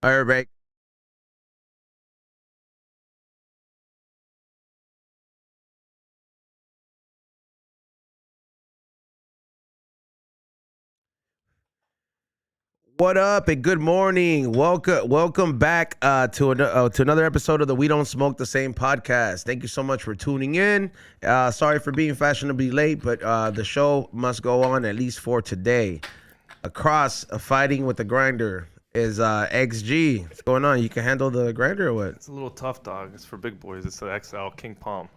All right, break. What up and good morning. Welcome back to another episode of the We Don't Smoke the Same podcast. Thank you so much for tuning in. Sorry for being fashionably late, but the show must go on at least for today. Across fighting with the grinder is XG. What's going on? You can handle the grinder or what? It's a little tough, dog. It's for big boys. It's the XL King Palm.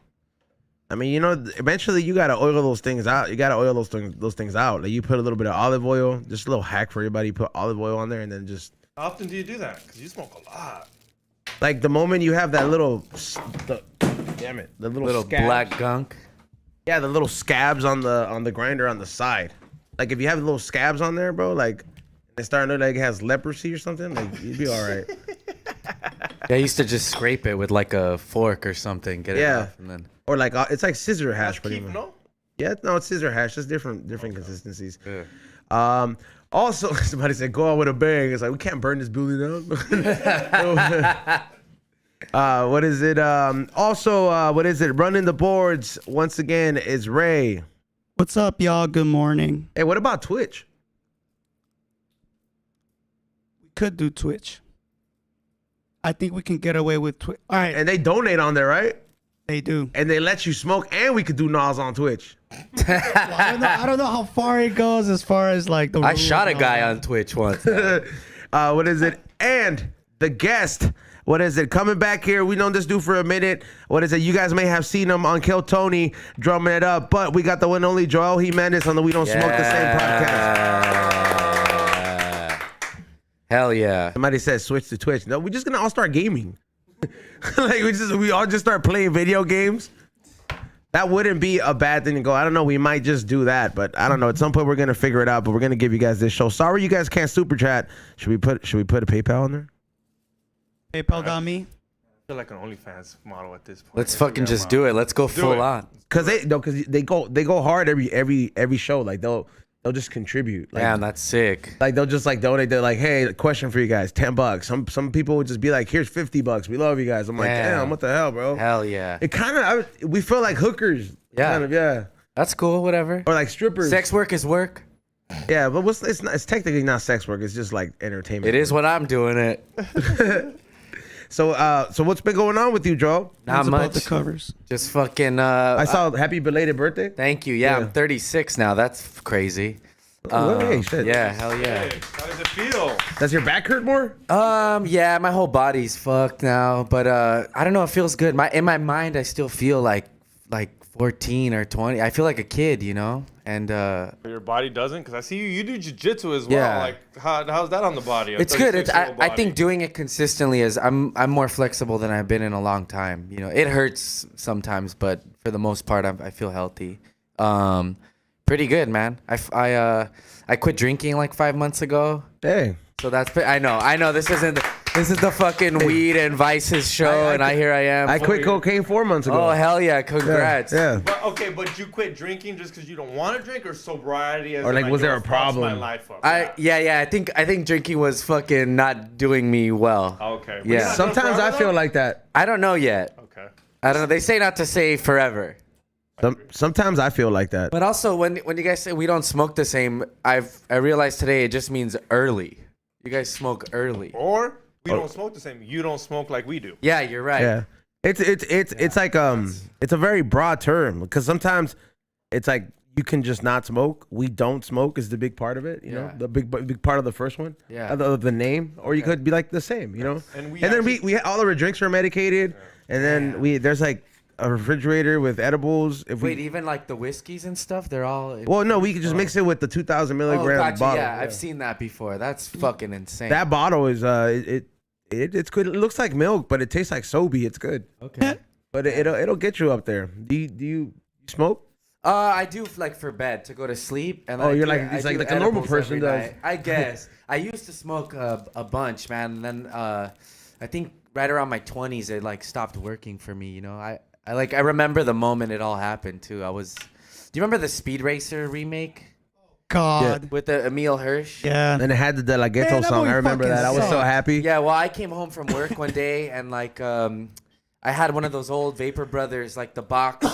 I mean, eventually you gotta oil those things out. You gotta oil those things out. Like you put a little bit of olive oil. Just a little hack for everybody. You put olive oil on there and then just. How often do you do that? Because you smoke a lot. Like the moment you have that the little scabs. Black gunk. Yeah, the little scabs on the grinder on the side. Like if you have little scabs on there, bro, like it's starting to look like it has leprosy or something, like you'd be all right. Yeah, I used to just scrape it with like a fork or something, get it off, and then. Or like it's like scissor hash, pretty much. No? Yeah, no, it's scissor hash. Just different consistencies. Yeah. Also, somebody said go out with a bang. It's like we can't burn this building down. What is it? What is it? Running the boards once again is Ray. What's up, y'all? Good morning. Hey, what about Twitch? We could do Twitch. I think we can get away with Twitch. All right, And they donate on there, right? they do. And they let you smoke, and we could do Nas on Twitch. Well, I don't know how far it goes as far as like the. I rules shot a and all guy that. on Twitch once. What is it? And the guest, what is it? Coming back here. We known this dude for a minute. What is it? You guys may have seen him on Kill Tony drumming it up, but we got the one and only Joeljimenez on the We Don't Smoke the Same podcast. Hell yeah. Somebody said switch to Twitch. No, we're just gonna all start gaming. Like we all just start playing video games. That wouldn't be a bad thing to go. I don't know. We might just do that, but I don't know. At some point, we're gonna figure it out. But we're gonna give you guys this show. Sorry, you guys can't super chat. Should we put a PayPal on there? PayPal.me. I feel like an OnlyFans model at this point. Let's fucking just do it. Let's go full on. Cause they go hard every show. Like they'll just contribute. Like, Damn, that's sick. like they'll just like donate. They're like, hey, question for you guys, $10. Some people would just be like, here's $50. We love you guys. I'm like, damn, what the hell, bro? Hell yeah. It kind of we feel like hookers. Yeah. Kind of, yeah. That's cool, whatever. Or like strippers. Sex work is work. Yeah, but it's technically not sex work. It's just like entertainment. It is when I'm doing it. So what's been going on with you, Joe? Not It's about much. the covers. Just fucking. I saw happy belated birthday. Thank you. Yeah, Yeah. I'm 36 now. That's crazy. Hey, shit. Yeah, hell yeah. Hey, how does it feel? Does your back hurt more? Yeah, my whole body's fucked now, but I don't know. It feels good. In my mind, I still feel like 14 or 20. I feel like a kid, you know. And Your body doesn't? Because I see you do jiu-jitsu as well. Yeah. Like, how's that on the body? it's good. I think doing it consistently is. I'm more flexible than I've been in a long time. You know, it hurts sometimes, but for the most part, I feel healthy. Pretty good, man. I quit drinking like 5 months ago. Hey. So I know. This is the fucking weed and vices show, and here I am. I quit cocaine 4 months ago. Oh hell yeah! Congrats. Yeah. But you quit drinking just because you don't want to drink, or sobriety? As Or, like, was there a fucked problem? My life up. I think drinking was fucking not doing me well. Okay. But Yeah. you're not done Sometimes I forever, feel though? like that. I don't know yet. Okay. I don't know. They say not to say forever. Sometimes I feel like that. But also, when you guys say we don't smoke the same, I realized today it just means early. You guys smoke early. Or we don't smoke the same. You don't smoke like we do. Yeah, you're right. Yeah. It's like it's a very broad term because sometimes it's like you can just not smoke. We don't smoke is the big part of it, you know, Yeah. the big part of the first one, Yeah. the name, or you could be like the same, you know. And then we all of our drinks are medicated, and then there's like a refrigerator with edibles. If Wait, we even like the whiskeys and stuff, they're all. well, no, we could just mix it with the 2,000 milligram gotcha. bottle. Yeah, I've seen that before. That's fucking insane. That bottle is it's good. It looks like milk, but it tastes like Sobe. It's good, okay. but it'll get you up there. Do you smoke? I do like for bed to go to sleep, and Oh, I you're do- like- I it's do like a normal edibles person every does. night. I guess I used to smoke a bunch, man. And then I think right around my 20s, it like stopped working for me. You know, I remember the moment it all happened too. Do you remember the Speed Racer remake? God. with the Emil Hirsch. Yeah. And it had the De La Man, Ghetto that song. movie I remember fucking that. I was so sucked. happy. Yeah, well, I came home from work one day and like I had one of those old Vapor Brothers, like the box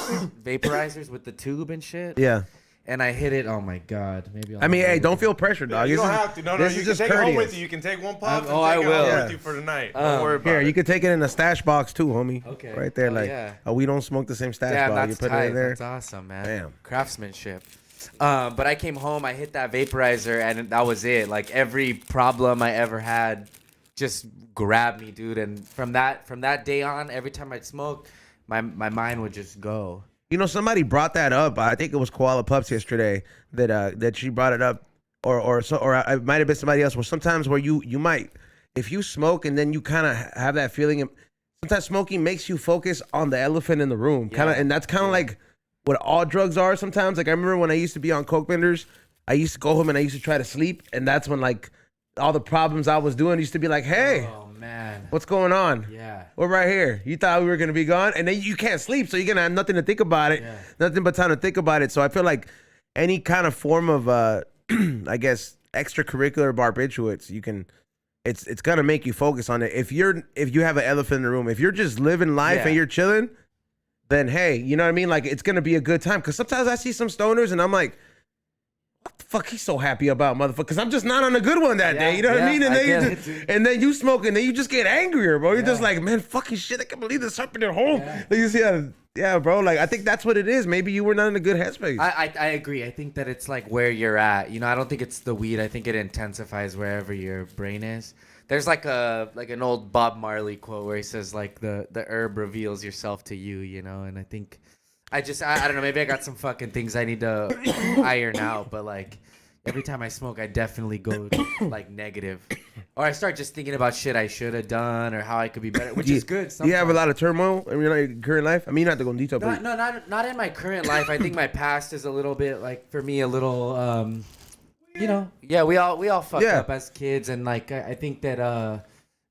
vaporizers with the tube and shit. Yeah. And I hit it. Oh my god. Maybe. I mean, hey, don't feel pressure, dog. You This don't is- have to. No, this you is can just take it home courteous. with you. You can take one puff and oh, I take it will. home Yeah. with you for the night. Don't worry about Here, it. you could take it in a stash box too, homie. Okay. Right there, Oh, like, yeah. we don't smoke the same stash Damn, box. You that's put tight. it in there. That's awesome, man. Damn. Craftsmanship. But I came home, I hit that vaporizer, and that was it. Like every problem I ever had just grabbed me, dude. And from that day on, every time I'd smoke, my mind would just go. You know, somebody brought that up. I think it was Koala Pups yesterday that she brought it up, or it might have been somebody else. Where sometimes where you might, if you smoke and then you kind of have that feeling. Sometimes smoking makes you focus on the elephant in the room, and that's kind of like what all drugs are. Sometimes, like I remember when I used to be on coke benders, I used to go home and I used to try to sleep, and that's when like all the problems I was doing used to be like, hey. Oh man. What's going on? Yeah. We're right here. You thought we were gonna be gone, and then you can't sleep, so you're gonna have nothing to think about it, nothing but time to think about it. So I feel like any kind of form of, I guess, extracurricular barbiturates, you can, it's gonna make you focus on it. If you have an elephant in the room, if you're just living life and you're chilling, then hey, you know what I mean? Like it's gonna be a good time. Cause sometimes I see some stoners and I'm like, what the fuck he's so happy about, motherfucker? Because I'm just not on a good one that day. You know what I mean? And then you smoke and then you just get angrier, bro. You're just like, man, fucking shit. I can't believe this happened at home. Like you see, yeah, bro. Like I think that's what it is. Maybe you were not in a good headspace. I agree. I think that it's like where you're at. You know, I don't think it's the weed. I think it intensifies wherever your brain is. There's like an old Bob Marley quote where he says like the herb reveals yourself to you, you know, and I think I don't know, maybe I got some fucking things I need to iron out, but like every time I smoke I definitely go like negative. Or I start just thinking about shit I should have done or how I could be better, which is good. Do you have a lot of turmoil in your current life? I mean, you don't have to go in detail, but Not in my current life. I think my past is a little bit like for me a little you know, yeah, we all fucked up as kids, and like I think that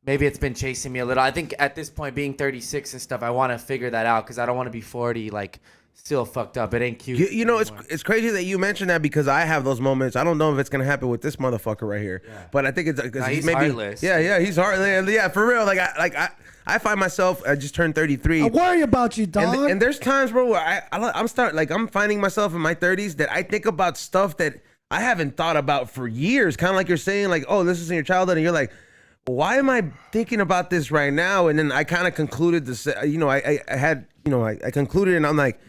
maybe it's been chasing me a little. I think at this point, being 36 and stuff, I want to figure that out because I don't want to be 40 like still fucked up. It ain't cute. You know, it's crazy that you mentioned that because I have those moments. I don't know if it's gonna happen with this motherfucker right here, but I think it's because he's maybe heartless. Yeah, he's heartless. Yeah, for real. I find myself. I just turned 33. I worry about you, dog. And there's times, bro, where I'm finding myself in my 30s that I think about stuff that I haven't thought about for years. Kind of like you're saying, like, oh, this is in your childhood, and you're like, why am I thinking about this right now? And then I kind of concluded this. You know, I concluded, and I'm like,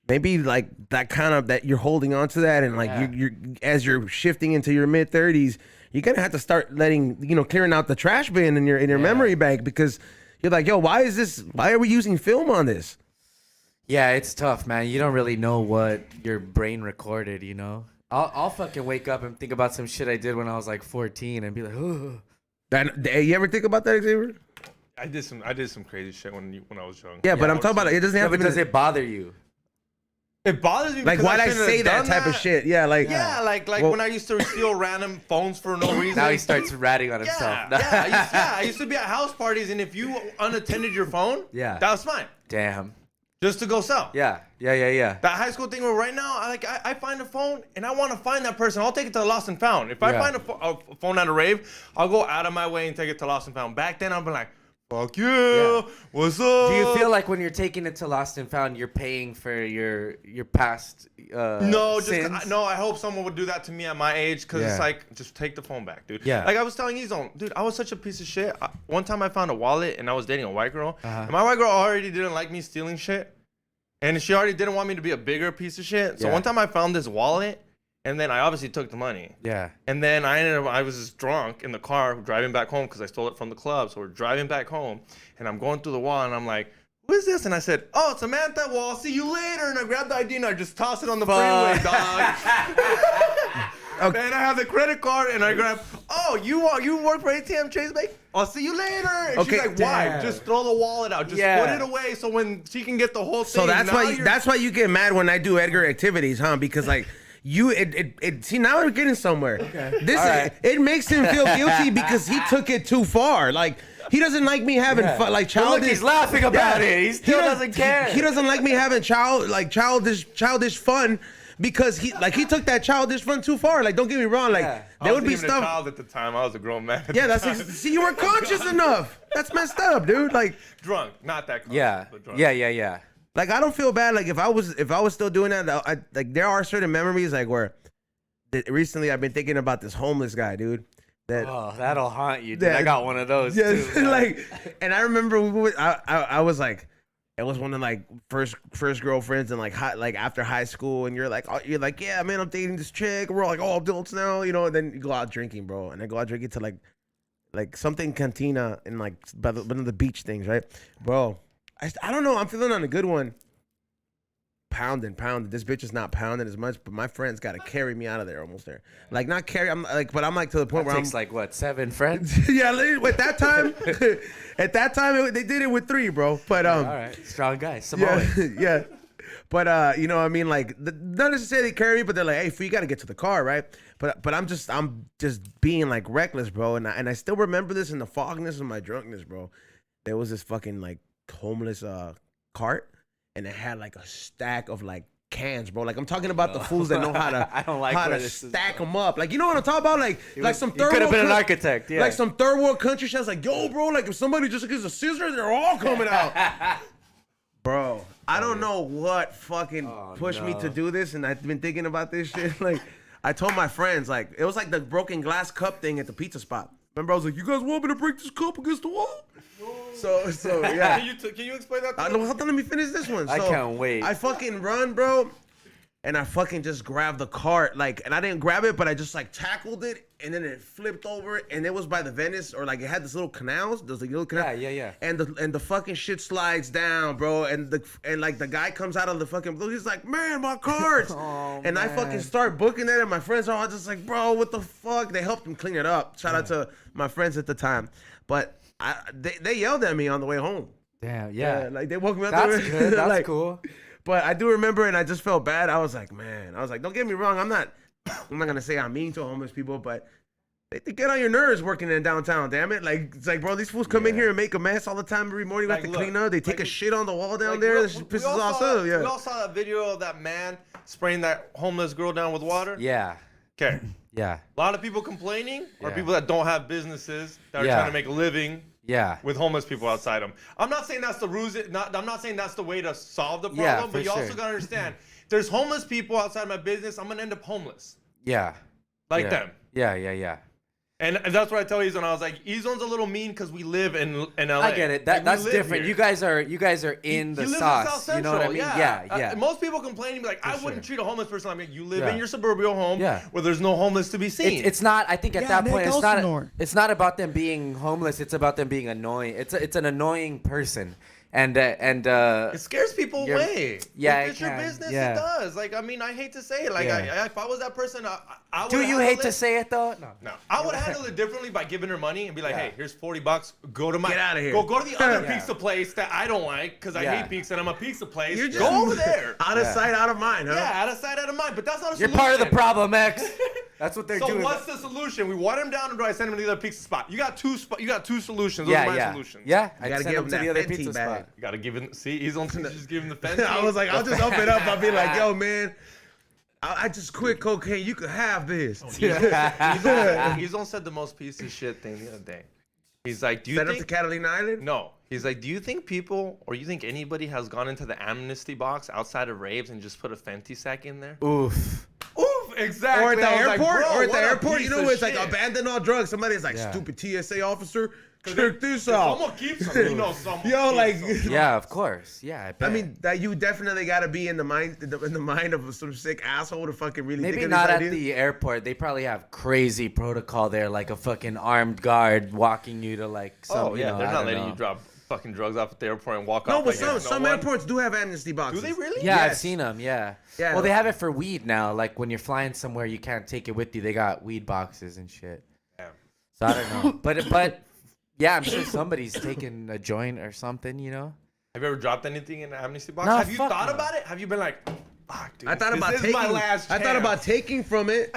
maybe like that you're holding on to that, and like you're as you're shifting into your mid 30s, you're gonna have to start clearing out the trash bin in your memory bank because you're like, yo, why are we using film on this? Yeah, it's tough, man. You don't really know what your brain recorded, you know. I'll fucking wake up and think about some shit I did when I was like 14 and be like, oh. You ever think about that, Xavier? I did some crazy shit when I was young. Yeah, but I'm talking about it doesn't have to be. Does it bother you? It bothers me. Like, because why'd I shouldn't say have that done type of shit? Yeah, like when I used to steal random phones for no reason. Now he starts ratting on himself. I used to be at house parties, and if you unattended your phone, that was fine. Damn. Just to go sell. Yeah. That high school thing where right now, I find a phone and I want to find that person. I'll take it to Lost and Found. If I find a phone at a rave, I'll go out of my way and take it to Lost and Found. Back then, I'd be like, fuck yeah, what's up? Do you feel like when you're taking it to Lost and Found, you're paying for your past sins? No, I hope someone would do that to me at my age because it's like, just take the phone back, dude. Yeah. Like I was telling Ezone, dude, I was such a piece of shit. One time I found a wallet and I was dating a white girl. And my white girl already didn't like me stealing shit. And she already didn't want me to be a bigger piece of shit. So one time I found this wallet and then I obviously took the money. Yeah. And then I was just drunk in the car driving back home because I stole it from the club. So we're driving back home and I'm going through the wall and I'm like, who is this? And I said, oh, Samantha, well, I'll see you later. And I grabbed the ID and I just tossed it on the freeway, dog. Okay. And I have the credit card and I grab, oh, you work for ATM Chase Bank? I'll see you later. And she's like, why? Just throw the wallet out. Just put it away so when she can get the whole thing. So that's why you get mad when I do Edgar activities, huh? Because like see now we're getting somewhere. Okay. It makes him feel guilty because he took it too far. Like he doesn't like me having fun, like childish. Look, he's laughing about it. He still doesn't care. He doesn't like me having childish fun because he took that childish fun too far. Like, don't get me wrong. Like, Yeah. there would be I wasn't even a stuff. child at the time. I was a grown man. At Yeah, the that's time. see, you weren't conscious enough. That's messed up, dude. Like, drunk, not that. Conscious, Yeah. but drunk. Yeah. like I don't feel bad. Like if I was still doing that, like there are certain memories like where recently I've been thinking about this homeless guy, dude. That Oh, that'll haunt you, dude. Yeah. I got one of those yes, too. man. like, and I remember I was like, it was one of like first girlfriends and like after high school, and you're like, yeah, man, I'm dating this chick. We're all like all adults now, you know. And then you go out drinking, bro, and I go out drinking to like something cantina and like by one of the beach things, right, bro. I don't know. I'm feeling on a good one. Pounding. This bitch is not pounding as much, but my friends got to carry me out of there almost there. Like not carry. I'm like, but I'm like to the point That where takes I'm like what, 7 friends? yeah. At that time, they did it with 3, bro. But All right, strong guy, yeah, Samoan. yeah. But you know what I mean, like not necessarily carry me, but they're like, hey, you got to get to the car, right? But I'm just being like reckless, bro. And I still remember this in the fogness of my drunkenness, bro. There was this fucking like homeless cart, and it had like a stack of like cans, bro. Like I'm talking about the fools that know how to I don't like how where to this is stack them up. Like you know what I'm talking about? Like some You third could have world been an coun- architect, yeah. Like some third world country shit's like, yo, bro, like if somebody just gives a scissor, they're all coming out. Bro, I don't know what fucking pushed me to do this, and I've been thinking about this shit. Like, I told my friends, like, it was like the broken glass cup thing at the pizza spot. Remember, I was like, you guys want me to break this cup against the wall? So yeah. Can you explain that? To me? Hold on, let me finish this one. I So, can't wait. I fucking run, bro, and I fucking just grabbed the cart, like, and I didn't grab it, but I just like tackled it, and then it flipped over, and it was by the Venice, or like it had this little canals, those like little canals. Yeah. And the fucking shit slides down, bro, and like the guy comes out of the fucking blue, he's like, man, my cards. And I fucking start booking it, and my friends are all just like, bro, what the fuck? They helped him clean it up. Shout out to my friends at the time, but they yelled at me on the way home. Damn, yeah. Like they woke me up. That's good. That's like, cool. But I do remember, and I just felt bad. I was like, man, don't get me wrong. I'm not gonna say I'm mean to homeless people, but they get on your nerves working in downtown. Damn it! Like it's like, bro, these fools come in here and make a mess all the time every morning. We have to Like, clean look, up. They take like, a shit on the wall down Like, there. we- This we pisses all us saw- off. Yeah. We all saw that video of that man spraying that homeless girl down with water. Yeah. Okay. Yeah. A lot of people complaining are Yeah. people that don't have businesses that are Yeah. trying to make a living Yeah. with homeless people outside them. I'm not saying that's the I'm not saying that's the way to solve the problem, Yeah, but for you also sure. gotta understand, there's homeless people outside my business. I'm gonna end up homeless, Yeah. like yeah. them. Yeah. And that's what I tell Ezone. I was like, Ezone's a little mean because we live in LA. I get it. Like, we That's live different. here. You guys are in the You live sauce. in South You know what I Central, mean? Yeah. Most people complain and be like, I For wouldn't sure. treat a homeless person like you live Yeah. in your suburban home Yeah. where there's no homeless to be seen. It's not. I think at Yeah, that Nick point, Elsinore. it's not about them being homeless. It's about them being annoying. It's an annoying person, and It scares people You're- away. yeah, If it it's your can. business, Yeah. it does. Like, I mean, I hate to say it. Like, Yeah. if I was that person, I would. do you hate to say it though? No. No, I would handle it differently by giving her money and be like, Yeah. "Hey, here's $40. Go to my Get outta here." Go to the other Yeah. pizza place that I don't like because I Yeah. hate pizza and I'm a pizza place. You're Go just- over there. Out of Yeah. sight, out of mind, huh? Yeah, out of sight, out of mind. But that's not a You're solution. part of the problem, X. That's what they're So doing. what's the solution? We water him down, or do I send him to the other pizza spot? You got two. You got two solutions. Those yeah, are my yeah, solutions. yeah. I gotta send give them him to the that other Fenty pizza bag. spot. You gotta give him. See, he's on. Just give him the Fenty. I was like, I'll just up it up. I'll be like, yo, man, I just quit cocaine. You could have this. Ezone said the most piece of shit thing the other day. He's like, do you Set up to think? Catalina Island? No. He's like, do you think people, or you think anybody has gone into the amnesty box outside of raves and just put a Fenty sack in there? Oof. Oof, exactly. Or at the I was like, airport, bro, or at the what a airport, piece you know, of where it's like shit. abandon all drugs. Somebody's like, Yeah. stupid TSA officer, check this Someone out. keeps some. You know, someone Yo, keeps like, some. Yeah, of course. Yeah, I bet. I mean, that you definitely got to be in the mind of some sick asshole to fucking really maybe think of not these at ideas. the airport. They probably have crazy protocol there, like a fucking armed guard walking you to like some. Oh, yeah, you know, they're I not don't letting know. you drop fucking drugs off at the airport and walk No, off. but like it's some no one. airports do have amnesty boxes. Do they really? Yeah, I've Yes. seen them. Yeah. Yeah. Well, they have it for weed now. Like when you're flying somewhere, you can't take it with you. They got weed boxes and shit. Damn. So I don't know, but yeah, I'm sure somebody's taking a joint or something. You know. Have you ever dropped anything in an amnesty box? Nah, Have you fuck thought no. about it? Have you been like, fuck, dude, I thought this about is taking. my last I thought chance. about taking from it,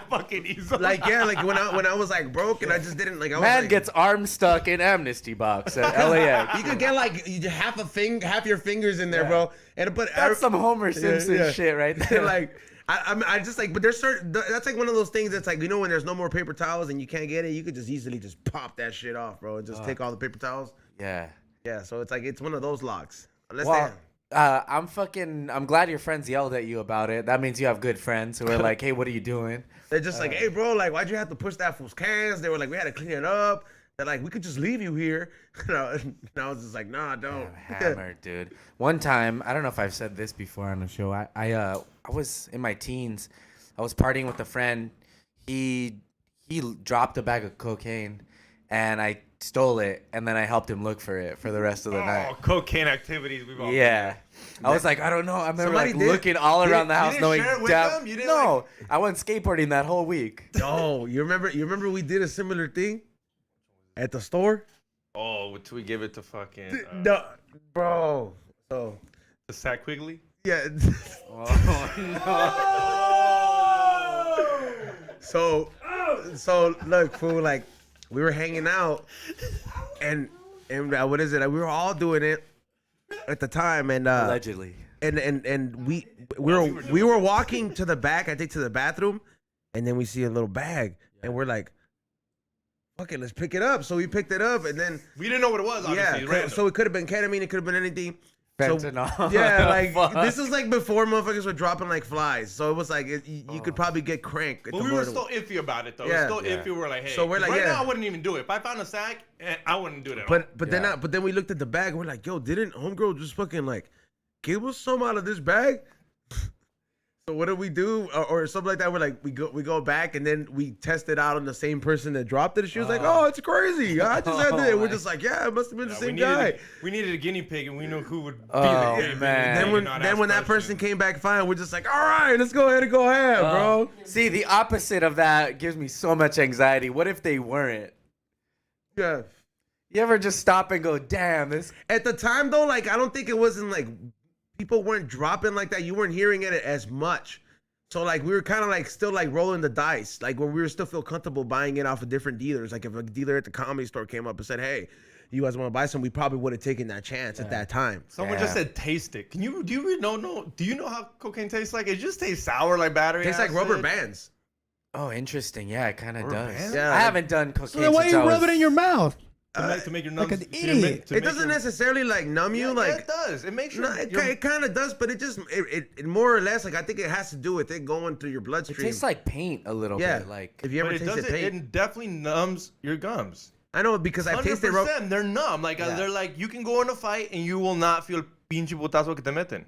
Fucking easily. Like like when I was like broke and I just didn't like. I was Man like, gets arm stuck in amnesty box at LAX. You could get like half your fingers in there, bro. And but That's some Homer Simpson shit right there. like I just like, but there's certain. That's like one of those things that's like, when there's no more paper towels and you can't get it, you could just easily just pop that shit off, bro, and just take all the paper towels. Yeah. Yeah. So it's like it's one of those locks. Unless I'm glad your friends yelled at you about it. That means you have good friends who are like, hey, what are you doing? they're just like, hey, bro, like, why'd you have to push that fool's cans? They were like, we had to clean it up. They're like, we could just leave you here. And I was just like, nah, don't. I'm hammered, dude. One time, I don't know if I've said this before on the show. I was in my teens. I was partying with a friend. He dropped a bag of cocaine, and I stole it, and then I helped him look for it for the rest of the night. Cocaine activities. We've all I was like, I don't know. I remember Somebody like did. looking all around the house, didn't knowing share it with them? You didn't, no. I went skateboarding that whole week. No, you remember we did a similar thing at the store? Oh, should we give it to fucking No, bro. So the Sack Quigley? yeah. Oh So look, fool, like we were hanging out and what is it? We were all doing it at the time, and Allegedly. and we were walking to the back, I think to the bathroom, and then we see a little bag, and we're like, okay, let's pick it up. So we picked it up, and then We didn't know what it was, obviously. yeah, so it could have been ketamine, it could have been anything. Fentanyl. So, yeah, like Fuck. this is like before motherfuckers were dropping like flies. So it was like you could probably get crank. But we were still iffy about it, though. Yeah. Still iffy. We're like, hey. So we're like, right yeah. now, I wouldn't even do it. If I found a sack, I wouldn't do it at all. But then we looked at the bag. We're like, yo, didn't homegirl just fucking like give us some out of this bag? So what did we do, or something like that? We're like, we go back, and then we test it out on the same person that dropped it. And she was like, oh, it's crazy. I just had it. We're just like, yeah, it must have been the same guy. We needed a guinea pig, and we knew who would be Oh, the guinea man. pig. Then when that person came back fine, we're just like, all right, let's go ahead and go ahead, bro. See, the opposite of that gives me so much anxiety. What if they weren't? Yeah. You ever just stop and go, damn, this? At the time though, like I don't think it wasn't like people weren't dropping like that. You weren't hearing it as much. So like we were kind of like still like rolling the dice, like when we were still feel comfortable buying it off of different dealers. Like if a dealer at the comedy store came up and said, "Hey, you guys want to buy some?" We probably would have taken that chance at that time. Someone just said, "Taste it." Do you know how cocaine tastes like? It just tastes sour like battery. Tastes like rubber bands. Oh, interesting. Yeah, it kind of does. bands? Yeah, I haven't done cocaine So then why since you I was... rub it in your mouth? To make your numbs. like an idiot. It doesn't necessarily like numb you, like it does. It makes no, your it kind of does, but it more or less like I think it has to do with it going through your It bloodstream. tastes like paint a little yeah, bit. Like, if you ever But it tasted doesn't. paint, It definitely numbs your gums. I know because I've tasted 100%. They're numb. Like Yeah. they're like you can go in a fight and you will not feel pinche putazo que te meten.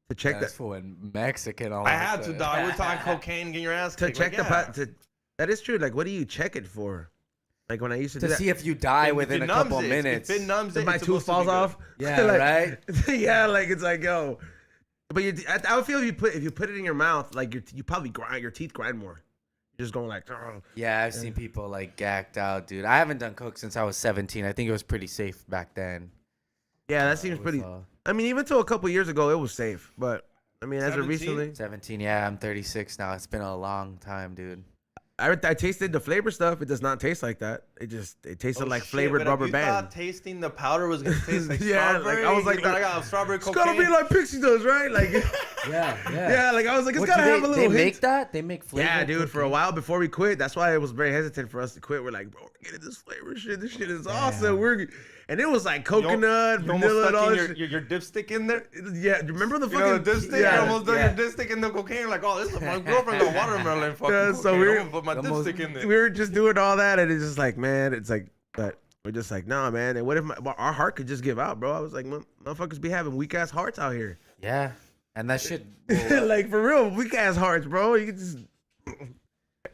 to check that's that for in Mexican. All I of a had to, sudden. dog. We're talking cocaine, getting your ass to kicked. check like, the that is true. Like, what do you check it for? Like when I used to do To that. see if you die within a couple minutes. If it numbs it, If my it's tooth supposed to falls be good. off. Yeah, Like, right? yeah, like it's like yo. But I would feel if you put it in your mouth, like you probably grind your teeth grind more. You're just going like. Oh. Yeah, I've seen people like gacked out, dude. I haven't done coke since I was 17. I think it was pretty safe back then. Yeah, that seems It was, pretty. I mean, even till a couple years ago, it was safe. But I mean, as of 17? recently, 17, yeah, I'm 36 now. It's been a long time, dude. I tasted the flavor stuff. It does not taste like that. It tasted Oh, like shit, flavored but rubber you band. thought tasting the powder was gonna taste like Yeah, like, strawberry. I was like, You thought I got strawberry It's cocaine. gotta be like Pixie does, right? Like, Yeah, yeah, like I was like, it's What, gotta do have a little they hint. make that? They make flavor. Yeah, dude. For a cocaine? while before we quit, that's why it was very hesitant for us to quit. We're like, bro, we're getting this flavor shit. This shit is awesome. And it was like coconut, You almost vanilla, and all stuck this in shit. your dipstick in there. Yeah, remember the You fucking know the dipstick? Yeah, You almost done yeah. your dipstick in the cocaine. Like, oh, this is my girlfriend got watermelon fucking Yeah, cocaine. so I'm we're- gonna put my the most- dipstick in there. we were just doing all that, and it's just like, man, it's like, but we're just like, nah, man. And what if our heart could just give out, bro? I was like, motherfuckers be having weak ass hearts out here. Yeah, and that shit. Like for real, weak ass hearts, bro. You can just.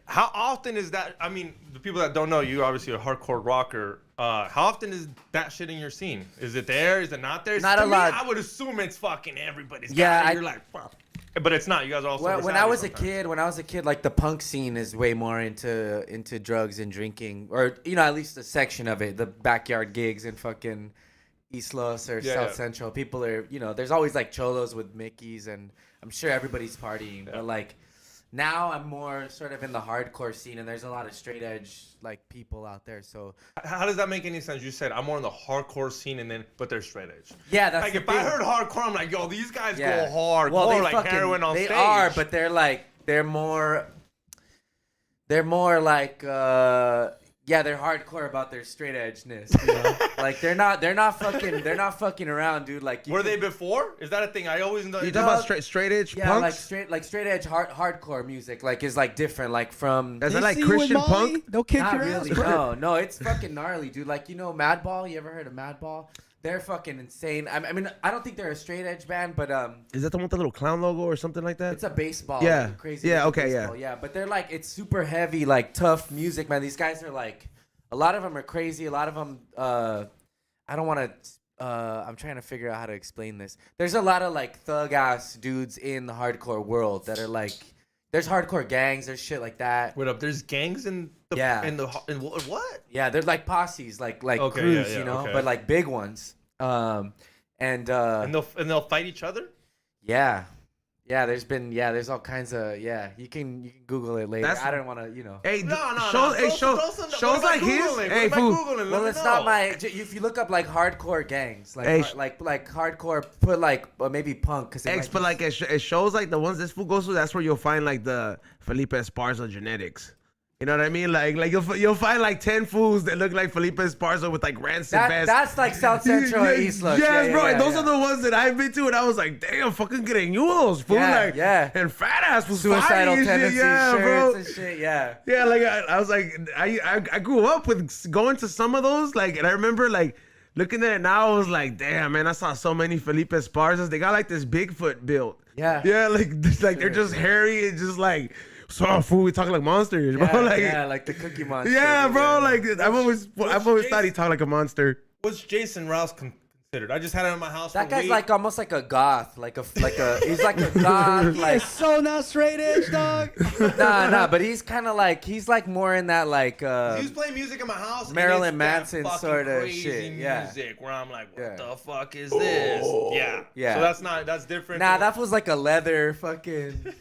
How often is that? I mean, the people that don't know, you obviously a hardcore rocker. How often is that shit in your scene? Is it there? Is it not there? Not To a me, lot. I would assume it's fucking everybody's. Yeah, got it. You're like, fuck. But it's not. You guys are also. When I was a kid, like the punk scene is way more into drugs and drinking, or at least a section of it. The backyard gigs in fucking East Los or South Central. People are, there's always like cholos with Mickeys, and I'm sure everybody's partying, but like Now I'm more sort of in the hardcore scene, and there's a lot of straight edge like people out there. So How does that make any sense? You said I'm more in the hardcore scene, but they're straight edge. yeah, that's Like the if I thing. heard hardcore, I'm like, yo, these guys Yeah. go hard, Well, they like fucking, heroin on they stage. are, but they're more like they're hardcore about their straight edgeness. You know? Like they're not fucking around, dude. Like Were they before? Is that a thing? I always know. You talking about straight edge Yeah, punks? like straight edge hardcore music like is like different like from. Is that like DC with Christian Molly, punk? They'll kick Not your really. ass, bro. No, it's fucking gnarly, dude. Like Madball. You ever heard of Madball? They're fucking insane. I mean, I don't think they're a straight edge band, but Is that the one with the little clown logo or something like that? it's a baseball. Yeah. like, crazy. Yeah, looking okay, yeah. baseball. Yeah, but they're like it's super heavy, like tough music, man. These guys are like, a lot of them are crazy. A lot of them, I don't want to. I'm trying to figure out how to explain this. There's a lot of like thug ass dudes in the hardcore world that are like. There's hardcore gangs. There's shit like that. Wait up, there's gangs in the in what? Yeah, they're like posses, like Okay, crews, yeah, you know, okay. but like big ones. And they'll fight each other. Yeah, there's all kinds of you can Google it later. I don't want to, Hey, No. shows like his. Hey, fool. Well, it's not my. If you look up like hardcore gangs, like Hey, like hardcore, put like maybe punk, because But like it shows like the ones this fool goes to. That's where you'll find like the Felipe Esparza genetics. You know what I mean? Like you'll find like 10 fools that look like Felipe Esparza with like rancid vests. that's like South Central or East Lush. Yes, Yeah, bro. yeah, and those yeah. are the ones that I've been to, and I was like, damn, fucking greñudos, fool. Yeah, like, yeah. And fat ass was Suicidal fighting and shit. tendencies, Yeah, shirts bro. and shit. Yeah. Yeah, like I was like, I grew up with going to some of those, like, and I remember like looking at it now, I was like, damn, man, I saw so many Felipe Esparzas. They got like this Bigfoot built. Yeah. Yeah, they're just hairy and just like, so fool, we talking like monsters, bro. Like the Cookie Monster. Yeah, dude, bro. yeah. Like I've always thought he talked like a monster. What's Jason Rouse considered? I just had him in my house. That for a guy's week. like almost like a goth, he's like a goth, He like is so not straight edge, dog. nah, but he's kind of like more in that like He was playing music in my house. and Marilyn it's that Manson fucking sorta crazy shit, yeah. Music where I'm like, what Yeah. the fuck is this? Yeah. Yeah. So that's different. Nah, that was like a leather fucking,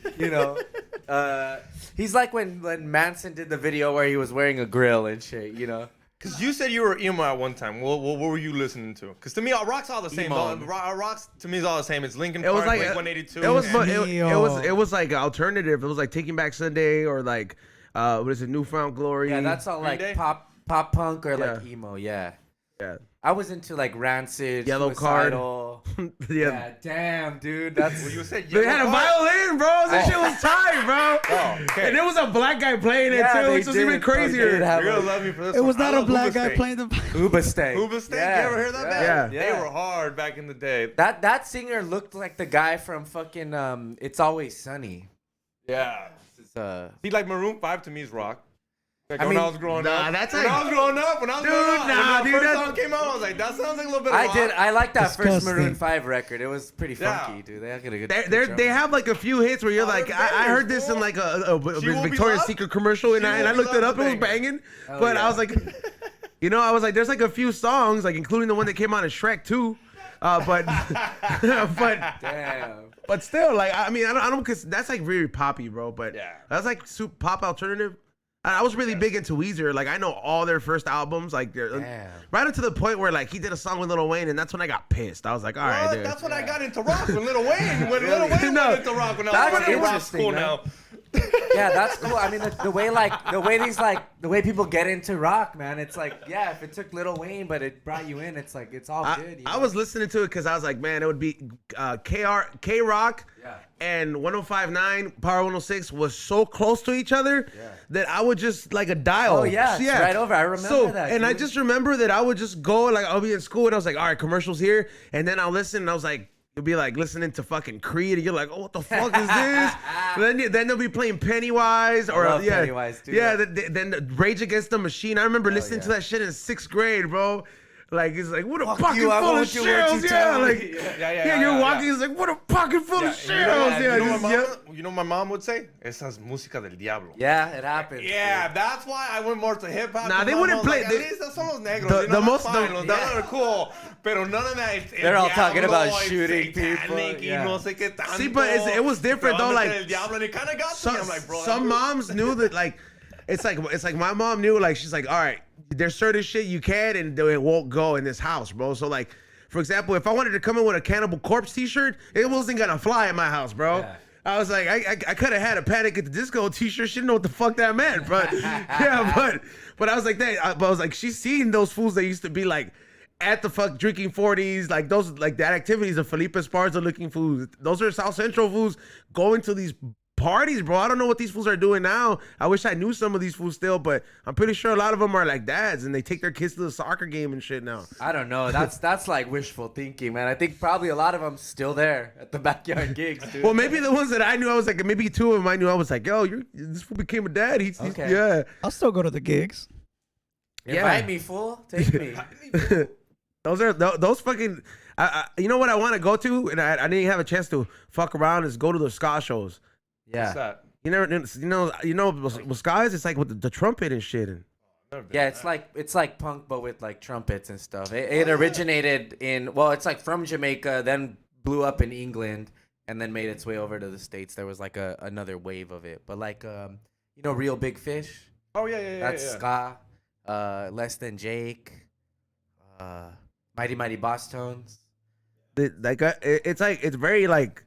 he's like when Manson did the video where he was wearing a grill and shit, Because you said you were emo at one time. What were you listening to? Because to me, rock's all the same. Emo. Rock's to me is all the same. It's Linkin It was Park, like Blink 182. It was Neo. it was like alternative. It was like Taking Back Sunday or like what is it, Newfound Glory. Yeah, that's all like Day? pop punk or like Yeah. emo, yeah. yeah. I was into like Rancid, Yellow Card. Suicidal. yeah. Yeah, damn, dude, that's. Well, you said They had a Yellow Card? violin, bro. That shit was tight, bro. Oh, okay. And there was a black guy playing it Yeah, too, they which was did. even crazier. They did have You're gonna love me for this. It was one. I not a love black guy Hoobastank. playing the. Hoobastank. Hoobastank? Yeah. You ever heard that band? Yeah. They were hard back in the day. That singer looked like the guy from fucking It's Always Sunny. Yeah. It's, See, like Maroon 5 to me is rock. Like I when mean, I was growing nah, up. that's when like- I was growing up. When dude, first that's- song came out, I was like, that sounds like a little bit of rock. I like that first Disgusting. Maroon 5 record. It was pretty Yeah. funky, dude. They had a good. They have like a few hits where you're Oh, like, they're I heard bangers, this in fool. like a She Will Be Victoria's Loved? Secret commercial, and She I Will Be looked it up. Loved It was banger. banging, Hell but yeah. I was like, I was like, there's like a few songs, like including the one that came out in Shrek 2, but Damn. but still, like I mean, I don't, cause that's like very poppy, bro. But Yeah. that's like super pop alternative. I was really big into Weezer. Like I know all their first albums, like Damn. right up to the point where like he did a song with Lil Wayne, and that's when I got pissed. I was like, all right, What? dude. That's when I got into rock with Lil Wayne. When Lil Wayne No. went into rock, when I That's was like, rock's interesting, cool man. now. Yeah, that's cool. I mean, the way people get into rock, man. It's like, yeah, if it took Lil Wayne, but it brought you in, it's like it's all good. You I know? was listening to it because I was like, man, it would be K Rock Yeah. and 105.9 Power 106 was so close to each other that I would just like a dial. Oh, yeah, it's right over. I remember that, And I dude. just remember that I would just go, like I'll be in school and I was like, all right, commercials here, and then I'll listen and I was like, you'll be like listening to fucking Creed and you're like, oh, what the fuck is this? then they'll be playing Pennywise or love Pennywise, dude. Yeah, then the Rage Against the Machine. I remember listening to yeah. that shit in 6th grade, bro. Like it's like what a Fuck pocket you, I full of won't do what you shells. Yeah, tell me. like yeah, you're walking. It's like what a pocket full of shells. Yeah, You know what my mom would say? Esa es música del diablo. Yeah, it happens. Yeah, dude. that's why I went more to hip hop. Nah, they wouldn't play. Like, at least son los negros. The You know, most- that's fine. the- Los negros are cool. Pero none of that. They're all talking about Diablo, shooting satanic, people, y yeah. no sé qué tanto. See, but it was different though. Like El diablo, and it kind of got to me. I'm like, bro. some moms knew that like it's like my mom knew like she's like all right, there's certain shit you can and it won't go in this house, bro. So like for example, if I wanted to come in with a Cannibal Corpse t-shirt, it wasn't gonna fly in my house, bro. Yeah. I was like, I could have had a Panic at the Disco t-shirt. She didn't know what the fuck that meant, but yeah, but I was like that. But I was like, she's seen those fools that used to be like at the fuck drinking 40s, like those like that activities of Felipe Esparza looking fools. Those are South Central fools going to these parties, bro. I don't know what these fools are doing now. I wish I knew some of these fools still, but I'm pretty sure a lot of them are like dads and they take their kids to the soccer game and shit now. I don't know. That's like wishful thinking, man. I think probably a lot of them still there at the backyard gigs, dude. Well, maybe the ones that I knew, I was like, maybe two of them I knew. I was like, yo, this fool became a dad. He's Okay. yeah. I'll still go to the gigs. Invite me, fool. Take me. Those fucking. You know what I want to go to, and I didn't have a chance to fuck around. Is go to the ska shows. Yeah. What's that? You know with ska is it's like with the trumpet and shit. And Yeah, it's like punk, but with like trumpets and stuff. It originated in it's like from Jamaica, then blew up in England, and then made its way over to the States. There was like another wave of it, but like Real Big Fish. Oh yeah. That's ska. Less Than Jake. Mighty Mighty Boss Tones. it's very like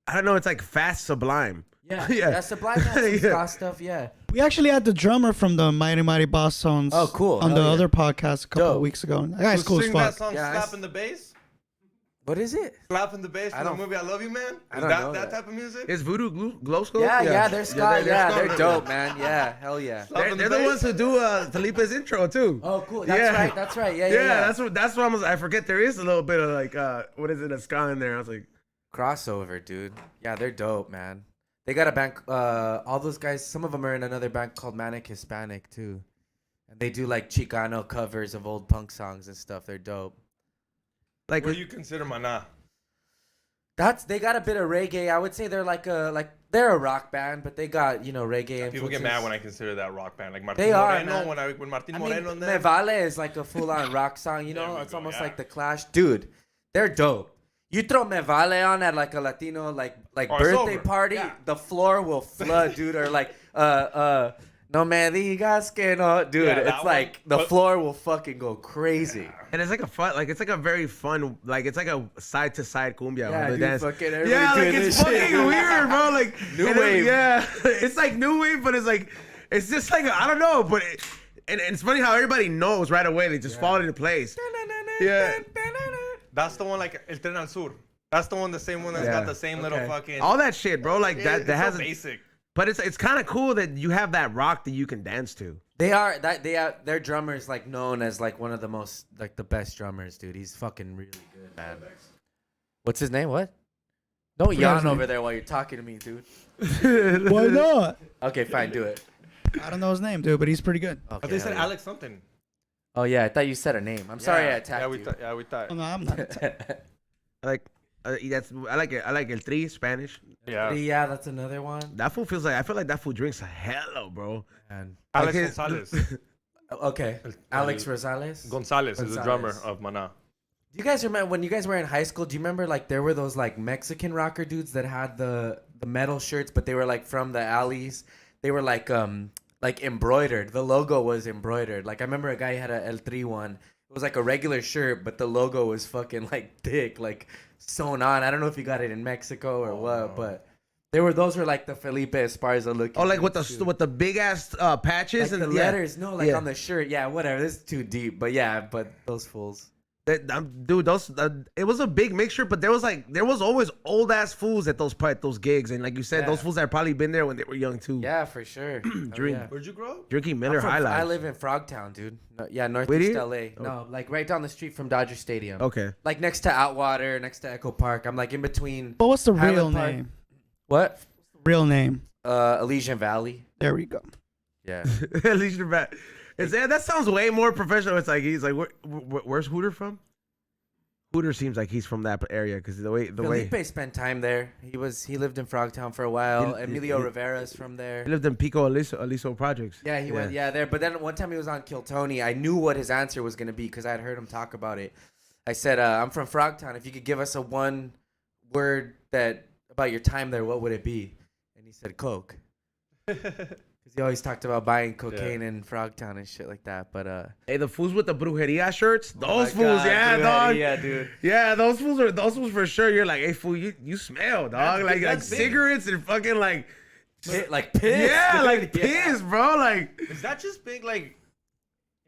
I don't know. It's like fast sublime. Yeah, Yeah. That's Sublime has some Yeah. ska stuff. Yeah. We actually had the drummer from the Mighty Mighty Boss Tones. Oh, cool. On the Hell yeah. other podcast a couple of Dope. weeks ago. That guy's So cool as sing that fuck. song, Yeah, Slapping the Bass? What is it? Slapping the Bass I from the don't- movie I Love You, Man? I Is don't that know that that. type of music? Is Voodoo Glow Skull? Yeah, they're ska. Yeah, ska. they're dope, man. Yeah, hell yeah. Slapping They're the bass? ones who do Felipe's intro too. Oh, cool. That's Yeah. right. That's right. Yeah. That's what I forget. There is a little bit of like what is it, a ska in there. I was like, Crossover, dude. Yeah, they're dope, man. They got a band. All those guys. Some of them are in another band called Manic Hispanic too, and they do like Chicano covers of old punk songs and stuff. They're dope. like What do you consider Maná? They got a bit of reggae. I would say they're they're a rock band, but they got reggae. People get influences. mad when I consider that rock band. Like Martin They are, Moreno, man. when Martin I Moreno mean, and Me them. Vale is like a full-on rock song. There we It's go, almost yeah. like the Clash, dude. They're dope. You throw Me Vale on at like a Latino like Oh, it's birthday over. party, Yeah. the floor will flood, dude. Or like no me digas que no, dude. Yeah, that it's like one. the But- floor will fucking go crazy. and it's like a fun, like it's like a very fun, like it's like a side to side cumbia. Yeah, the dude, dance. fucking everybody Yeah, like doing it's this shit, fucking dude. weird, bro. Like New and it- wave. yeah, it's like new wave, but it's like it's just like I don't know, but and it's funny how everybody knows right away. They just fall into place. Yeah. That's the one like El Tren al Sur. That's the one, the same one that's Yeah. got the same little Okay. fucking. All that shit, bro. Like It- that it's has so basic. but it's kind of cool that you have that rock that you can dance to. Their drummer's like known as like one of the most like the best drummers, dude. He's fucking really good, man. What's his name? What? Don't forgot his yawn name. over there while you're talking to me, dude. Why not? Okay, fine, do it. I don't know his name, dude, but he's pretty good. Okay. But they said hell yeah. Alex something. Oh yeah, I thought you said a name. I'm sorry I attacked Yeah, we you. thought. Yeah, we thought. Oh, no, I'm not. I like I like it. I like El Tri Spanish. Yeah. Yeah, that's another one. That fool feels like I feel like that fool drinks a hello, bro. And Alex Like his- Gonzalez. okay, Alex Rosales. Gonzalez is the drummer Gonzalez. of Maná. Do you guys remember when you guys were in high school? Do you remember like there were those like Mexican rocker dudes that had the metal shirts, but they were like from the alleys. They were like embroidered. The logo was embroidered. Like I remember a guy had a El Tri one. It was like a regular shirt, but the logo was fucking like thick, like sewn on. I don't know if you got it in Mexico or what, but those were like the Felipe Esparza looking. Oh, like with dudes, the too. with the big ass patches Like and the yeah. letters, no, like Yeah. on the shirt. Yeah, whatever. This is too deep, but yeah, but those fools. Dude, those it was a big mixture, but there was always old ass fools at those gigs, and like you said, Yeah. those fools had probably been there when they were young too. Yeah, for sure. Hell Drink. yeah. Where'd you grow up? Drinking Miller I'm High from- Life. I live in Frogtown, dude. No, yeah, Where northeast do LA. No, like right down the street from Dodger Stadium. Okay. Like next to Outwater, next to Echo Park. I'm like in between. But what's the real Highland Park. name? What? Real name. Elysian Valley. There we go. Yeah. At least you're back. That sounds way more professional. It's like he's like, where's Hooter from? Hooter seems like he's from that area because the way Felipe spent time there. He lived in Frogtown for a while. Emilio Rivera's from there. He lived in Pico Aliso projects. Yeah, he went there. But then one time he was on Kill Tony. I knew what his answer was gonna be because I'd heard him talk about it. I said, I'm from Frogtown. If you could give us a one word about your time there, what would it be? And he said Coke. Because he always talked about buying cocaine in Frogtown and shit like that. But hey, the fools with the Brujeria shirts, those fools, God, yeah, dog. Yeah, dude. Yeah, those fools for sure. You're like, hey, fool, you smell, dog. Like cigarettes and fucking like piss. Yeah, like piss, bro. Like, is that just big like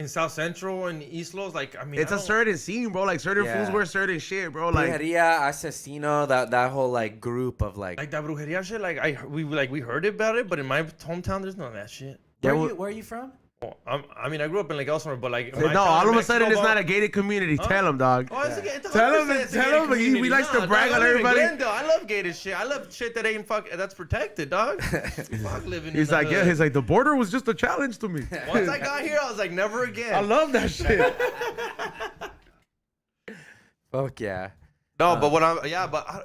in South Central and East Los? Like, I mean, it's a certain scene, bro. Like certain fools wear certain shit, bro. Like Brujeria, Asesino, that whole like group of like that Brujeria shit. Like we heard about it, but in my hometown, there's none of that shit. Where are you from? Oh, I mean, I grew up in like Elsinore, but like no, all of a sudden it's not a gated community. Huh? Tell him, dog. Oh, it's tell him. He likes to brag on everybody. I love gated shit. I love shit that ain't that's protected, dog. Fuck living. He's like, yeah. He's like, the border was just a challenge to me. Once I got here, I was like, never again. I love that shit. Fuck yeah. No, but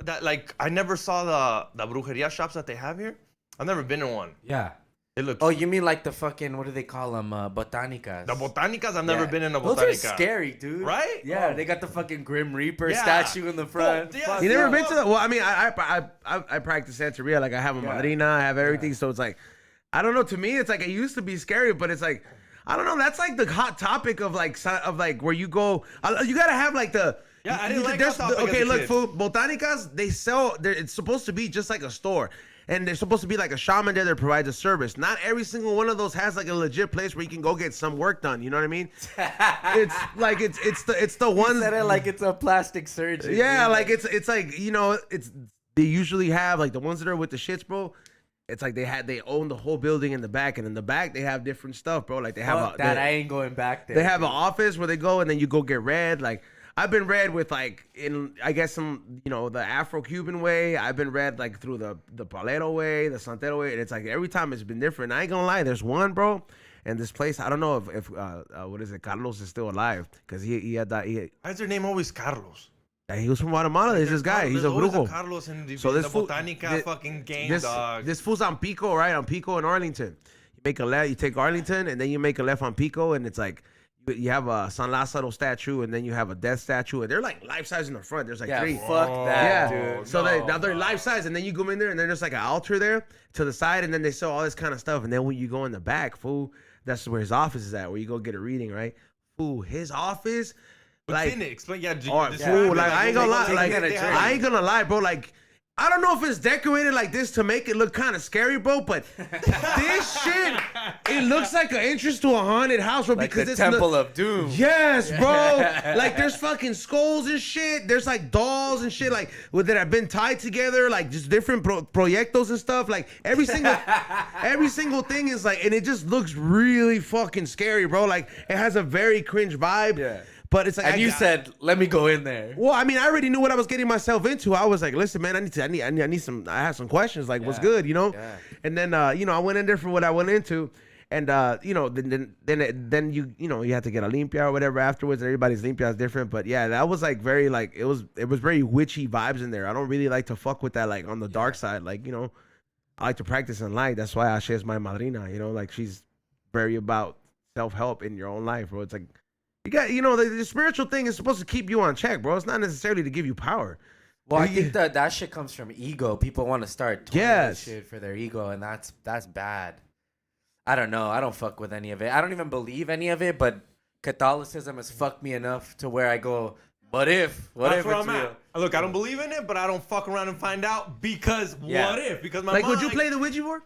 that like I never saw the Brujeria shops that they have here. I've never been in one. Yeah. It looks. Oh, you mean like the fucking, what do they call them? Botanicas. The Botanicas. I've never been in a Botanica. Those are scary, dude. Right? Yeah, they got the fucking Grim Reaper statue in the front. You never been to the? Well, I mean, I practice Santeria. Like I have a madrina, I have everything. So it's like, I don't know. To me, it's like it used to be scary, but it's like, I don't know. That's like the hot topic of like where you go. You gotta have like the. Yeah, I didn't like that topic. Okay, look, fool. Botanicas, they sell. It's supposed to be just like a store. And there's supposed to be like a shaman there that provides a service. Not every single one of those has like a legit place where you can go get some work done. You know what I mean? It's like it's the ones. You said it like it's a plastic surgeon. Yeah, dude. Like it's like, you know, they usually have like the ones that are with the shits, bro. It's like they own the whole building in the back, and in the back they have different stuff, bro. Like they have I ain't going back there. They have an office where they go and then you go get read. Like I've been read with like I guess some, you know, the Afro-Cuban way. I've been read like through the Palero way, the Santero way, and it's like every time it's been different. I ain't gonna lie, there's one, bro, and this place, I don't know if what is it, Carlos is still alive, because he had that. Why is their name always Carlos? He was from Guatemala. There's this guy. He's a brujo. Carlos in the Botanica fucking game, dog. This fool's on Pico, right? On Pico in Arlington. You make a left. You take Arlington, and then you make a left on Pico, and it's like you have a San Lazaro statue, and then you have a death statue, and they're like life size in the front. There's like three. Fuck that, dude. So now they're life size, and then you go in there, and then there's like an altar there to the side, and then they sell all this kind of stuff, and then when you go in the back, fool, that's where his office is at, where you go get a reading, right? Fool, his office. Like, explain, like I ain't gonna lie, I ain't gonna lie, bro. Like, I don't know if it's decorated like this to make it look kind of scary, bro. But this shit, it looks like an entrance to a haunted house, bro. Like because the it's Temple of Doom. Yes, bro. Like there's fucking skulls and shit. There's like dolls and shit, like that have been tied together, like just different proyectos and stuff. Like every single thing is like, and it just looks really fucking scary, bro. Like it has a very cringe vibe. Yeah. But it's like, and you said, "Let me go in there." Well, I mean, I already knew what I was getting myself into. I was like, "Listen, man, I have some questions. Like, what's good, you know?" Yeah. And then, you know, I went in there for what I went into, and you know, then you have to get a limpia or whatever afterwards. Everybody's limpia is different, but yeah, that was like very like it was very witchy vibes in there. I don't really like to fuck with that like on the dark side. Like, you know, I like to practice in light. That's why Ashe is my madrina. You know, like she's very about self-help in your own life, bro. It's like. You got, you know, the spiritual thing is supposed to keep you on check, bro. It's not necessarily to give you power. Well, I think that shit comes from ego. People want to start doing shit for their ego, and that's bad. I don't know. I don't fuck with any of it. I don't even believe any of it, but Catholicism has fucked me enough to where I go, what if it's real? Look, I don't believe in it, but I don't fuck around and find out because what if? Because my like, mind, would you play the Ouija board?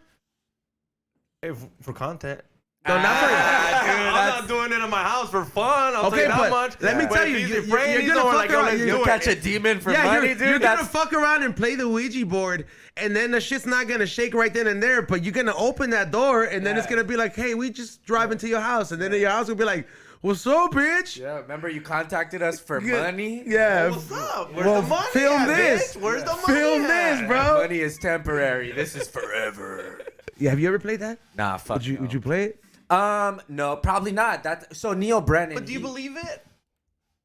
For content. No, not for dude. I'm not doing it in my house for fun. I'll tell you that much. Let me tell you, you're gonna fuck around. You'll catch a demon for money, dude. You're gonna fuck around and play the Ouija board, and then the shit's not gonna shake right then and there. But you're gonna open that door, and then it's gonna be like, "Hey, we just drive into your house," and then your house will be like, "What's up, bitch?" Yeah, remember you contacted us for money? Yeah. What's up? Where's the money? Film this. Bitch? Where's the money? Film this, bro. Money is temporary. This is forever. Yeah, have you ever played that? Nah, fuck. Would you play it? No, probably not. So Neil Brennan. But do you believe it?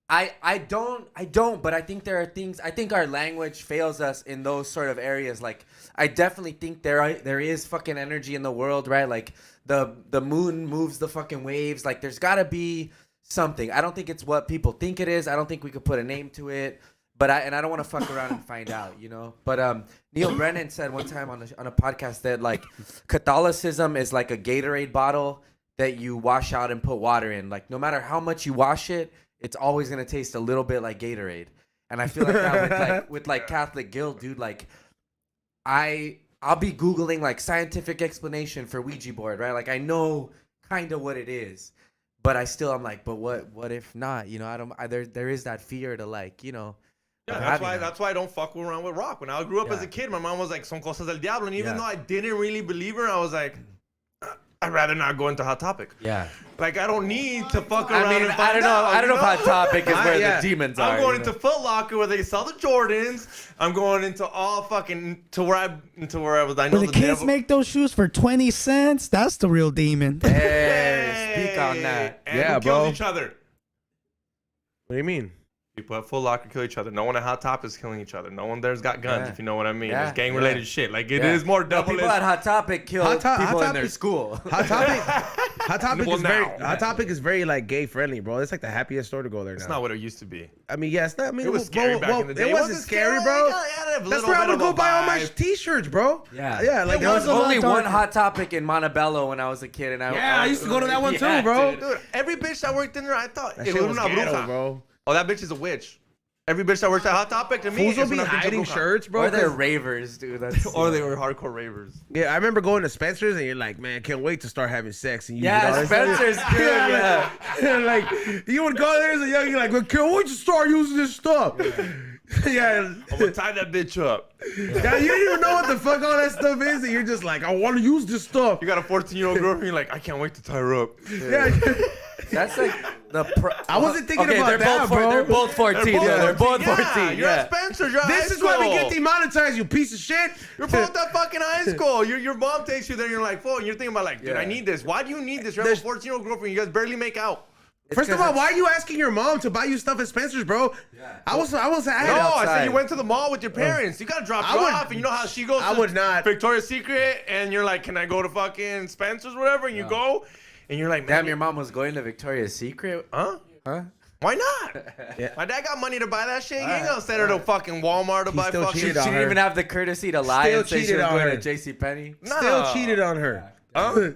I don't, but I think there are things. I think our language fails us in those sort of areas. Like, I definitely think there is fucking energy in the world, right? Like, the moon moves the fucking waves. Like, there's gotta be something. I don't think it's what people think it is. I don't think we could put a name to it. But I don't want to fuck around and find out, you know. But Neil Brennan said one time on a podcast that like Catholicism is like a Gatorade bottle that you wash out and put water in. Like, no matter how much you wash it, it's always gonna taste a little bit like Gatorade. And I feel like that with Catholic guilt, dude. Like, I'll be Googling like scientific explanation for Ouija board, right? Like, I know kind of what it is, but I'm like, but what if not? You know, there is that fear to, like, you know. Yeah, that's why I don't fuck around with rock. When I grew up as a kid, my mom was like, "Son cosas del diablo," and even though I didn't really believe her, I was like, I'd rather not go into Hot Topic. Yeah. Like, I don't need to fuck around and find I don't know. out, I don't know if Hot Topic is where the demons are. I'm going into Foot Locker where they sell the Jordans. I'm going into all fucking to where I was. I know Where the kids make those shoes for 20 cents. That's the real demon. Hey, speak on that. And who kills each other? What do you mean? People at Foot Locker kill each other. No one at Hot Topic is killing each other. No one there's got guns, if you know what I mean. It's gang-related shit. Like, it is more double. People at Hot Topic kill people in their school. Hot Topic is very like gay friendly, bro. It's like the happiest store to go there now. It's not what it used to be. I mean, yeah, it's not. I mean, it was scary back in the day. It wasn't scary, bro. That's where I would go buy all my t-shirts, bro. Yeah. Like, there was only one Hot Topic in Montebello when I was a kid, and I used to go to that one too, bro. Dude, every bitch that worked in there, I thought that shit was ghetto, bro. Oh, that bitch is a witch. Every bitch that works at Hot Topic to me is be hiding shirts, bro. Or they're ravers, dude. Or they were hardcore ravers. Yeah, I remember going to Spencer's and you're like, man, can't wait to start having sex. And you Spencer's good. Yeah. Like, you would go there as a young, you're like, can't wait to start using this stuff. Yeah. I'm gonna tie that bitch up. Yeah, you don't even know what the fuck all that stuff is, and you're just like, I want to use this stuff. You got a 14-year-old girlfriend, you're like, I can't wait to tie her up. Yeah. That's like I wasn't thinking about that, bro. They're both 14. They're both 14. You're at Spencer's. You're at This is why we get demonetized, you piece of shit. You're both at fucking high school. Your mom takes you there, and you're like, and you're thinking about like, dude, I need this. Why do you need this? You have a 14-year-old girlfriend. You guys barely make out. First of all, why are you asking your mom to buy you stuff at Spencer's, bro? Yeah. I said you went to the mall with your parents. You gotta drop her off, and you know how she goes. I would not. Victoria's Secret, and you're like, can I go to fucking Spencer's, or whatever? And you go, and you're like, damn, your mom was going to Victoria's Secret, huh? Why not? Yeah. My dad got money to buy that shit. He ain't gonna send her to fucking Walmart to buy fucking. She didn't even have the courtesy to lie and say she was going to JCPenney. Still cheated on her. Huh?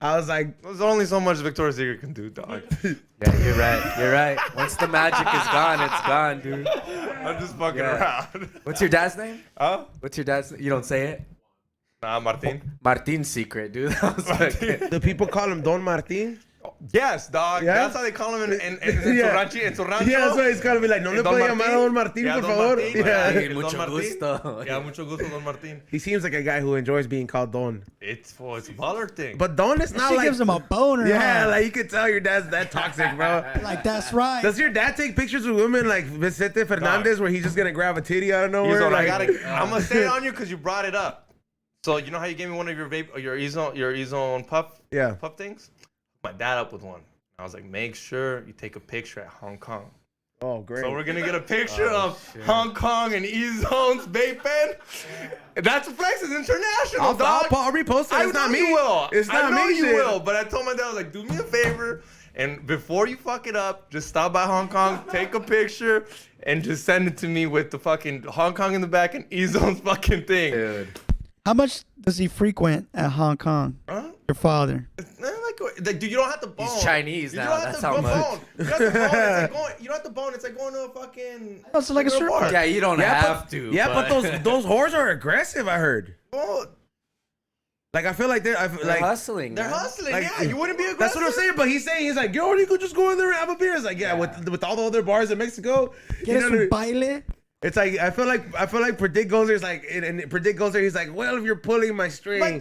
I was like, there's only so much Victoria's Secret can do, dog. Yeah, you're right. You're right. Once the magic is gone, it's gone, dude. I'm just fucking around. What's your dad's name? Huh? What's your dad's name? You don't say it? Nah, Martin. Martin's secret, dude. Do people call him Don Martin? Yes, dog. Yeah? That's how they call him in su rancho. Yeah, so it's gotta be like, no le puede llamar a Don Martin, por favor. Yeah, mucho gusto. Yeah, mucho gusto, Don Martin. He seems like a guy who enjoys being called Don. It's a baller thing. But Don is not like... She gives him a boner. Yeah, like you could tell your dad's that toxic, bro. Like, that's right. Does your dad take pictures with women like Vicente Fernandez where he's just gonna grab a titty out of nowhere? I'm gonna say it on you because you brought it up. So you know how you gave me one of your vape, your Ezone puff things? My dad up with one. I was like, make sure you take a picture at Hong Kong. Oh, great. So we're going to get a picture of Hong Kong and E-Zone's vape pen. That's flex. It's international, dog. I'll repost it. It's not me. You will. It's not me. I know you will. But I told my dad, I was like, do me a favor. And before you fuck it up, just stop by Hong Kong, take a picture, and just send it to me with the fucking Hong Kong in the back and E-Zone's fucking thing. Dude. How much does he frequent at Hong Kong? Huh? Your father. Like, dude, you don't have to bone. He's Chinese now. That's how much. You don't have to bone. It's like going. You don't have to bone. It's like going to a fucking. That's like a strip bar. Yeah, you don't have to. Yeah, but those whores are aggressive. I heard. Oh. Like I feel like they're hustling. They're hustling. Like, yeah, you wouldn't be aggressive. That's what I'm saying. But he's like, yo, you could just go in there and have a beer. It's like, yeah, with all the other bars in Mexico. Get us some baile. It's like I feel like Predict goes there is like and Predict goes there. He's like, well, if you're pulling my string,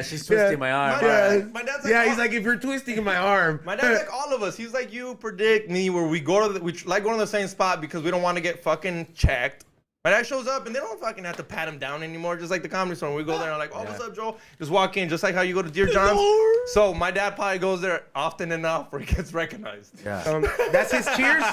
she's twisting my arm. My dad's like, he's like, if you're twisting my arm. My dad's like all of us. He's like you, Predict, me, where we like going to the same spot because we don't want to get fucking checked. My dad shows up and they don't fucking have to pat him down anymore. Just like the Comedy Store. When we go there, I'm like, oh, what's up, Joel? Just walk in, just like how you go to Dear John's. So my dad probably goes there often enough where he gets recognized. Yeah. That's his cheers.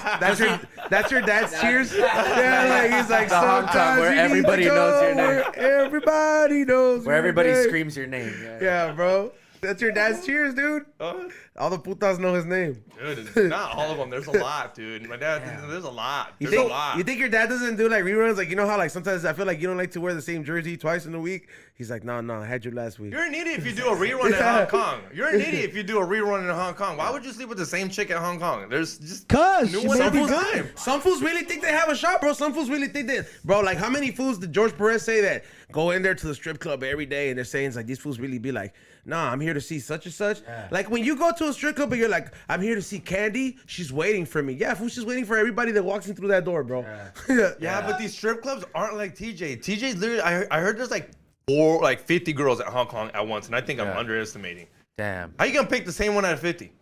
That's your dad's cheers. Yeah, like he's like The honk sometimes song where you need everybody to go knows your name. where everybody knows. Where your everybody name. screams your name. Yeah. Yeah, bro. That's your dad's cheers, dude. All the putas know his name. Dude, it's not all of them. There's a lot, dude. My dad, there's a lot. There's a lot. You think your dad doesn't do like reruns? Like, you know how like sometimes I feel like you don't like to wear the same jersey twice in a week? He's like, no, I had you last week. You're an idiot if you do a rerun in Hong Kong. You're an idiot if you do a rerun in Hong Kong. Why would you sleep with the same chick at Hong Kong? There's just Cause new she ones may every be time. Some fools really think they have a shot, bro. Some fools really think that, bro. Like, how many fools did George Perez say that go in there to the strip club every day and they're saying it's like these fools really be like, nah, I'm here to see such and such. Yeah. Like when you go to a strip club and you're like, I'm here to see Candy, she's waiting for me. Yeah, fool, she's waiting for everybody that walks in through that door, bro. Yeah, but these strip clubs aren't like TJ. TJ's literally, I heard there's like 50 girls at Hong Kong at once, and I think I'm underestimating. Damn. How you gonna pick the same one out of 50?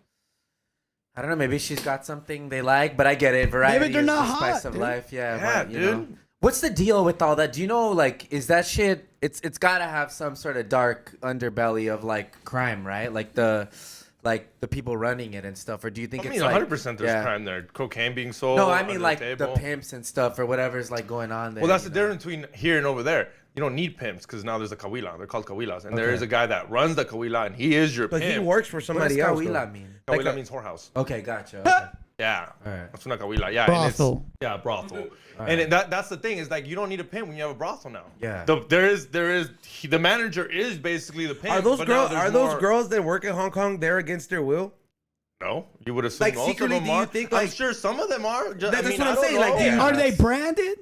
I don't know. Maybe she's got something they like, but I get it. Variety Maybe they're is not the spice hot, of dude. life. Yeah, Yeah, but, you dude. know. What's the deal with all that? Do you know, like, is that shit? It's got to have some sort of dark underbelly of like crime, right? Like the people running it and stuff. Or do you think I it's mean, like 100% there's crime there. Cocaine being sold. No, I under mean like the table. pimps and stuff or whatever's like going on there. Well, that's the you know? difference between here and over there. You don't need pimps because now there's a kawila. They're called kawilas, and there is a guy that runs the kawila, and he is your But pimp. he works for What does somebody else. Kawila though. mean? Kawila means whorehouse. Okay, gotcha. Okay. Yeah, Alright. that's una kawila. Yeah, Brothel. And brothel. And that's the thing is like you don't need a pimp when you have a brothel now. Yeah. The manager is basically the pimp. Are those but now girls? there's Are those more- girls that work in Hong Kong there against their will? No, you would assume Like, most of secretly, them do you are. think, I'm like- sure some of them are. That's what I I'm don't saying, know. like, Yeah. Are they branded?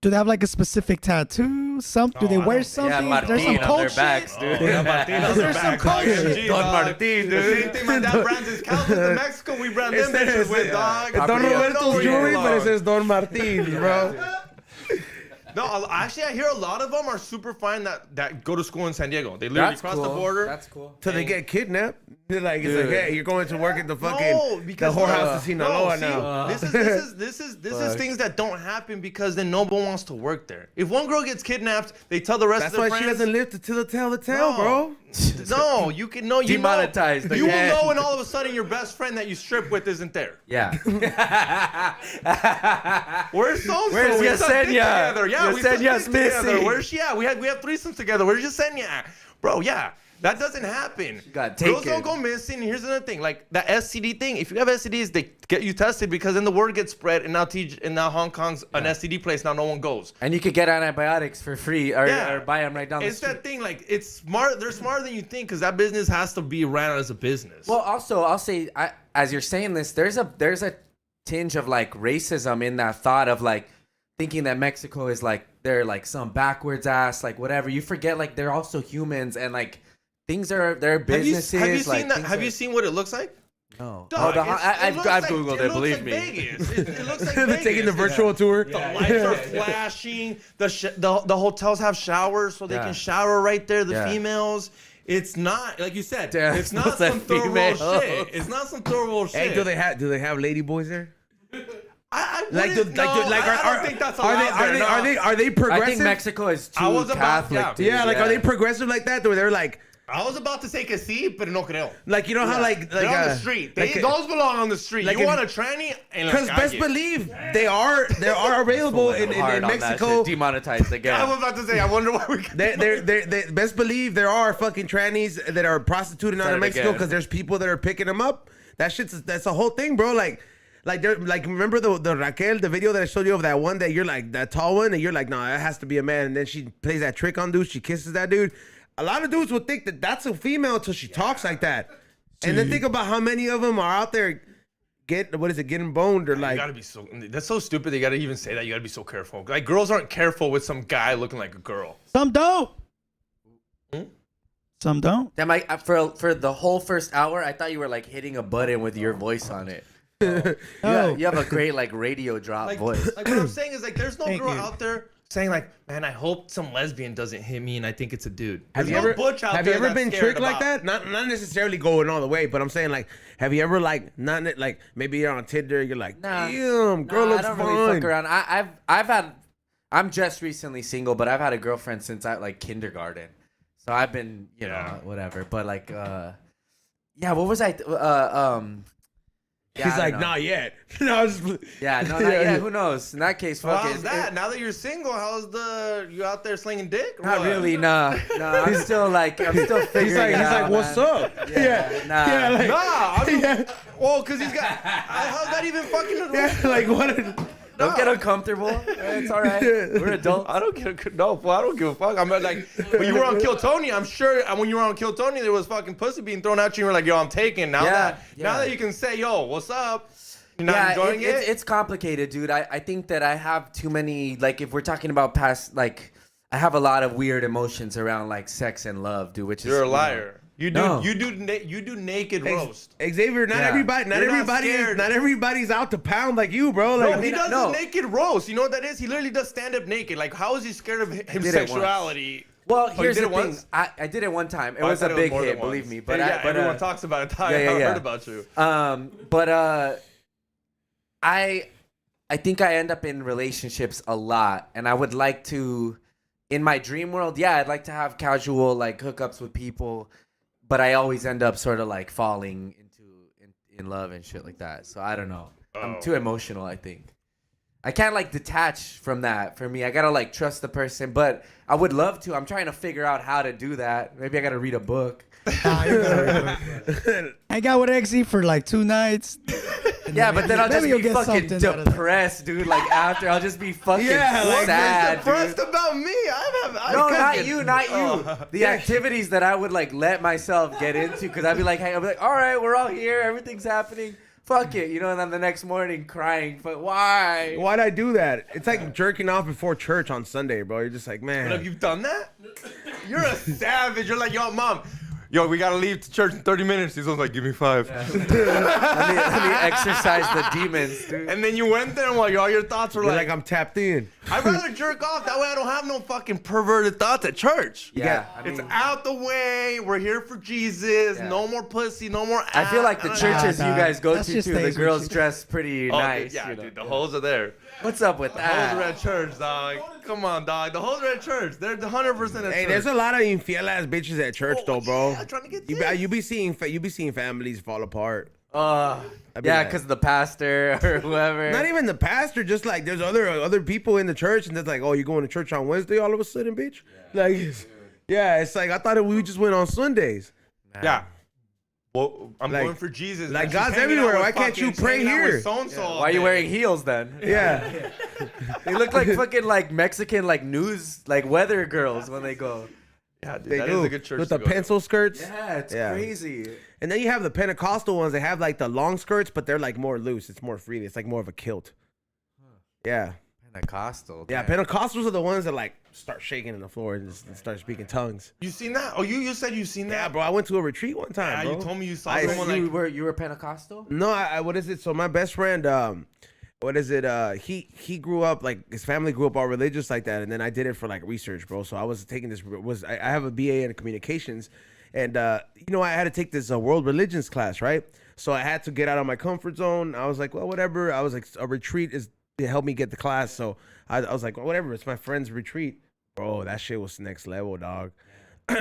Do they have like a specific tattoo? Do they I wear don't- something? Yeah, There's some Martin on cult their shit? backs, dude. There's some cult shit. Don Martin, The dude. same thing my dad brands his cows in Mexico. We brand them bitches with, dog. It's Don Property of- Roberto's jewelry, but it says Don Martin, bro. No, actually, I hear a lot of them are super fine that go to school in San Diego. They literally That's cross cool. the border. That's cool. Till they get kidnapped. They're like, it's like, Dude. hey, you're going to work at the fucking No, because the whorehouse in Sinaloa no, see, now. This is things that don't happen because then no one wants to work there. If one girl gets kidnapped, they tell the rest That's of their why she friends. doesn't live to tell the tale, No. bro. No, you can know you Demonetized know. You will again. know when all of a sudden your best friend that you strip with isn't there. Yeah. Where's so Where's we sucked dick Yesenia? together. Yeah, we sucked Yesenia's dick together. missing. Where's she at? We have threesomes together. Where's Yesenia at? Bro, yeah. That doesn't happen. got Girls taken. don't go missing. Here's another thing, like that STD thing. If you have STDs, they get you tested because then the word gets spread, and now Hong Kong's an STD place. Now no one goes. And you could get antibiotics for free or buy them right down the It's street. that thing, like it's smart. They're smarter than you think because that business has to be ran as a business. Well, also, I'll say, as you're saying this, there's a tinge of like racism in that thought of like thinking that Mexico is like they're like some backwards ass like whatever. You forget like they're also humans and like things are their businesses. Have you like, seen that? things Have are- you seen what it looks like? No. Dog, I've looks like- googled it. looks Believe like me. Vegas. It looks like They're Vegas. taking the virtual tour. The lights are flashing. The hotels have showers so they Yeah. can shower right there. The Yeah. females. It's not like you said. Damn, it's not those are some third world females. shit. It's not some third world shit. Hey, do they have lady boys there? I Like, wouldn't- I don't think that's allowed there. Are they I progressive? think Mexico is too I was about- Catholic. yeah. dude. Yeah, like are they progressive like that? Where they're like I was about to say que sí, pero no creo. Like, you know how like They're on the street. Those belong on the street. like You in- want a tranny? because best believe they are available in Hard on that Mexico. shit. Demonetized again. I was about to say. I wonder why we. They best believe there are fucking trannies that are prostituting out Said of it Mexico again. because there's people that are picking them up. That's a whole thing, bro. Like they're like, remember the Raquel, the video that I showed you of that one that you're like that tall one and you're like, nah, that has to be a man, and then she plays that trick on dude, she kisses that dude. A lot of dudes would think that that's a female until she talks like that, and then think about how many of them are out there getting boned or You like. gotta be so. That's so stupid. They gotta even say that. You gotta be so careful. Like girls aren't careful with some guy looking like a girl. Some don't. Some don't. Damn, for the whole first hour, I thought you were like hitting a button with your voice on it. Oh. You have a great like radio drop Like, voice. like what I'm saying is like, there's no Thank girl you. out there saying like, man, I hope some lesbian doesn't hit me and I think it's a dude. Have There's you no butch out have you there ever that's been scared tricked like about- that? Not necessarily going all the way, but I'm saying like, have you ever like not maybe you're on Tinder, you're like, damn, girl Nah, looks I don't fine. really fuck around. I'm just recently single, but I've had a girlfriend since I like kindergarten. So I've been, you know, whatever. But like, yeah, what was I? Yeah, He's like, not yet. No, yeah, no, not yet. Who knows? In that case, fuck Well, it. how's that? Now that you're single, how's you out there slinging dick? Or Not what? really, nah. I'm still figuring it out. What's up? Yeah, nah. Yeah, like, Well, because he's got. How's that even fucking? like what? Don't get uncomfortable. It's all right. We're adults. I don't give a fuck. I'm like, when you were on Kill Tony, I'm sure when you were on Kill Tony, there was fucking pussy being thrown at you. And you're like, yo, I'm taking. Now that you can say, yo, what's up? You're not enjoying it? It's complicated, dude. I think that I have too many, like, if we're talking about past, like, I have a lot of weird emotions around, like, sex and love, dude, which is... You're a liar. You do No. you do naked roast. Xavier, not everybody's out to pound like you, bro. No, Like he does a naked roast. You know what that is? He literally does stand up naked. Like, how is he scared of his did it sexuality? Well, you here's did the it thing. once? I did it one time. It Oh, I was a thought big more than hit, believe once. me. But everyone talks about it. I heard about you. I think I end up in relationships a lot, and I would like to, in my dream world, I'd like to have casual like hookups with people, but I always end up sort of like falling in love and shit like that. So I don't know. I'm too emotional, I think. I can't like detach from that. For me, I gotta like trust the person, but I would love to. I'm trying to figure out how to do that. Maybe I gotta read a book. I got with XZ for like 2 nights. Yeah, but then I'll just Maybe be you'll get fucking something out of that. depressed, dude. Like after, I'll just be fucking like, sad, Depressed dude. about me. No, not you. The activities that I would like let myself get into, because I'd be like, hey, I'll be like, all right, we're all here, everything's happening. Fuck it, you know, and then the next morning crying, but why? why'd I do that? It's like jerking off before church on Sunday, bro. You're just like, man. Have you done that? You're a savage. You're like, yo, mom. Yo, we gotta leave to church in 30 minutes. He's like, give me 5. let me exercise the demons, dude. And then you went there and all your thoughts were You're like, like, I'm tapped in. I'd rather jerk off. That way I don't have no fucking perverted thoughts at church. Yeah, It's out the way. We're here for Jesus. Yeah. No more pussy. No more I feel like the churches you guys go That's to, just too, the stays with girls you. dress pretty nice. Yeah, you know? dude, the hoes are there. What's up with The hoes are that? at church, dog. Come on, dog. The hoes are at church. They're 100% at Hey, church. there's a lot of infiel ass bitches at church though, bro. Yeah, trying to get You be seeing families fall apart. Yeah, like- because the pastor or whoever. Not even the pastor, just like there's other people in the church, and it's like, oh, you going to church on Wednesday all of a sudden, bitch? Like, it's like I thought we just went on Sundays. Yeah. Well, I'm Like- going for Jesus. like man. She's God's hanging out everywhere. with Why can't you fucking- pray hanging out here? with so-and-so all Why are you day. wearing heels then? Yeah. They look like fucking like Mexican like news like weather girls when they go. Yeah, dude, They that do. is a good church With to the go to. pencil skirts. Yeah, it's Yeah. crazy. And then you have the Pentecostal ones. They have like the long skirts, but they're like more loose. It's more free. It's like more of a kilt. Yeah. Pentecostal. Yeah, damn. Pentecostals are the ones that like start shaking in the floor and just start speaking tongues. You seen that? Oh, you said you seen that? Yeah, bro. I went to a retreat one time. Yeah, bro. you told me you saw I- someone You like. were Pentecostal? No, I what is it? So my best friend, what is it? He grew up like his family grew up all religious like that, and then I did it for like research, bro. So I was taking this I have a BA in communications, and you know I had to take this world religions class, right? So I had to get out of my comfort zone. I was like, well, whatever. I was like, a retreat is to help me get the class, so I was like, well, whatever. It's my friend's retreat, bro. That shit was next level, dog.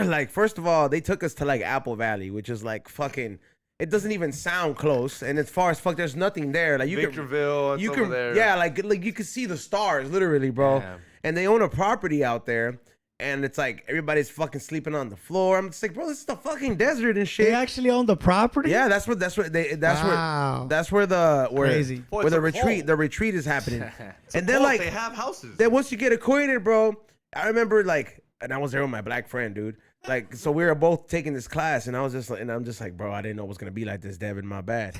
Like, first of all, they took us to like Apple Valley, which is like fucking. It doesn't even sound close, and as far as fuck, there's nothing there. Like Victorville, it's you over can, there. yeah, like you can see the stars, literally, bro. Damn. And they own a property out there, and it's like everybody's fucking sleeping on the floor. I'm just like, bro, this is the fucking desert and shit. They actually own the property? Yeah, that's where Wow. Crazy. where Boy, the it's a retreat cult. the retreat is happening. It's a and then cult. like they have houses. then once you get acquainted, bro, I remember like, and I was there with my black friend, dude. Like, so we were both taking this class, and I'm just like, bro, I didn't know it was gonna be like this, Devin. My bad.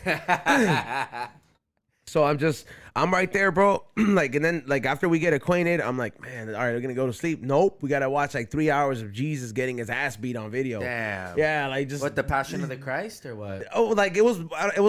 So I'm right there, bro. Like, and then like after we get acquainted, I'm like, man, all right, we're gonna go to sleep. Nope, we gotta watch like 3 hours of Jesus getting his ass beat on video. Damn. Yeah, like just What, the Passion of the Christ or what? Oh, like it was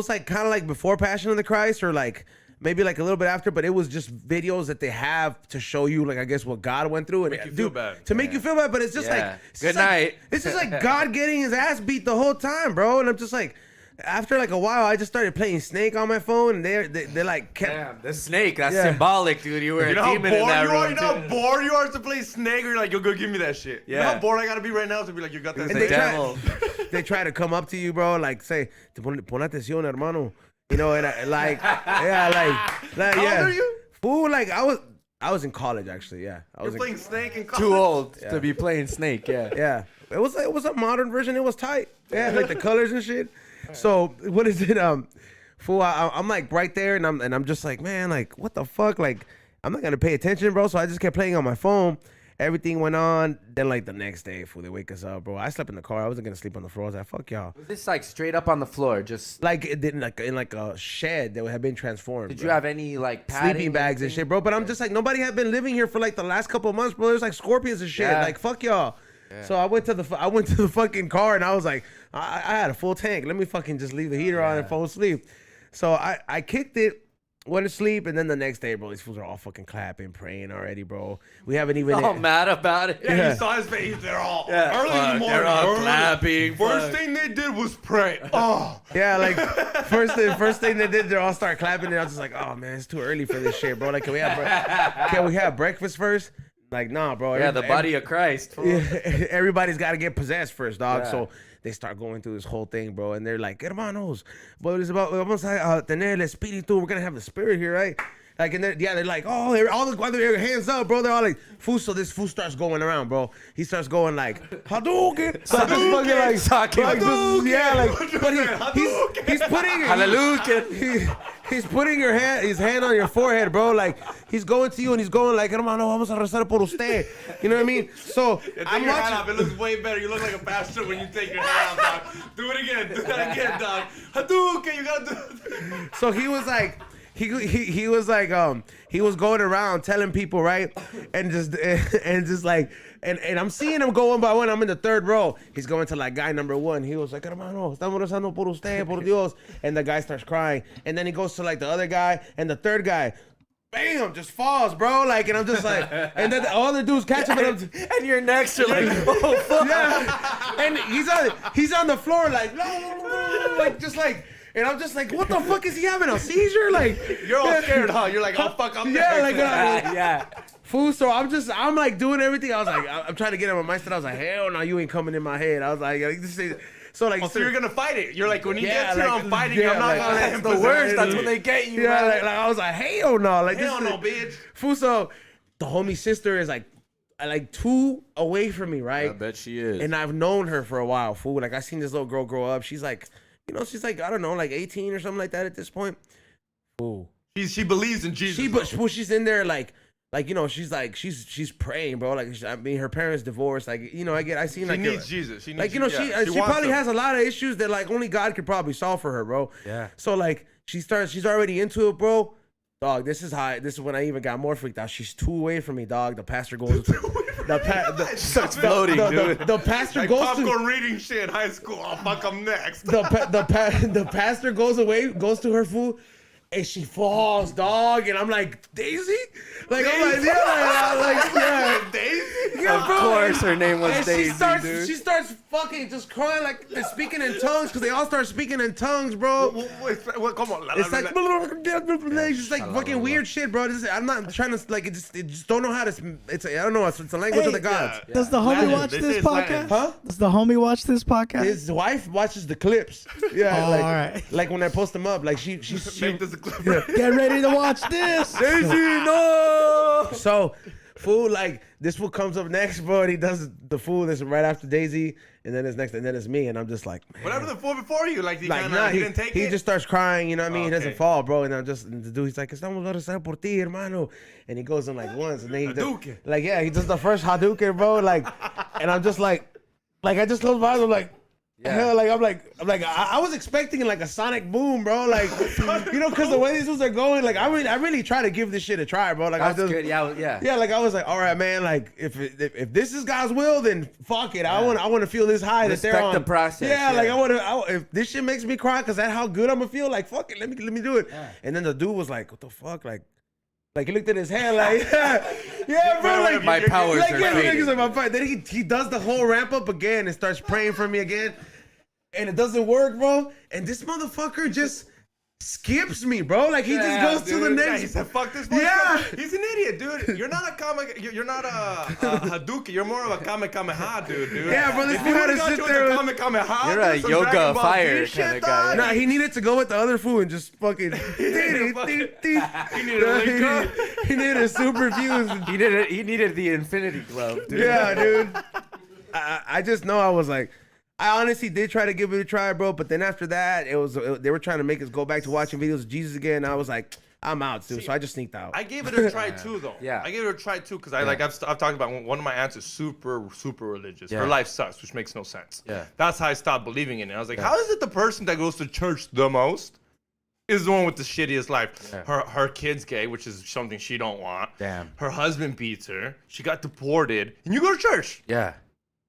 like kind of like before Passion of the Christ, or like maybe like a little bit after, but it was just videos that they have to show you, like, I guess what God went through, and Make you feel bad. to make you feel bad. But it's just Yeah. like, it's Good just like- night. it's just like God getting his ass beat the whole time, bro. And I'm just like, after like a while, I just started playing Snake on my phone, and they're like, Damn, the snake. That's Yeah. symbolic, dude. You were You know a how demon in that room. you know how too. bored you are to play Snake, or you're like, yo, go give me that shit. You know Yeah. how bored I gotta be right now to be like, you got that and the Snake? devil. they try to come up to you, bro, like say, pon atención, hermano. You know, and like, yeah, like How yeah. old are you? Fool, like I was in college actually, yeah. I was You're playing Snake in college. Too old to be playing snake. Yeah. Yeah, it was a modern version. It was tight. Yeah, like the colors and shit. So what is it? Fool, I'm like right there, and I'm just like, man, like what the fuck? Like I'm not gonna pay attention, bro. So I just kept playing on my phone. Everything went on. Then like the next day, fool, they wake us up, bro. I slept in the car. I wasn't gonna sleep on the floor. I was like, fuck y'all. Was this like straight up on the floor? Just Like it didn't like in like a shed that had been transformed. did bro. you have any like padding, Sleeping bags and anything? shit, bro. But I'm just like, nobody had been living here for like the last couple of months, bro. There's like scorpions and shit. Yeah. Like fuck y'all. So I went to the fucking car, and I was like, I had a full tank. Let me fucking just leave the heater on and fall asleep. So I kicked it, went to sleep, and then the next day, bro, these fools are all fucking clapping, praying already, bro. We haven't even. All mad about it. Yeah, Yeah. you saw his face. They're all Yeah. early in the Fuck, morning. they're all early. clapping, First fuck. thing they did was pray. Oh, Yeah, like first thing they did, they all start clapping, and I was just like, oh man, it's too early for this shit, bro. Like, can we have breakfast first? Like, nah, bro. Yeah, the body of Christ. fool. Yeah, everybody's got to get possessed first, dog. Yeah. So they start going through this whole thing, bro. And they're like, hermanos, but it's about, vamos a tener el espíritu. We're going to have the spirit here, right? Like, and they're like, oh, all their hands up, bro. They're all like, fool. So this fool starts going around, bro. He starts going like, Hadouken. So just fucking like, Hadouken. yeah, like, but he's putting, Hallelujah. he's putting his hand on your forehead, bro. Like he's going to you and he's going like, hermano, vamos a rezar por usted. You know what I mean? So take I'm your hand watching. off. It looks way better. You look like a pastor when you take your hand off, dog. Do it again. Do that again, dog. Hadouken, you gotta do it. So he was like, he was like, he was going around telling people, right, and just like, and I'm seeing him go one by one. I'm in the third row. He's going to like guy number one. He was like, hermano, estamos rezando por usted, por Dios, and the guy starts crying, and then he goes to like the other guy, and the third guy, bam, just falls, bro. Like, and I'm just like, and then the other dudes catch him, and And you're next. You're like, oh fuck. yeah, and he's on the floor like just like. And I'm just like, what the fuck is he having, a seizure? Like, You're all scared, huh? You're like, oh fuck, I'm yeah, next. like, Yeah. fool. So I'm like doing everything. I was like, I'm trying to get him on my mindset. I was like, hell no, you ain't coming in my head. I was like this is, so like, Oh, so you're gonna fight it. You're like, when he Yeah, gets here, like, I'm fighting. yeah, I'm not like, gonna let that's him the possess worst. me. That's when they get you. yeah, man. like I was like, hell no, like Hell this no, bitch. fool. So the homie sister is like 2 away from me, right? I bet she is. And I've known her for a while, fool. Like I seen this little girl grow up. She's like, you know, she's like, I don't know, like 18 or something like that at this point. Fool. She believes in Jesus. She's in there like you know, she's like she's praying, bro. Like I mean, her parents divorced. Like, you know, I seen She like needs Jesus. She needs, like, you know, yeah, she wants probably him. has a lot of issues that like only God could probably solve for her, bro. Yeah. So like she's already into it, bro. Dog, this is when I even got more freaked out. She's 2 away from me, dog. The pastor goes Starts floating, dude. the pastor Like goes popcorn to reading shit in high school. Oh fuck, I'm next. the pastor goes to her, fool, and she falls, dog. And I'm like, Daisy? Like, I'm like, yeah, Daisy? yeah, Of bro. course, her name was And Daisy, dude. she starts fucking just crying, like, and speaking in tongues, because they all start speaking in tongues, bro. What, come on. It's like, it's just like fucking weird shit, bro. I'm not trying to, like, it just don't know how to, I don't know, it's a language of the gods. Does the homie Latin. watch They say this it's Latin. podcast? Huh? Does the homie watch this podcast? His wife watches the clips. Yeah, Oh, like, all right. like when I post them up, like she Make this a clip. Get ready to watch this. Daisy, no. So, fool, like this fool comes up next, bro, and he does the fool that's right after Daisy, and then it's next, and then it's me, and I'm just like, man. Whatever the fool before you, like, he Like, kinda, nah, he didn't take he it. just starts crying, you know what I mean? He doesn't Okay. fall, bro. And I'm just, and the dude, he's like, estamos a rezar por ti, hermano. And he goes in like once, and then he does, Hadouken. like, yeah, he does the first Hadouken, bro. Like, and I'm just like I just close my eyes, I'm like, hell, like, I'm like, I was expecting like a sonic boom, bro. Like, you know, because the way these dudes are going, like, I really try to give this shit a try, bro. Like, That's I just, good. Yeah. yeah, like I was like, all right, man. Like if this is God's will, then fuck it. I want to feel this high that they're Respect on. the process, Yeah, yeah. like if this shit makes me cry, cause that's how good I'm gonna feel. Like fuck it, let me do it. Yeah. And then the dude was like, what the fuck, like he looked at his hand, like yeah, bro, like My powers like are yeah, fading. niggas like my fight. Then he does the whole ramp up again and starts praying for me again. and it doesn't work, bro. And this motherfucker just skips me, bro. Like he just goes to the next. Yeah, he said, "Fuck this." Boy. Yeah. He's an idiot, dude. You're not a comic. You're not a Hadouken. You're more of a Kamehameha, dude. Yeah, bro. This If fool you had to got sit you there. with the Kamehameha. You're a some yoga Dragon Ball fire Z kinda shit, guy. dog. Nah, he needed to go with the other fool and just fucking. He needed a link up. He needed a super fuse. He needed the infinity glove, dude. Yeah, dude. I just know I was like, I honestly did try to give it a try, bro. But then after that, they were trying to make us go back to watching videos of Jesus again. And I was like, I'm out, dude. So I just sneaked out. I gave it a try too, though. Yeah. I gave it a try too, because I've talked about one of my aunts is super religious. Yeah. Her life sucks, which makes no sense. Yeah. That's how I stopped believing in it. I was like, how is it the person that goes to church the most is the one with the shittiest life? Yeah. Her kid's gay, which is something she don't want. Damn. Her husband beats her. She got deported, and you go to church. Yeah.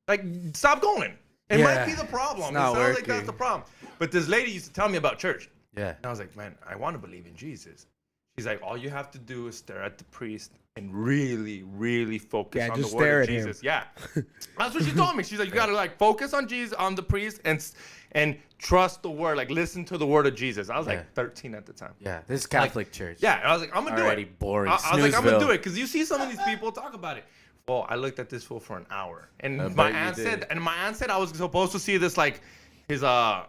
Like, stop going. It Yeah. might be the problem. It's It not sounds like that's working. the problem. But this lady used to tell me about church. Yeah. And I was like, man, I want to believe in Jesus. She's like, all you have to do is stare at the priest and really focus on just the stare word of at him. Jesus. Yeah. That's what she told me. She's like, you got to like focus on Jesus, on the priest, and trust the word, like listen to the word of Jesus. I was like 13 at the time. Yeah. This is Catholic church. Yeah. And I was like, I'm going to do Already it. boring. I was like, I'm going to Snoozeville. do it. Because you see some of these people talk about it. Well, I looked at this fool for an hour. And I my bet you aunt did. said I was supposed to see this like his Like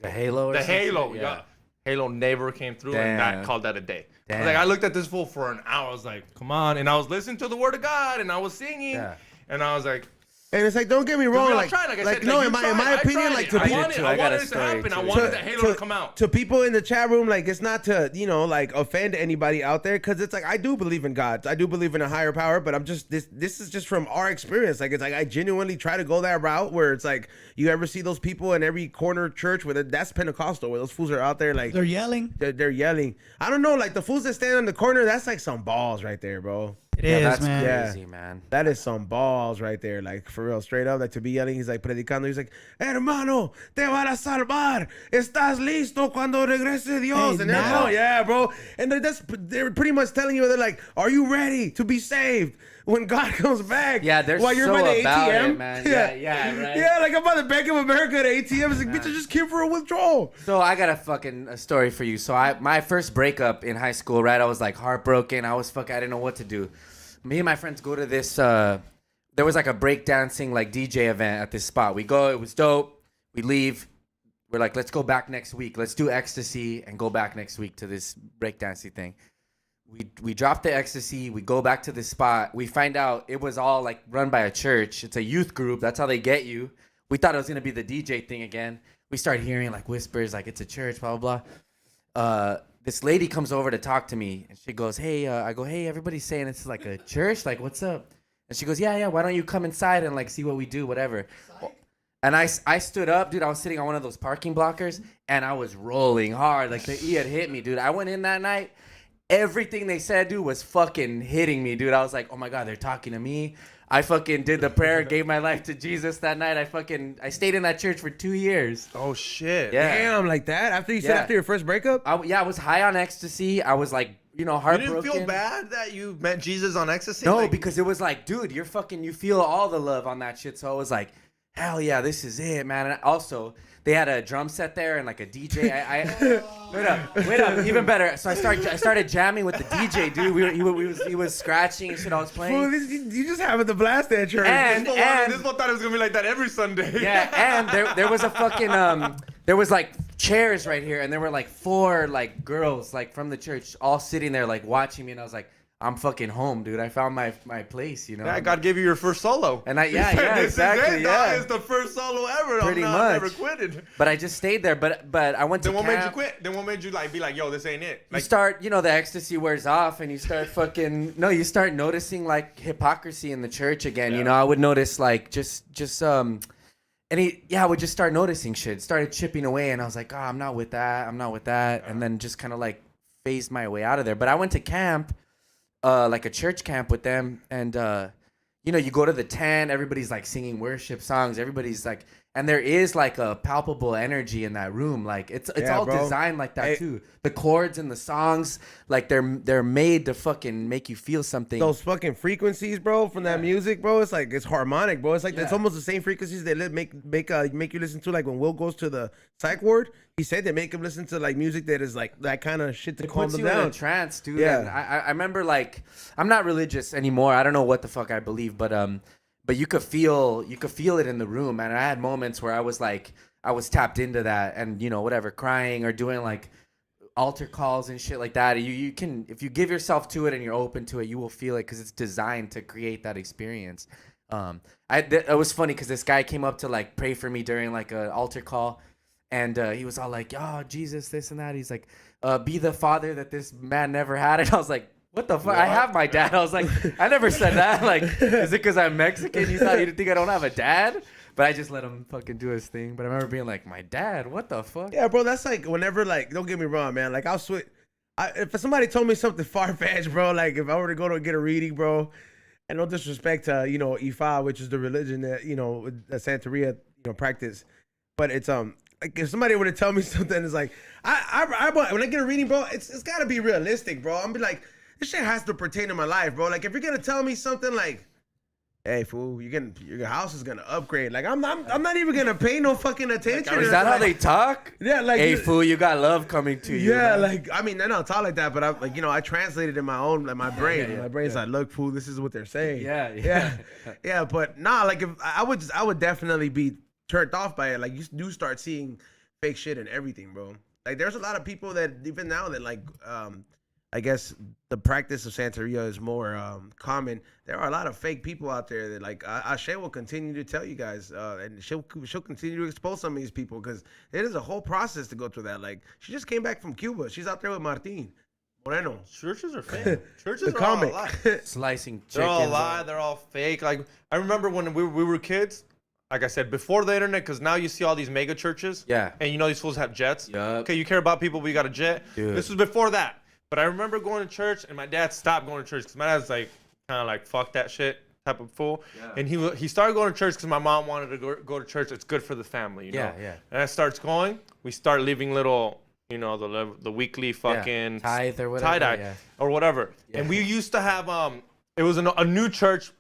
a halo or the something? halo, yeah. Halo never came through, and Damn. that called that a day. I Damn. was like, I looked at this fool for an hour. I was like, come on, and I was listening to the word of God, and I was singing, Yeah. and I was like, And it's like, don't get me wrong, I like, tried, like I said, no, like, in you my tried. I opinion, tried like it. to I people, wanted, too. I I got wanted a it to story, happen. I too. wanted that Halo to come out. to people in the chat room, like it's not to like offend anybody out there, because it's like I do believe in God, I do believe in a higher power, but I'm just this is just from our experience. Like it's like I genuinely try to go that route where it's like you ever see those people in every corner church where that's Pentecostal, where those fools are out there like They're yelling. they're yelling. I don't know, like the fools that stand on the corner, that's like some balls right there, bro. It Yeah, is, that's man. crazy, man. That is some balls right there, like for real, straight up, like to be yelling. He's like predicando. He's like, hermano, te van a salvar. Estás listo cuando regrese Dios. Hey, And they're now- oh yeah, bro. And they're pretty much telling you, they're like, are you ready to be saved when God comes back? Yeah, they're while you're so by the about ATM. it, man. Yeah, right. Yeah, like I'm by the Bank of America at ATM. It's like, bitch, I just came for a withdrawal. So I got a story for you. So my first breakup in high school, right? I was like heartbroken. I didn't know what to do. Me and my friends go to this. There was like a breakdancing like DJ event at this spot. We go. It was dope. We leave. We're like, let's go back next week. Let's do ecstasy and go back next week to this breakdancing thing. We drop the ecstasy. We go back to this spot. We find out it was all like run by a church. It's a youth group. That's how they get you. We thought it was gonna be the DJ thing again. We start hearing like whispers, like it's a church, blah blah blah. This lady comes over to talk to me, and she goes, "Hey," I go, "Hey, everybody's saying it's like a church. Like, what's up?" And she goes, "Yeah. Why don't you come inside and like see what we do, whatever." And I stood up, dude. I was sitting on one of those parking blockers, and I was rolling hard. Like the E had hit me, dude. I went in that night. Everything they said, dude, was fucking hitting me, dude. I was like, oh my God, they're talking to me. I fucking did the prayer, gave my life to Jesus that night. I stayed in that church for 2 years. Oh shit. Yeah. Damn, like that. After you said Yeah. after your first breakup. I was high on ecstasy. I was like, You heartbroken. didn't feel bad that you met Jesus on ecstasy? No, Like, because it was like, dude, you feel all the love on that shit. So I was like, hell yeah, this is it, man. And also, they had a drum set there and like a DJ. Wait up, even better. So I started jamming with the DJ, dude. He was scratching and shit. I was Fool, playing. you just having the blast at church. And- this one thought it was gonna be like that every Sunday. Yeah, and there was a fucking there was like chairs right here, and there were like 4 like girls like from the church all sitting there like watching me, and I was like, I'm fucking home, dude. I found my place, you know. Yeah, God gave you your first solo. And He said, this exactly, is it, yeah. dog. It's the first solo ever. Pretty I'm much. never quitted. But I just stayed there. But I went to Then what made you camp. quit? Then what made you like be like, yo, this ain't it? You Like, start, the ecstasy wears off, and you start you start noticing like hypocrisy in the church again. You know, I would notice like I would just start noticing shit. Started chipping away, and I was like, oh, I'm not with that. And then just kind of like phased my way out of there. But I went to camp, like a church camp with them, and you go to the tent, everybody's like singing worship songs, everybody's like And there is like a palpable energy in that room. Like it's all bro. designed like that too. The chords and the songs, like they're made to fucking make you feel something. Those fucking frequencies, bro, from that music, bro. It's like it's harmonic, bro. It's like it's almost the same frequencies they make you listen to. Like when Will goes to the psych ward, he said they make him listen to like music that is like that kind of shit to calm puts them you in down. a trance, dude. Yeah. And I remember, like, I'm not religious anymore. I don't know what the fuck I believe, but you could feel it in the room. And I had moments where I was tapped into that, and you know, whatever, crying or doing like altar calls and shit like that. You can, if you give yourself to it and you're open to it, you will feel it because it's designed to create that experience. It was funny because this guy came up to like pray for me during like an altar call. And he was all like, "Oh, Jesus, this and that." He's like, "Be the father that this man never had." And I was like, "What the fuck? I have my dad." I was like, "I never said that." Like, is it because I'm Mexican? You didn't think I don't have a dad? But I just let him fucking do his thing. But I remember being like, "My dad? What the fuck?" Yeah, bro. That's like whenever, like, don't get me wrong, man. Like, I'll switch. If somebody told me something far fetched, bro, like if I were to go to get a reading, bro, and no disrespect to Ifa, which is the religion that that Santeria practice, but it's like if somebody were to tell me something, it's like when I get a reading, bro, it's got to be realistic, bro. I'm be like, this shit has to pertain to my life, bro. Like if you're gonna tell me something like, hey fool, your house is gonna upgrade, like I'm not even gonna pay no fucking attention. Is that how they talk? Yeah, like, hey fool, you got love coming to you. Yeah, man. like I mean, I don't talk like that, but I like I translated in my own my brain. My brain's like, look, fool, this is what they're saying. Yeah. But nah, like if I would definitely be turned off by it. Like you do start seeing fake shit and everything, bro. Like there's a lot of people that even now that like I guess the practice of Santeria is more common. There are a lot of fake people out there that like Ashe will continue to tell you guys, and she'll continue to expose some of these people because it is a whole process to go through that. Like she just came back from Cuba. She's out there with Martin Moreno. Churches are fake. Churches The are all comic. a lie. Slicing chickens. They're all a lie. They're all fake. Like I remember when we were kids. Like I said, before the internet, because now you see all these mega churches. Yeah. And these fools have jets. Yup. Okay, you care about people, but you got a jet. Dude. This was before that. But I remember going to church, and my dad stopped going to church because my dad's like kind of like fuck that shit type of fool. Yeah. And he started going to church because my mom wanted to go to church. It's good for the family, you know? Yeah. And I starts going. We start leaving little, the weekly fucking tithe or whatever. tie-dye or whatever. Yeah. And we used to have it was a new church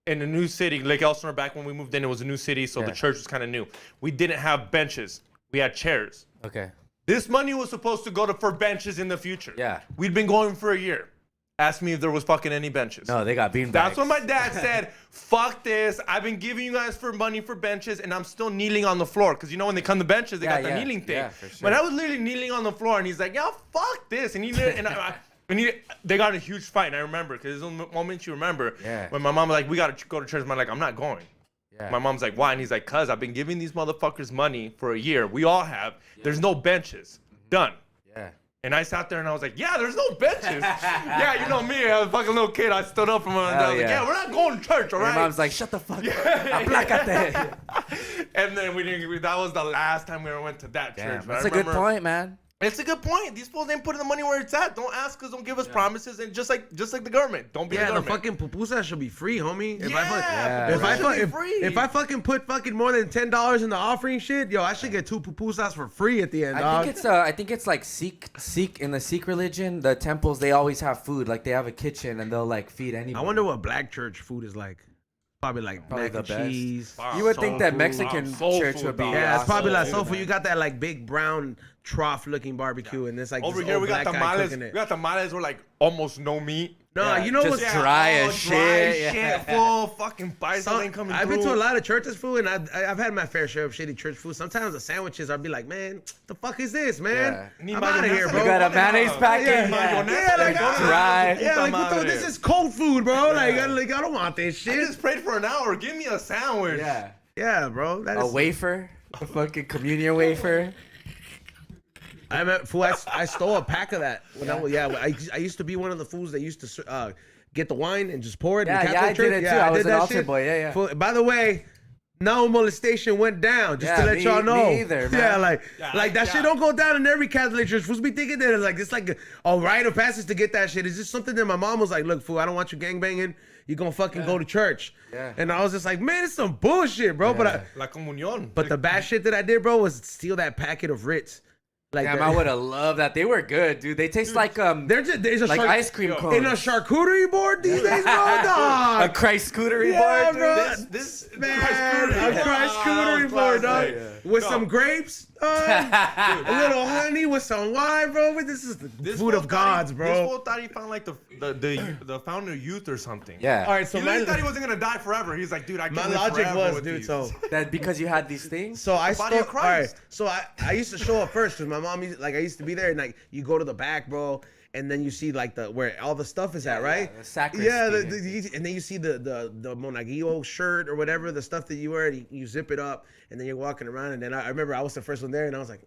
in a new city, Lake Elsinore. Back when we moved in, it was a new city, so the church was kind of new. We didn't have benches. We had chairs. Okay. This money was supposed to go for benches in the future. Yeah. We'd been going for a year. Asked me if there was fucking any benches. No, they got beanbags. That's when my dad said, fuck this. I've been giving you guys for money for benches, and I'm still kneeling on the floor. Because when they come to benches, they got the kneeling thing. Yeah, for sure. But I was literally kneeling on the floor, and he's like, yeah, fuck this. And they got in a huge fight, and I remember, because there's a moment you remember, when my mom was like, we got to go to church. I'm like, I'm not going. Yeah. My mom's like, why? And he's like, cuz I've been giving these motherfuckers money for a year. We all have. There's no benches. Done. Yeah. And I sat there and I was like, yeah, there's no benches. Yeah, you know me, I was a fucking little kid. I stood up and I was like, yeah, we're not going to church, all right? My mom's like, shut the fuck up. And then that was the last time we ever went to that church. That's a good point, man. It's a good point. These fools ain't putting the money where it's at. Don't ask us. Don't give us promises. And just like the government, don't be the government. The fucking pupusa should be free, homie. If I fucking put fucking more than $10 in the offering shit, I should get 2 pupusas for free at the end. I think it's like Sikh in the Sikh religion. The temples, they always have food. Like they have a kitchen and they'll like feed anybody. I wonder what black church food is like. Probably mac and cheese. You would think that Mexican church would be. Yeah, it's probably like soul food. You got that like big brown trough looking barbecue, and it's like over here we got tamales. We got tamales with like almost no meat. No, you know just what's dry as shit. Shit, full fucking bites ain't coming through. I've been to a lot of churches, food, and I've had my fair share of shitty church food. Sometimes the sandwiches, I'll be like, man, the fuck is this, man? I'm out of here, bro. You got a mayonnaise packet? Dry. Yeah, like this is cold food, bro. Like I don't want this shit. I just prayed for an hour. Give me a sandwich. Yeah, bro. A wafer, a fucking communion wafer. I stole a pack of that. I used to be one of the fools that used to get the wine and just pour it. Yeah, I did it too. I was an altar boy. Yeah. By the way, no molestation went down. Just to let y'all know. Me either, man. Yeah, like that shit don't go down in every Catholic church. Supposed to be thinking that it's like a rite of passage to get that shit. It's just something that my mom was like, look, fool, I don't want you gangbanging. You gonna fucking go to church. Yeah. And I was just like, man, it's some bullshit, bro. La comunión. But the bad shit that I did, bro, was steal that packet of Ritz. Like Damn, I would have loved that. They were good, dude. They taste like there's a like ice cream cones. in a charcuterie board these days, bro. Dog. A Christ scootery board, dude. bro. This Man, a Christ charcuterie board, dog, with some grapes, a little honey with some wine, bro. This is the food of gods, bro. This fool thought he found like the founder of youth or something. Yeah. All right, so He literally thought he wasn't gonna die forever. He's like, dude, I can my live logic forever was, with dude. these. So That because you had these things. So I body of stole. All right. Christ. So I used to show up first because my mom used, like I used to be there and like you go to the back, bro, and then you see like where all the stuff is at, right? the sacristy. Yeah, and then you see the monaguillo shirt or whatever, the stuff that you wear. You zip it up and then you're walking around. And then I remember I was the first one there and I was like,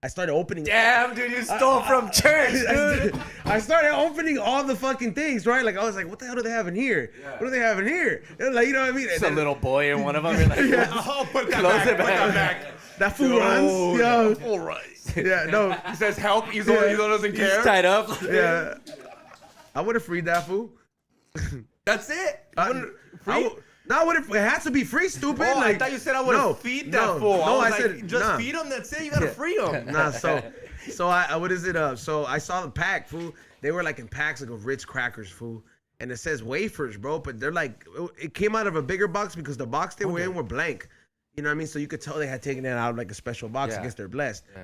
I started opening. Damn, dude, you stole from church, dude. I started opening all the fucking things, right? Like I was like, what the hell do they have in here? Yeah. What do they have in here? And like, you know what I mean? It's a little boy in one of them. You're like, Oh, put that Close back. it Put that back. back. That fool runs. Yo. All right. Yeah, no. He says help. He's the one he doesn't he's care. tied up. Yeah. I would have freed that fool. That's it. No, I would have. It has to be free, stupid. Oh, like, I thought you said I would have feed that no, fool. No, I I was said like, just nah. feed him. That's it. You gotta free him. Nah, so I what is it? So I saw the pack, fool. They were like in packs like of Ritz crackers, fool. And it says wafers, bro. But they're like, it came out of a bigger box because the box they were in were blank. You know what I mean? So you could tell they had taken it out of like a special box. I guess they're blessed. Yeah.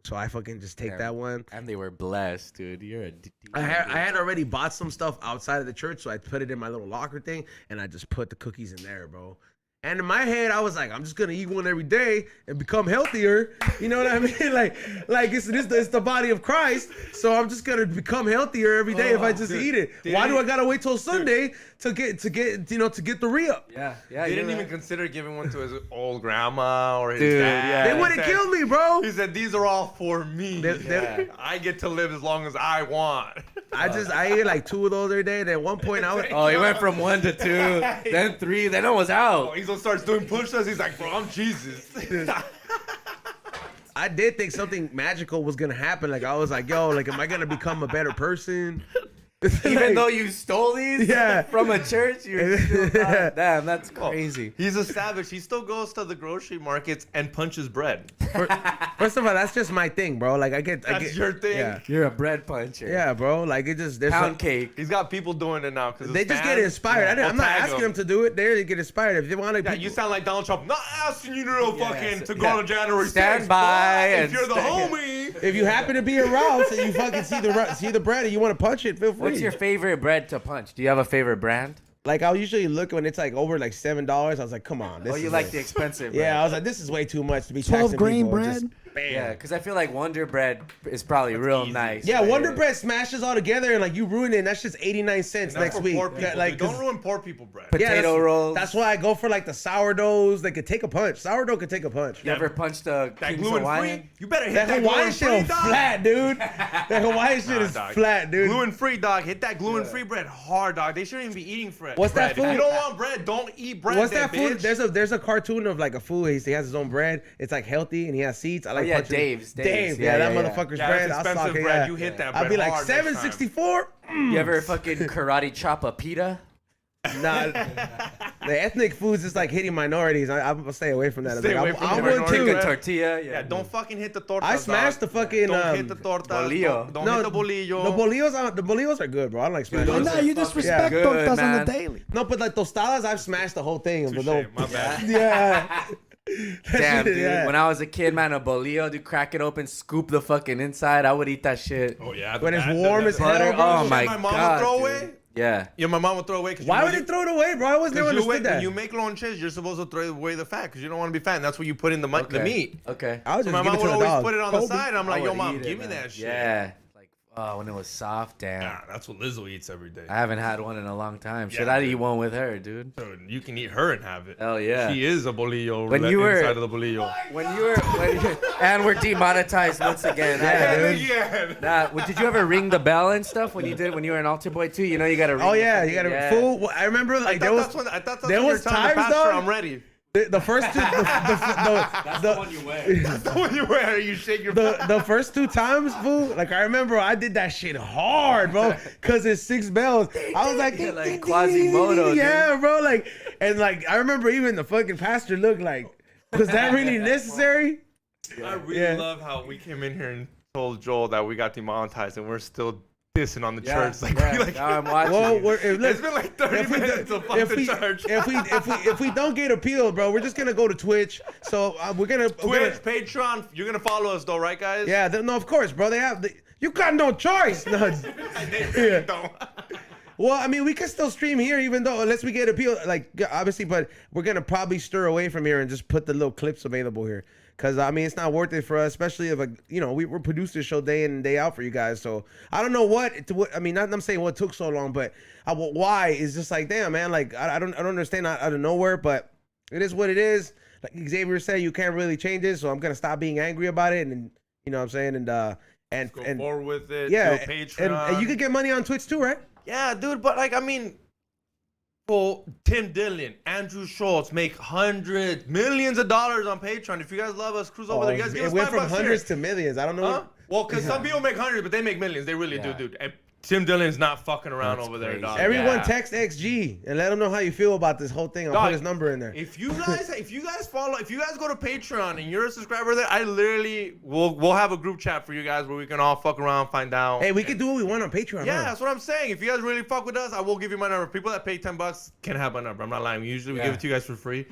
So I fucking just take that one. And they were blessed, dude. You're a I had already bought some stuff outside of the church, so I put it in my little locker thing, and I just put the cookies in there, bro. And in my head, I was like, I'm just gonna eat one every day and become healthier. You know what I mean? Like it's the body of Christ, so I'm just gonna become healthier every day if I just eat it. Why do I gotta wait till Sunday to get the re-up? Yeah. He didn't even consider giving one to his old grandma or his Dude, dad. yeah. They wouldn't kill me, bro. He said, these are all for me. I get to live as long as I want. I ate like 2 of those every day. Then at one point I was Oh, he went from 1 to 2, then 3, then it was out. He's gonna start doing push-ups. He's like, bro, I'm Jesus. I did think something magical was gonna happen. Like I was like, yo, like am I gonna become a better person? Even though you stole these from a church, you're still not. Damn, that's crazy. He's a savage. He still goes to the grocery markets and punches bread. First of all, that's just my thing, bro. Like I get your thing? Yeah. You're a bread puncher. Yeah, bro. Like it just there's Pound cake. He's got people doing it now because they just get inspired. I'm not asking them to do it. They get inspired if they want to. Yeah, you sound like Donald Trump. Not asking you to to go to January 6th. Stand by if and you're the homie. If you happen to be around and you fucking see the bread and you want to punch it, feel free. What's your favorite bread to punch? Do you have a favorite brand? Like I'll usually look when it's like over like $7. I was like, come on. This You is like the expensive bread? Yeah, I was like, this is way too much to be 12 taxing grain people. bread? Just, bam. Yeah, because I feel like Wonder Bread is probably real easy. nice. Yeah, right? Wonder Bread smashes all together and like you ruin it. And that's just 89 cents That's next for week. poor people, Like, dude. Don't 'cause- ruin poor people bread. yeah, Potato that's- rolls. That's why I go for like the sourdoughs. They could take a punch. Sourdough could take a punch. You ever punched a That King's gluten Hawaiian? free. You better hit That that Hawaiian gluten shit free, is dog. flat, dude. That Hawaiian shit is dog. flat, dude. Gluten free, dog. Hit that gluten free bread hard, dog. They shouldn't even be eating bread. What's that If food? you don't want bread, don't eat bread. What's then, that food? bitch. There's a cartoon of like a fool. He has his own bread. It's like healthy and he has seeds. I like yeah, punching- Dave's. Dave. Yeah, that yeah. motherfucker's Yeah, bread. that's I'll sock expensive it. bread. Yeah. You hit that I'll bread be like hard next time. $7.64. You ever fucking karate chop a pita? Nah, the ethnic foods is like hitting minorities. I'm stay away from that. Stay away from I'm the one minority too. bread. Tortilla. Yeah, don't fucking hit the tortas. I smashed the fucking. Don't hit the tortas. bolillo. Don't hit the bolillo. The bolillos are good, bro. I don't like smashing. Oh, no, you disrespect good, tortas on man. the daily. No, but like tostadas, I've smashed the whole thing. But Touche, my bad. yeah. Damn, dude. Yeah. When I was a kid, man, a bolillo, dude, crack it open, scoop the fucking inside. I would eat that shit. Oh yeah. When it's warm as hell, butter. bro. Oh Shit my my mom god. would throw dude. away. Yeah. Yeah, my mom would throw away. Cause Why would they throw it away, bro? I was never understood that. When you make lonches, you're supposed to throw away the fat because you don't want to be fat. And that's what you put in the Okay. meat. Okay. I was So just my give mom it to would the always dog. put it on the Kobe. side. And I'm like, I yo, would mom, eat give it, me man. that shit. Yeah. Like, oh, when it was soft, damn. Yeah, that's what Lizzo eats every day. I haven't had one in a long time. Yeah, Should I dude. eat one with her, dude? So you can eat her and have it. Hell yeah. She is a bolillo When you were- inside of the bolillo. And we're demonetized once again. Yeah, Did you ever ring the bell and stuff when you were an altar boy too? You know you gotta ring. Oh the yeah, fucking- you gotta yeah. fool. I remember like I thought that's when there you're was telling the times, pastor dog. I'm ready. The first two, That's the one you wear. That's the one you wear. You shake your the first 2 times, fool. Like I remember, I did that shit hard, bro. Cause it's 6 bells. I was like, like Quasimodo, dude. yeah, bro. Like, and like I remember even the fucking pastor looked like, was that really necessary? I really love how we came in here and told Joel that we got demonetized, and we're still dissing on the church. Like, now I'm watching. Well, it's been like 30 minutes to fuck the church. If we don't get appealed, bro, we're just gonna go to Twitch. So we're gonna Patreon. You're gonna follow us though, right, guys? Yeah, no, of course, bro. You got no choice. No. Don't. Well, I mean, we can still stream here, even though unless we get appealed, like obviously, but we're gonna probably stir away from here and just put the little clips available here. Cause I mean, it's not worth it for us, especially if we're producing this show day in and day out for you guys. So I don't know what I mean. Not I'm saying what took so long, but why is just like, damn, man. Like I don't understand out of nowhere, but it is what it is. Like Xavier said, you can't really change it, so I'm gonna stop being angry about it, and you know what I'm saying, and Go forward with it. yeah, do a Patreon. and you could get money on Twitch too, right? Yeah, dude, but like, I mean, well, Tim Dillon, Andrew Schultz make hundreds, millions of dollars on Patreon. If you guys love us, cruise over there. You guys give It us went $5 from hundreds here. to millions. I don't know. Huh? Well, because some people make hundreds, but they make millions. They really do, dude. And Tim Dillon's not fucking around That's over there, crazy. dog. Everyone Yeah. text XG and let him know how you feel about this whole thing. I'll Dog, put his number in there. If you guys go to Patreon and you're a subscriber there, I literally we'll have a group chat for you guys where we can all fuck around, find out. Hey, we can do what we want on Patreon. Yeah, huh? that's what I'm saying. If you guys really fuck with us, I will give you my number. People that pay $10 can have my number. I'm not lying. Usually we give it to you guys for free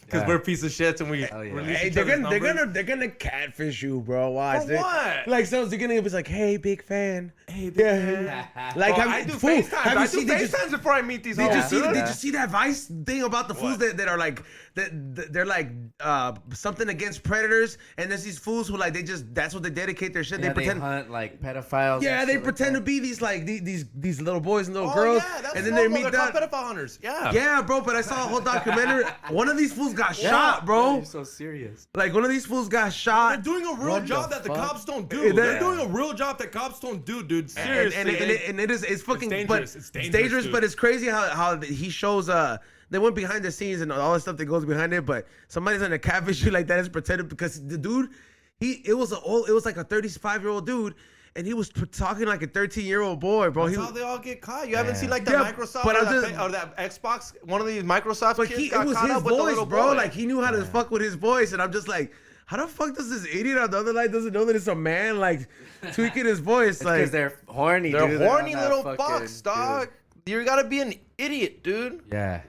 because we're a piece of shits and we release Hey, each they're other's gonna numbers. catfish you, bro. Why? For what? Like, so they're gonna be like, "Hey, big fan." Hey, Yeah. Like, Bro, have I you- do fool, FaceTime. have you seen? I do FaceTimes before I meet these Did hoes. you dude. see that Vice thing about the fools What? that are like they're like something against predators, and there's these fools who like that's what they dedicate their shit. Yeah, they pretend. hunt like pedophiles. Yeah, and they shit like pretend to that. be these like these little boys and little Oh, girls, yeah, that's and then they normal. meet They're that. called pedophile hunters. Yeah. Yeah, bro, but I saw a whole documentary. One of these fools got shot, bro. You're so serious. Like one of these fools got They're shot. doing a real What job the that the fuck? cops don't do. Yeah. They're doing a real job that cops don't do, dude. Seriously. And it's fucking dangerous. But It's dangerous, but dude. it's crazy how he shows they went behind the scenes and all the stuff that goes behind it, but somebody's gonna catfish you like that is pretended because the dude it was like a 35-year-old dude and he was talking like a 13-year-old boy, bro. That's He how they all get caught. You haven't seen like that Yeah, Microsoft but or, I'm that, just- or that Xbox, one of these Microsoft but kids it got was caught his up with the voice, little bro. boy. Like he knew how to fuck with his voice, and I'm just like, how the fuck does this idiot on the other line doesn't know that it's a man like tweaking his voice? Because Like they're horny. They're dude. horny on that little fucking- fucks, dog. You gotta be an idiot, dude. Yeah.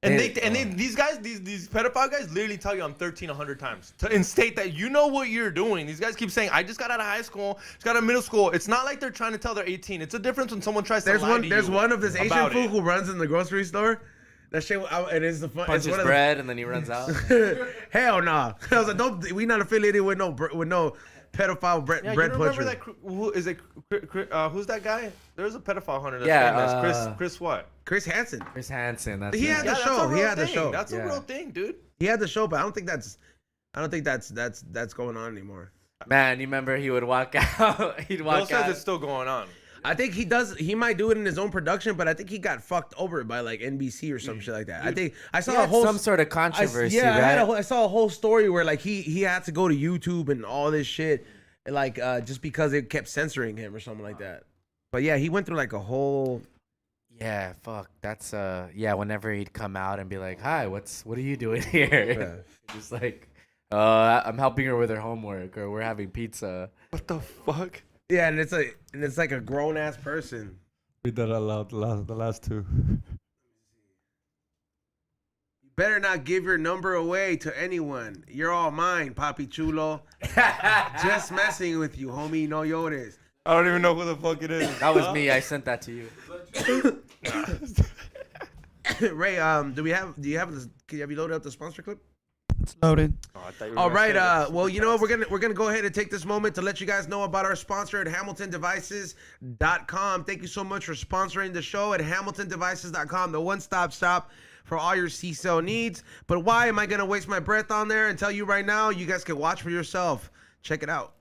And these guys, these pedophile guys, literally tell you I'm 13 100 times and state that you know what you're doing. These guys keep saying I just got out of high school, just got out of middle school. It's not like they're trying to tell they're 18. It's a difference when someone tries to lie to you. There's one of this Asian about fool it. who runs in the grocery store. That shit, it is the fun. Punches it's one bread and then he runs out. Of the, hell nah. I was like, we not affiliated with no pedophile bread Yeah, bread you remember puncher. that? Who is it? Who's that guy? There's a pedophile hunter that's Yeah, famous. Chris what? Chris Hansen. Chris Hansen. That's He it. had the that's show. a He real had the thing. show. That's a Yeah. real thing, dude. He had the show, but I don't think that's going on anymore. Man, you remember he would walk out. He'd Bill walk says out. it's still going on. I think he does. He might do it in his own production, but I think he got fucked over by like NBC or some shit like that. I think I He saw a had whole some sort of controversy, yeah, right? I saw a whole story where like he had to go to YouTube and all this shit, like just because it kept censoring him or something like that. But yeah, he went through like a whole. Yeah, fuck. That's yeah. Whenever he'd come out and be like, "Hi, what are you doing here?" Just like, I'm helping her with her homework, or we're having pizza. What the fuck? Yeah, and it's like a grown ass person. Read that out loud, the last two. You better not give your number away to anyone. You're all mine, Papi Chulo. Just messing with you, homie. No llores. I don't even know who the fuck it is. That was me. I sent that to you. Ray, do you have you loaded up the sponsor clip? It's loaded. All right. Well, you know what? We're gonna go ahead and take this moment to let you guys know about our sponsor at HamiltonDevices.com. Thank you so much for sponsoring the show at HamiltonDevices.com, the one-stop shop for all your C-cell needs. But why am I gonna waste my breath on there and tell you right now? You guys can watch for yourself. Check it out.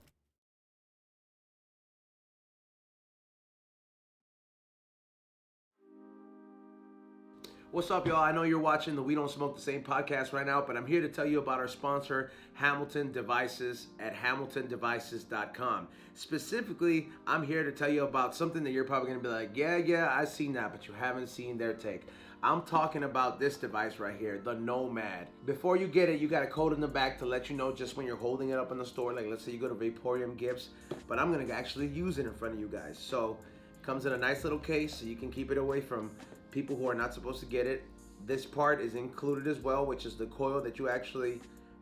What's up, y'all? I know you're watching the We Don't Smoke the Same podcast right now, but I'm here to tell you about our sponsor, Hamilton Devices at hamiltondevices.com. Specifically, I'm here to tell you about something that you're probably going to be like, yeah, I've seen that, but you haven't seen their take. I'm talking about this device right here, the Nomad. Before you get it, you got a code in the back to let you know just when you're holding it up in the store. Like, let's say you go to Vaporium Gifts, but I'm going to actually use it in front of you guys. So, it comes in a nice little case so you can keep it away from people who are not supposed to get it. This part is included as well, which is the coil that you actually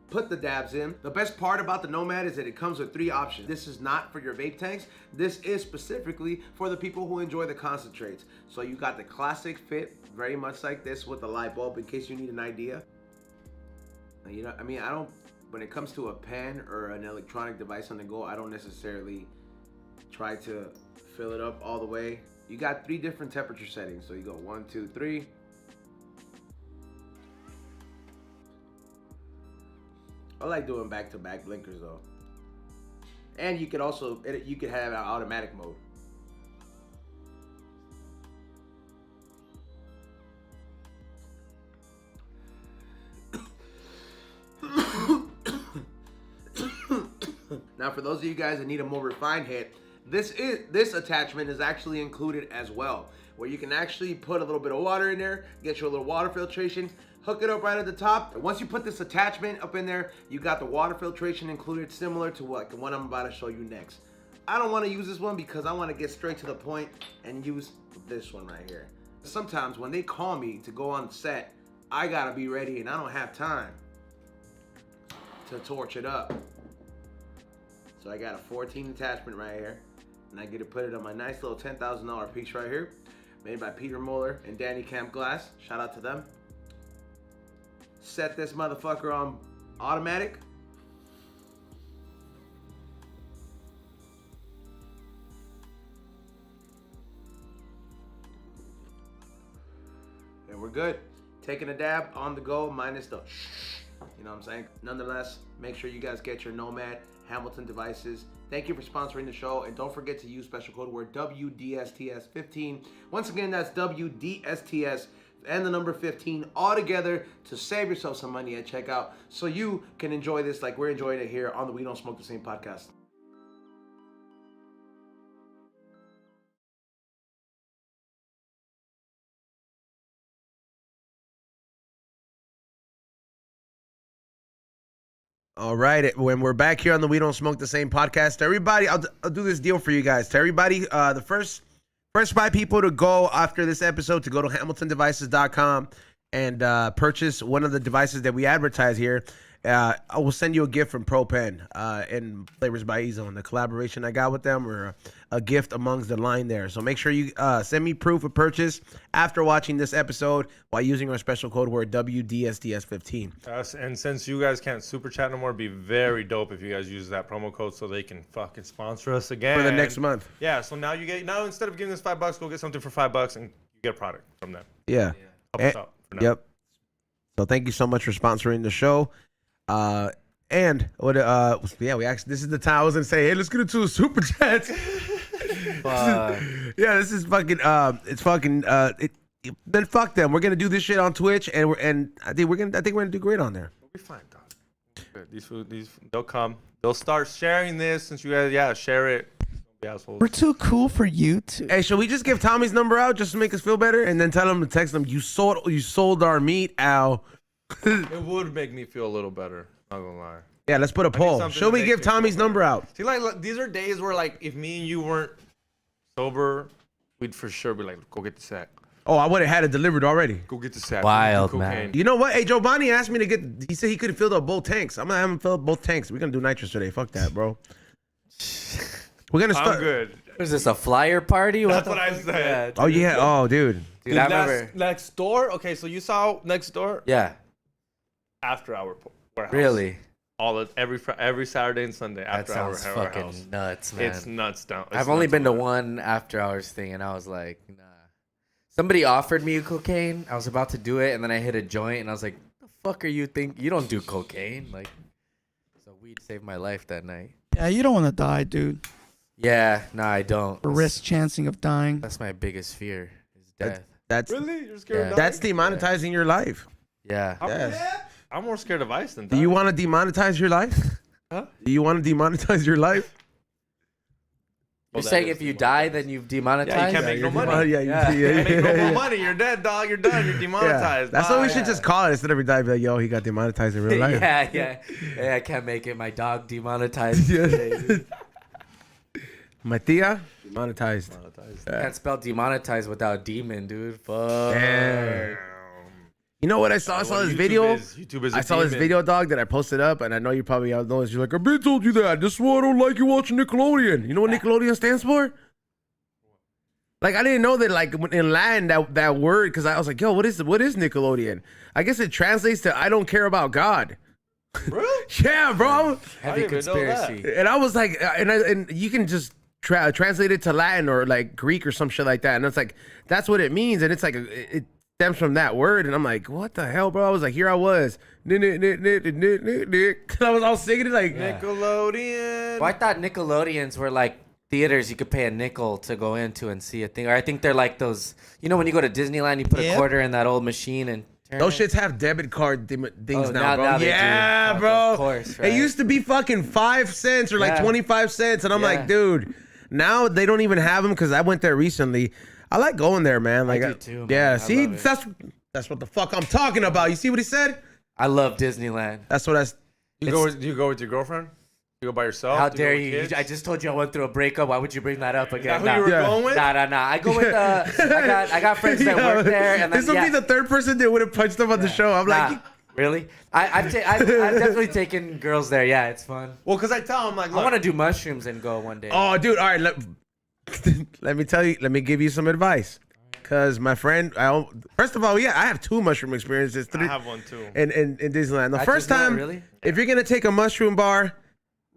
put the dabs in. The best part about the Nomad is that it comes with 3 options. This is not for your vape tanks. This is specifically for the people who enjoy the concentrates. So you got the classic fit, very much like this with a light bulb in case you need an idea. You know, I mean, when it comes to a pen or an electronic device on the go, I don't necessarily try to fill it up all the way. You got 3 different temperature settings. So you go 1, 2, 3. I like doing back-to-back blinkers though. And you could also, you could have an automatic mode. Now for those of you guys that need a more refined hit, this attachment is actually included as well, where you can actually put a little bit of water in there, get your little water filtration, hook it up right at the top. And once you put this attachment up in there, you got the water filtration included, similar to what the one I'm about to show you next. I don't want to use this one because I want to get straight to the point and use this one right here. Sometimes when they call me to go on set, I gotta be ready and I don't have time to torch it up. So I got a 14 attachment right here, and I get to put it on my nice little $10,000 piece right here, made by Peter Moeller and Danny Camp Glass. Shout out to them. Set this motherfucker on automatic. And we're good. Taking a dab on the go, minus the you know what I'm saying? Nonetheless, make sure you guys get your Nomad, Hamilton Devices. Thank you for sponsoring the show, and don't forget to use special code word WDSTS15. Once again, that's WDSTS and the number 15 all together to save yourself some money at checkout so you can enjoy this like we're enjoying it here on the We Don't Smoke the Same podcast. All right, when we're back here on the We Don't Smoke the Same podcast, everybody, I'll do this deal for you guys. To everybody, the first 5 people to go after this episode to go to hamiltondevices.com and purchase one of the devices that we advertise here. I will send you a gift from ProPen and Flavors by Ezo, and the collaboration I got with them, or a gift amongst the line there. So make sure you send me proof of purchase after watching this episode while using our special code word WDSTS15. And since you guys can't super chat no more, it'd be very dope if you guys use that promo code so they can fucking sponsor us again for the next month. Yeah, so now instead of giving us $5, go get something for $5 and you get a product from them. Yeah. Help us out for now. Yep. So thank you so much for sponsoring the show. And what we actually, this is the time I was gonna say, hey, let's get into a super chat. This is fucking it's fucking then fuck them. We're gonna do this shit on Twitch, and I think we're gonna do great on there. We'll be fine, dog. Good. These they'll come. They'll start sharing this since you guys share it. We're too cool for you to. Hey, should we just give Tommy's number out just to make us feel better, and then tell him to text him, you sold our meat, Al. It would make me feel a little better. Not gonna lie. Yeah, let's put a poll. Should we give Tommy's number out? See, like these are days where, like, if me and you weren't sober, we'd for sure be like, go get the sack. Oh, I would have had it delivered already. Go get the sack. Wild, man. You know what? Hey, Giovanni asked me to get. He said he could have filled up both tanks. I'm gonna have him fill up both tanks. We're gonna do nitrous today. Fuck that, bro. We're gonna start. I'm good. Was this a flyer party? That's what I said. Oh yeah. Oh, dude. Dude, I remember. Next door. Okay, so you saw next door. Yeah. After our warehouse. Really? Every Saturday and Sunday That after our sounds warehouse. fucking nuts, man. It's nuts down. I've only been to one after hours thing, and I was like, nah. Somebody offered me cocaine. I was about to do it, and then I hit a joint, and I was like, the fuck are you think? You don't do cocaine. Like, so weed saved my life that night. Yeah, you don't want to die, dude. Yeah, no, I don't. The risk chancing of dying. That's my biggest fear is death. That's Really? You're scared of dying? that's demonetizing your life. Yeah. Yes. I'm more scared of ice than Do dying. you want to demonetize your life? Huh? Do you want to demonetize your life? You're saying if you die, then you've demonetized? Yeah, you can't make no You're money. Yeah, Yeah. yeah, You can't make no more money. You're dead, dog. You're done. You're demonetized. That's what we Bye. should just call it instead of every time. Like, yo, he got demonetized in real life. Yeah, I can't make it. My dog demonetized. Yeah. today, dude. My tia demonetized. Can't spell demonetized without demon, dude. Fuck. Damn. You know what I saw? I saw this YouTube video. YouTube is I a saw this demon. video, dog, that I posted up, and I know you probably all know this. You're like, I've been told you that. This is why I don't like you watching Nickelodeon. You know what Nickelodeon stands for? Like, I didn't know that, like, in Latin, that word, because I was like, yo, what is Nickelodeon? I guess it translates to I don't care about God. Really? Yeah, bro. Heavy I didn't even know that. conspiracy. And I was like, and you can just translate it to Latin or like Greek or some shit like that. And it's like, that's what it means. And it's like, it stems from that word. And I'm like, what the hell, bro? I was like, here I was. And I was all singing it like, Nickelodeon. Well, I thought Nickelodeons were like theaters you could pay a nickel to go into and see a thing. Or I think they're like those, you know, when you go to Disneyland, you put a Yep. quarter in that old machine and turn those it. shits have debit card things Oh, now, bro. they do. Yeah, Fuck, bro. Of course, right? It used to be fucking 5 cents or like Yeah. 25 cents. And I'm Yeah. like, dude, now they don't even have them because I went there recently. I like going there, man. Like, do too, man. Yeah, I see, love it. that's what the fuck I'm talking about. You see what he said? I love Disneyland. That's what I. Do you go with your girlfriend? You go by yourself? How Do go dare with you? kids? I just told you I went through a breakup. Why would you bring that up again? Is that who you were Yeah. going with? Nah. I go with I got friends that work there, and this then, will yeah. be the third person that would have punched him on the show. I'm Nah, like, really? I've definitely taken girls there. Yeah, it's fun. Well, because I tell him, like, I look, want to do mushrooms and go one day. oh, dude, all right. Let me tell you. Let me give you some advice. Cause my friend, first of all, yeah, I have 2 mushroom experiences. I have one too. in Disneyland. The At first Disneyland, time, really? if you're gonna take a mushroom bar,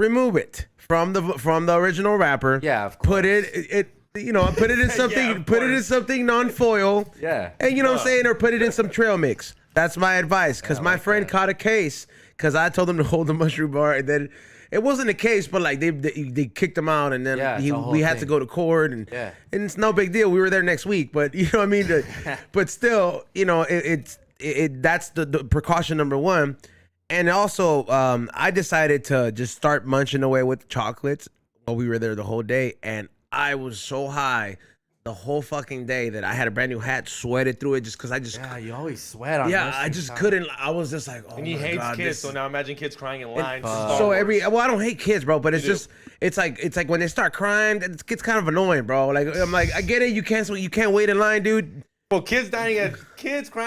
remove it from the original wrapper. Yeah, of course. Put it put it in something. of Put it in course. something non-foil. Yeah. And you know what I'm saying, or put it in some trail mix. That's my advice. Cause my friend caught a case. Cause I told him to hold the mushroom bar, and then it wasn't a case, but like they kicked him out, and then Yeah, it's a whole we had to thing. go to court, and Yeah. and it's no big deal. We were there next week, but you know what I mean. But still, you know, that's the precaution number 1. And also, I decided to just start munching away with chocolates while we were there the whole day, and I was so high the whole fucking day that I had a brand new hat, sweated through it just because I just. Yeah, you always sweat on. Yeah, I mushrooms, just huh? couldn't. I was just like, oh And he my hates God, kids, this- so now imagine kids crying in line. for fuck. Star So Wars. I don't hate kids, bro, but it's do. just it's like when they start crying, it gets kind of annoying, bro. Like I'm like, I get it, you can't wait in line, dude. Well, kids crying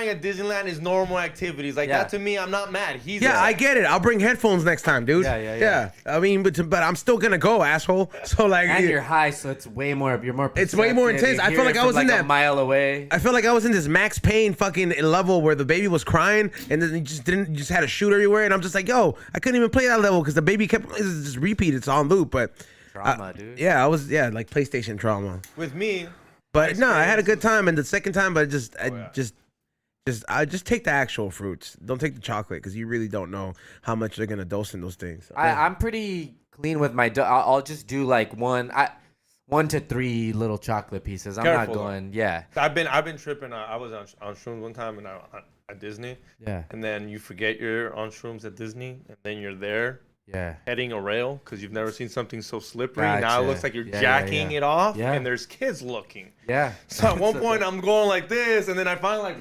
at Disneyland is normal activities. Like Yeah. that to me, I'm not mad. He's Yeah, a- I get it. I'll bring headphones next time, dude. Yeah. I mean, but I'm still gonna go, asshole. So like, And you're high, so it's way more. You're more. It's way more perceptive. intense. You I hear felt like it I from, was in a that- mile away. I felt like I was in this Max Payne fucking level where the baby was crying and then you just had a shoot everywhere, and I'm just like, yo, I couldn't even play that level because the baby kept just repeat. It's on loop, but Drama, dude. yeah, I was like PlayStation trauma. with me. But no, I had a good time, and the second time, but yeah. I just take the actual fruits. Don't take the chocolate because you really don't know how much they're gonna dose in those things. I'm pretty clean with my. I'll just do like 1 to 3 little chocolate pieces. I'm Careful, not going. Yeah. I've been tripping. I was on shrooms one time and at Disney, Yeah. and then you forget you're on shrooms at Disney, and then you're there Yeah. heading a rail because you've never seen something so slippery. Now Gotcha. it looks like you're Yeah, jacking yeah. it off, Yeah. and there's kids looking. Yeah. So at one point I'm going like this, and then I finally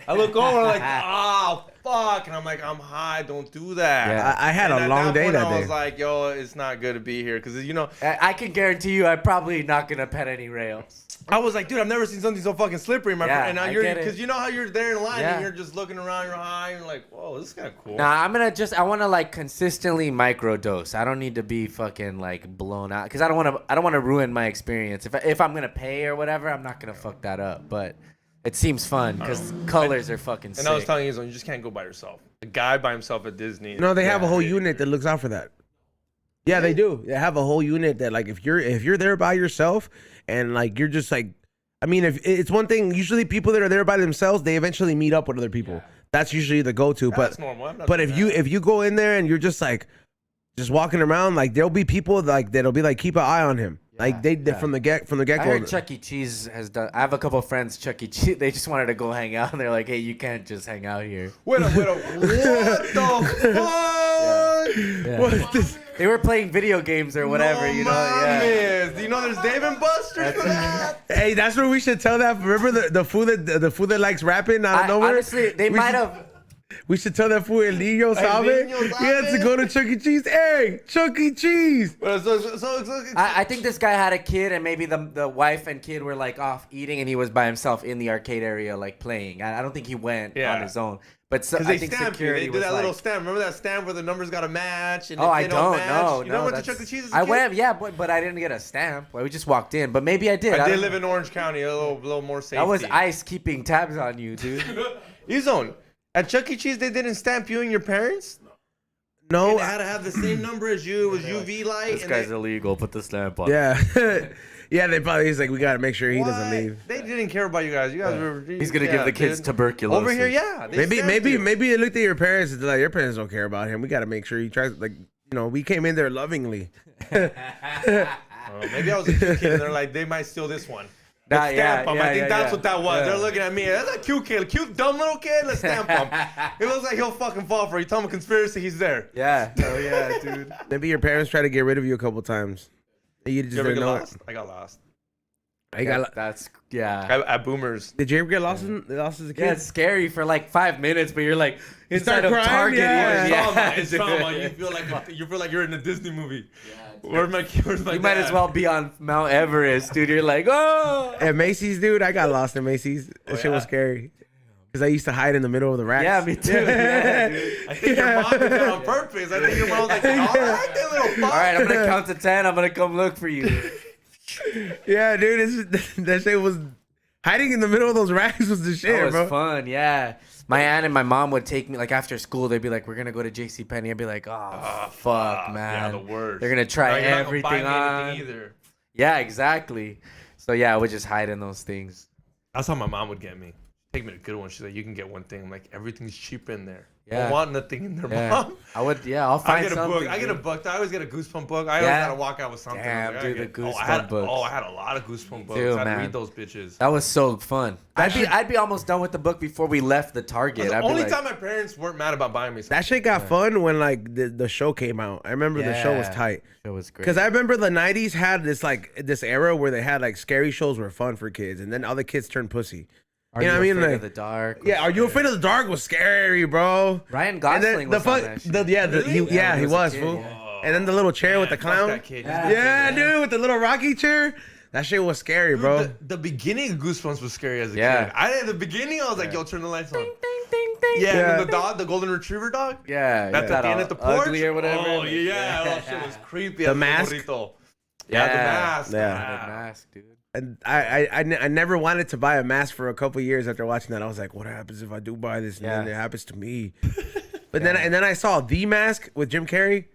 I look over like, oh fuck, and I'm like, I'm high, don't do that. Yeah. I had And a at long that day point, that I day. was like, yo, it's not good to be here because I can guarantee you, I'm probably not gonna pet any rails. I was like, dude, I've never seen something so fucking slippery, my Yeah, friend. And now I you're get it. because you know how you're there in line Yeah. and you're just looking around, you're high, and you're like, whoa, this is kind of cool. Nah, I want to like consistently microdose. I don't need to be fucking like blown out because I don't want to ruin my experience. If I'm gonna pay or whatever, I'm not gonna fuck that up. But it seems fun because colors are fucking sick. And I was telling you, you just can't go by yourself. A guy by himself at Disney. No, they have a whole unit that looks out for that. Yeah, they do. They have a whole unit that like if you're there by yourself and like you're just like, I mean, if it's one thing, usually people that are there by themselves, they eventually meet up with other people. That's usually the go-to. That's But normal. I'm not but doing if you go in there and you're just like just walking around, like there'll be people like that'll be like keep an eye on him. Like they did from the get I go. heard Chuck E. Cheese has done. I have a couple of friends, Chuck E. Cheese. They just wanted to go hang out, and they're like, "Hey, you can't just hang out here." Wait a what the fuck? Yeah. What is this? They were playing video games or whatever, you know. Yeah. Mames. Do you know there's Dave and Buster's for that? Hey, that's what we should tell that. Remember the fool that likes rapping out of nowhere? Honestly, they We might should- have. We should tell that fool El Niño Sabe. Niño He had to Sabe. go to Chuck E. Cheese. Hey, Chuck E. Cheese. I think this guy had a kid, and maybe the wife and kid were like off eating, and he was by himself in the arcade area, like playing. I don't think he went on his own. But so, Because I they think stamp you. security They do was that like, little stamp. Remember that stamp where the numbers got to match? And oh, if I they don't match, know. You never went to that's- Chuck E. Cheese as a I kid? went, yeah, but I didn't get a stamp. Well, we just walked in, but maybe I did. I did don't live know. in Orange County, a little more safe. That was ICE keeping tabs on you, dude. E-Zone. At Chuck E. Cheese, they didn't stamp you and your parents? No. They had to have the same number as you. It was UV light. This and guy's they, illegal. Put the stamp on. Yeah. Yeah, they probably. He's like, we gotta make sure he doesn't What? leave. They didn't care about you guys. You guys were. He's gonna give the kids dude. tuberculosis. Over here, yeah. They stamped you. Maybe they looked at your parents and they're like, your parents don't care about him. We gotta make sure he tries. Like, we came in there lovingly. Maybe I was a cute kid and they're like, they might steal this one. Nah, Let's yeah, stamp him. yeah, I think yeah, that's yeah. what that was. Yeah. They're looking at me. That's a cute kid. Cute, dumb little kid. Let's stamp him. It looks like he'll fucking fall for it. You tell him a conspiracy, he's there. Yeah. Oh yeah, dude. Maybe your parents tried to get rid of you a couple times. You just Did you ever didn't get know lost? I got lost. it. That's yeah. At Boomers. Did you ever get lost as a kid? Yeah, it's scary for like 5 minutes, but you're like inside start of crying, Target. yeah. Yeah. It's trauma. You feel like you're in a Disney movie. Where's my You might as well be on Mount Everest, dude. You're like, oh. At Macy's, dude, I got lost at Macy's. That shit was scary. Because I used to hide in the middle of the racks. Yeah, me too. Yeah, dude. I think your mom did that on purpose. I think your mom was like, all right, that little fuck. All right, I'm gonna count to 10. I'm gonna come look for you. Yeah, dude, that shit was hiding in the middle of those racks was the shit, That was bro. fun. Yeah. My aunt and my mom would take me like after school. They'd be like, "We're gonna go to JCPenney." I'd be like, "Oh, fuck, man." Yeah, the worst. They're gonna try You're not gonna buy everything me on. anything either. Yeah, exactly. So yeah, I would just hide in those things. That's how my mom would get me. Take me to good one. She's like, you can get one thing. I'm like, everything's cheap in there. I Yeah. don't want nothing in there, Yeah, mom. I would. Yeah, I'll I find get a something. book. I get a dude. book. I always get a Goosebump book. I always Yeah. gotta walk out with something. Damn, I'm like, dude, I the get- I Goosebump had, books. Oh, I had a lot of Goosebump books. too, I had to man. read those bitches. That was so fun. I'd be almost done with the book before we left the Target. The I'd be only like, time my parents weren't mad about buying me something. That shit got fun when like the show came out. I remember the show was Yeah. tight. It was great. Because I remember the 90s had this era where they had like scary shows were fun for kids, and then all the kids turned pussy. Are you know what I mean? Afraid Like, of the dark? yeah, Are You Afraid of the Dark was scary, bro. Ryan And Gosling then was on that shit. he he was, was a kid, fool. yeah. And then the little chair with the Fuck clown. that kid. Yeah, dude, with the little rocky chair. That shit was scary, bro. The beginning of Goosebumps was scary as a Yeah. kid. At the beginning, I was like, yo, turn the lights on. Ding, ding, ding. Yeah, and Yeah. then the dog, the golden retriever dog. Yeah, That's yeah. at the end at the porch. Ugly or whatever. Oh yeah, that shit was creepy. The as a mask? burrito. Yeah, the mask. Yeah. The mask, dude. And I never wanted to buy a mask for a couple years after watching that. I was like, what happens if I do buy this and then Yeah. it happens to me? But then I saw The Mask with Jim Carrey,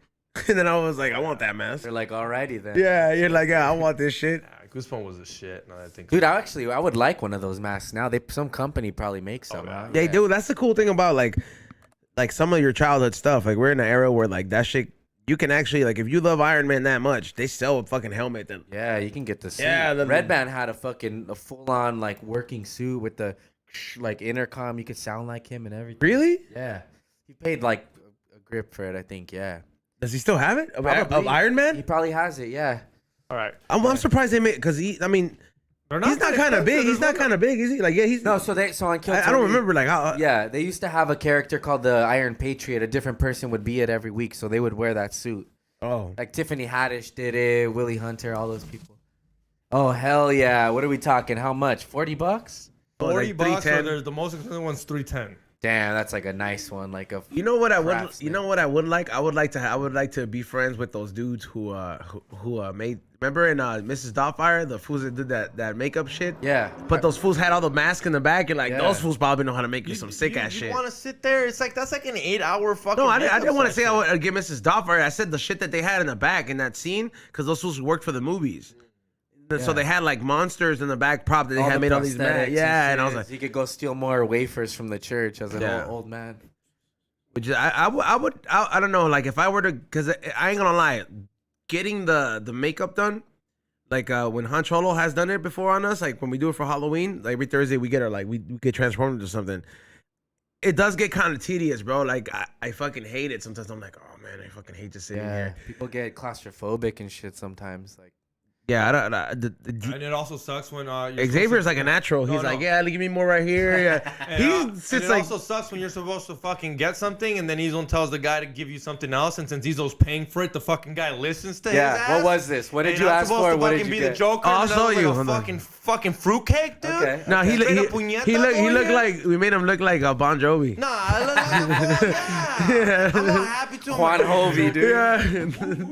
and then I was like, I want that mask. They're like, alrighty then. Yeah, you're like, yeah, I want this shit. Yeah, Goosebumps was a shit. Now that I think. Dude, I would like one of those masks now. Some company probably makes some. yeah. huh? They do. That's the cool thing about like some of your childhood stuff. Like we're in an era where like that shit, you can actually like if you love Iron Man that much, they sell a fucking helmet that. Yeah, you can get the suit. Yeah, Red Band had a full on like working suit with the like intercom. You could sound like him and everything. Really? Yeah, he paid like a grip for it. I think. Yeah, Does he still have it of Probably. Iron he Man? probably has it. Yeah. All right. I'm surprised they made because I mean, he's not kind of big. He's not kind of big, is he? Like yeah, he's No, so on Kill I don't Tony- remember like how. Yeah, they used to have a character called the Iron Patriot. A different person would be it every week, so they would wear that suit. Oh. Like Tiffany Haddish did it, Willie Hunter, all those people. Oh hell yeah! What are we talking? How much? $40? Oh, like $40. Or 310. there's the most expensive one's $310. Damn, that's like a nice one. Like a You know what I would? Craftsman. You know what I would like? I would like to be friends with those dudes who made. Remember in Mrs. Doubtfire, the fools that did that makeup shit. yeah. But those fools had all the masks in the back, and like Yeah. those fools probably know how to make you some sick ass You shit. want to sit there? It's like that's like an 8-hour fucking. No, I didn't makeup want to say I session. would give Mrs. Doubtfire. I said the shit that they had in the back in that scene because those fools worked for the movies. So Yeah. they had like monsters in the back prop that they All had the made all these masks. prosthetics Yeah, and I was shit. like, you could go steal more wafers from the church as an Yeah. old man. which is, I don't know, like if I were to, because I ain't gonna lie, getting the makeup done, Like when Han Cholo has done it before on us, like when we do it for Halloween, like every Thursday we get we get transformed into something. It does get kind of tedious, bro. Like I fucking hate it. Sometimes I'm like, oh man, I fucking hate just sitting here. People get claustrophobic and shit sometimes. Like, Yeah, I don't. And it also sucks when Xavier's like a natural. He's like, yeah, give me more right here. Yeah, he sits it like. also sucks when you're supposed to fucking get something and then Izon tells the guy to give you something else, and since Izon's paying for it, the fucking guy listens to his ass. what was this? What did you ask for? What did you be get? the Joker. I'll show you. Like fucking fruitcake, dude. Okay. No, he looked like we made him look like a Bon Jovi. Nah, I look like yeah. I'm not happy to him. Juan Hovey, dude. Yeah.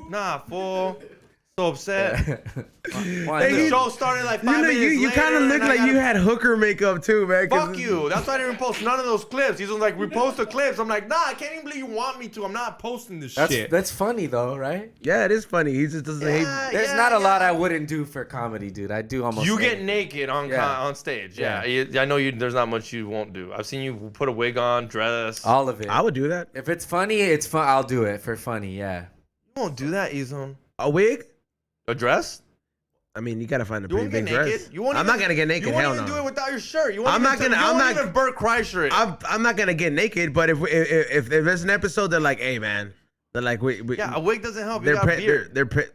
Nah, fool. So upset. Juan, The show started like 5 minutes later. You kind of look like you had hooker makeup too, man. Fuck you. That's why I didn't post none of those clips. He's like, repost the clips. I'm like, nah, I can't even believe you want me to. I'm not posting this shit. That's funny though, right? Yeah, it is funny. He just doesn't hate. There's not a lot I wouldn't do for comedy, dude. I do almost. You get naked on stage. Yeah. I know you. There's not much you won't do. I've seen you put a wig on, dress. all of it. I would do that. If it's funny, it's fun. I'll do it for funny. Yeah. You won't do that, Izon. A wig? A dress? I mean, you gotta find a You pretty won't get big naked. dress. You won't I'm even, not gonna get naked. You won't Hell even no. do it without your shirt. You won't I'm even not gonna- you I'm won't not- even Bert Kreischer it. I'm not gonna get naked, but if there's an episode that like, hey man, they're like, yeah, a wig doesn't help. You they're got a beard.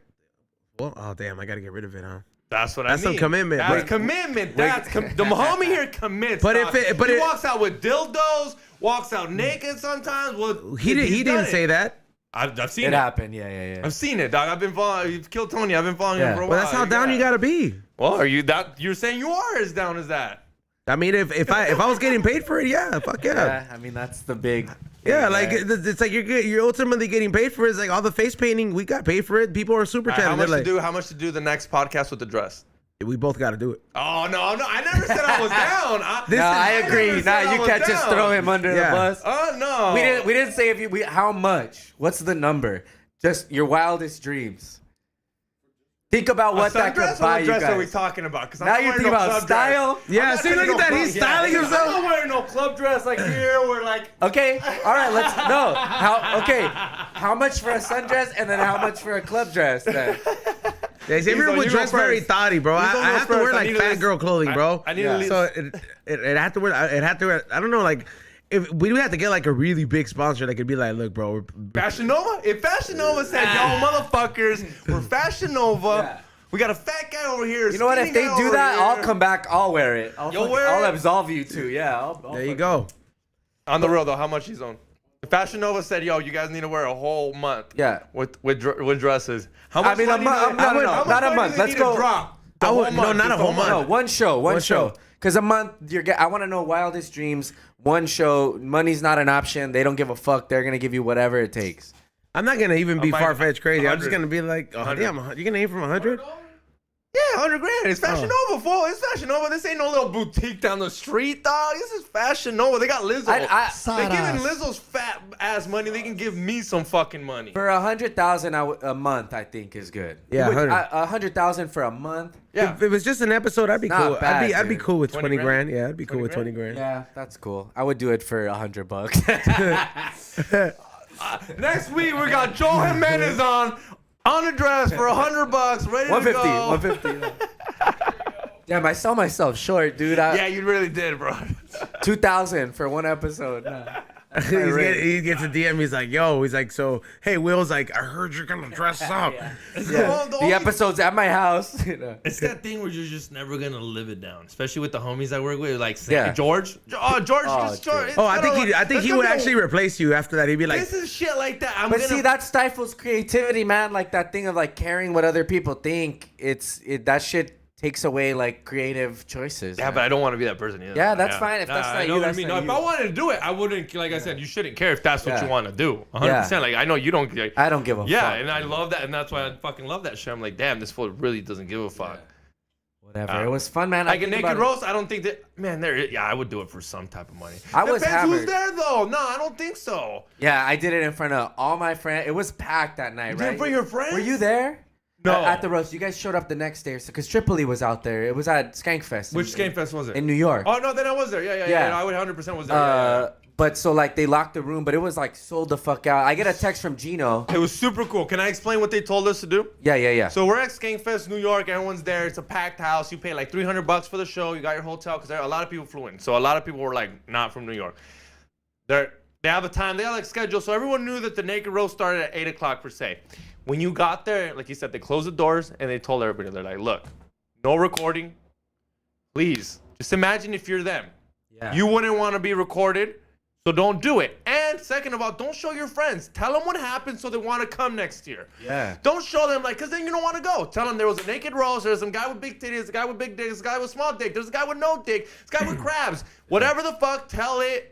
well, oh damn, I gotta get rid of it, huh? That's what That's I mean. some commitment. That's commitment. The homie here commits. But dog. if he it- walks out with dildos, walks out naked sometimes. Well, He didn't say that. I've seen It it. happened. Yeah. I've seen it, dog. I've been following. You've killed Tony. I've been following him for a while. But that's how down you gotta be. Well, are you that? You're saying you are as down as that? I mean, if I was getting paid for it, yeah, fuck yeah. Yeah. I mean, that's the big. Yeah, thing, like right? it's like you're ultimately getting paid for it. It's like all the face painting, we got paid for it. People are super chatting. How much to do the next podcast with the dress? We both got to do it. Oh no! I never said I was down. I agree. never said I You was can't just down. throw him under the Yeah. bus. Oh no! We didn't say how much. What's the number? Just your wildest dreams. Think about what that could buy you What dress are we guys. talking about? Because Now you're thinking about style. Yeah, see, look at that. He's styling I'm himself. not wearing no club dress like here. We're like, Okay, all right. Let's no. How much for a sundress and then how much for a club dress? Then Yeah, Xavier Izzo, would you dress go very first. thotty, bro. I Izzo goes have to wear first. I like need to fat listen. girl clothing, bro. I need to listen. So it had to wear. It had to wear. I don't know, like. If we would have to get like a really big sponsor that could be like, look, bro, we're Fashion Nova? If Fashion Nova said, yo, motherfuckers, we're Fashion Nova. We got a fat guy over here. you know what? If skinny they guy do over that, here. I'll come back. I'll wear it. You'll wear I'll it? absolve you too. Yeah. I'll there you go. On the real though, how much he's on? If Fashion Nova said, yo, you guys need to wear a whole month. Yeah. With dresses. How much I mean, money not a month. Let's go. Drop? I would, no, not a whole month. No, one show. One show. Because a month, I want to know wildest dreams. One show, money's not an option. They don't give a fuck. They're gonna give you whatever it takes. I'm not gonna even be far fetched crazy. I'm just 100. gonna be like, oh, damn, you're gonna aim from 100? Yeah, 100 grand. It's Fashion Nova, fool. It's Fashion Nova. This ain't no little boutique down the street, dog. This is Fashion Nova. They got Lizzo. They're giving Lizzo's fat ass money. They can give me some fucking money. For 100,000 a month, I think is good. Yeah, 100,000 for a month. Yeah. If it was just an episode, I'd be Not cool. bad, I'd be dude. cool with 20 20 grand. grand? Yeah, I'd be cool 20 with 20 grand? grand. Yeah, that's cool. I would do it for $100. Next week we got Joel Jimenez on a dress for $100, ready to go. 150. Damn, I sell myself short, dude. Yeah, you really did, bro. 2,000 for one episode. Nah. He gets a DM. He's like, yo. He's like, so hey, Will's like, I heard you're gonna dress up. Yeah. Well, the The only- episode's at my house. You know. It's that thing where you're just never gonna live it down, especially with the homies I work with, like Yeah. George. Oh, George, Oh, just George. dude. Oh, I think he would actually replace you after that. He'd be like, This is shit like that. I'm But gonna see, that stifles creativity, man. Like that thing of like caring what other people think. That shit takes away like creative choices. Yeah, man. but I don't want to be that person either. Yeah, that's fine. If that's not I know you, what I that's mean. not No, if you. I wanted to do it, I wouldn't. Like I said, you shouldn't care if that's what Yeah. you want to do. 100%. Like I know you don't. Like, I don't give a fuck. yeah, and I love that, and that's why I fucking love that shit. I'm like, damn, this fool really doesn't give a fuck. Whatever. It was fun, man. Like a think naked about it. roast, I don't think that. Man, there. Yeah, I would do it for some type of money. I was Depends who's hammered. there though. No, I don't think so. Yeah, I did it in front of all my friends. It was packed that night, You right? didn't bring your friends? Were you there? No. At the roast. You guys showed up the next day because Tripoli was out there. It was at Skankfest. Which Skankfest was it? In New York. Oh no, then I was there. Yeah. I would 100% was there. Yeah. But so like they locked the room, but it was like sold the fuck out. I get a text from Gino. It was super cool. Can I explain what they told us to do? Yeah. So we're at Skankfest, New York. Everyone's there. It's a packed house. You pay like $300 for the show. You got your hotel because a lot of people flew in. So a lot of people were like not from New York. They have a time. They have like schedule. So everyone knew that the naked roast started at 8 o'clock per se. When you got there, like you said, they closed the doors and they told everybody, they're like, look, no recording. Please, just imagine if you're them. Yeah. You wouldn't want to be recorded, so don't do it. And second of all, don't show your friends. Tell them what happened so they want to come next year. Yeah. Don't show them, like, because then you don't want to go. Tell them there was a naked roast, there's some guy with big titties, a guy with big dick, there's a guy with small dick, there's a guy with no dick, this guy with crabs. Whatever the fuck, tell it.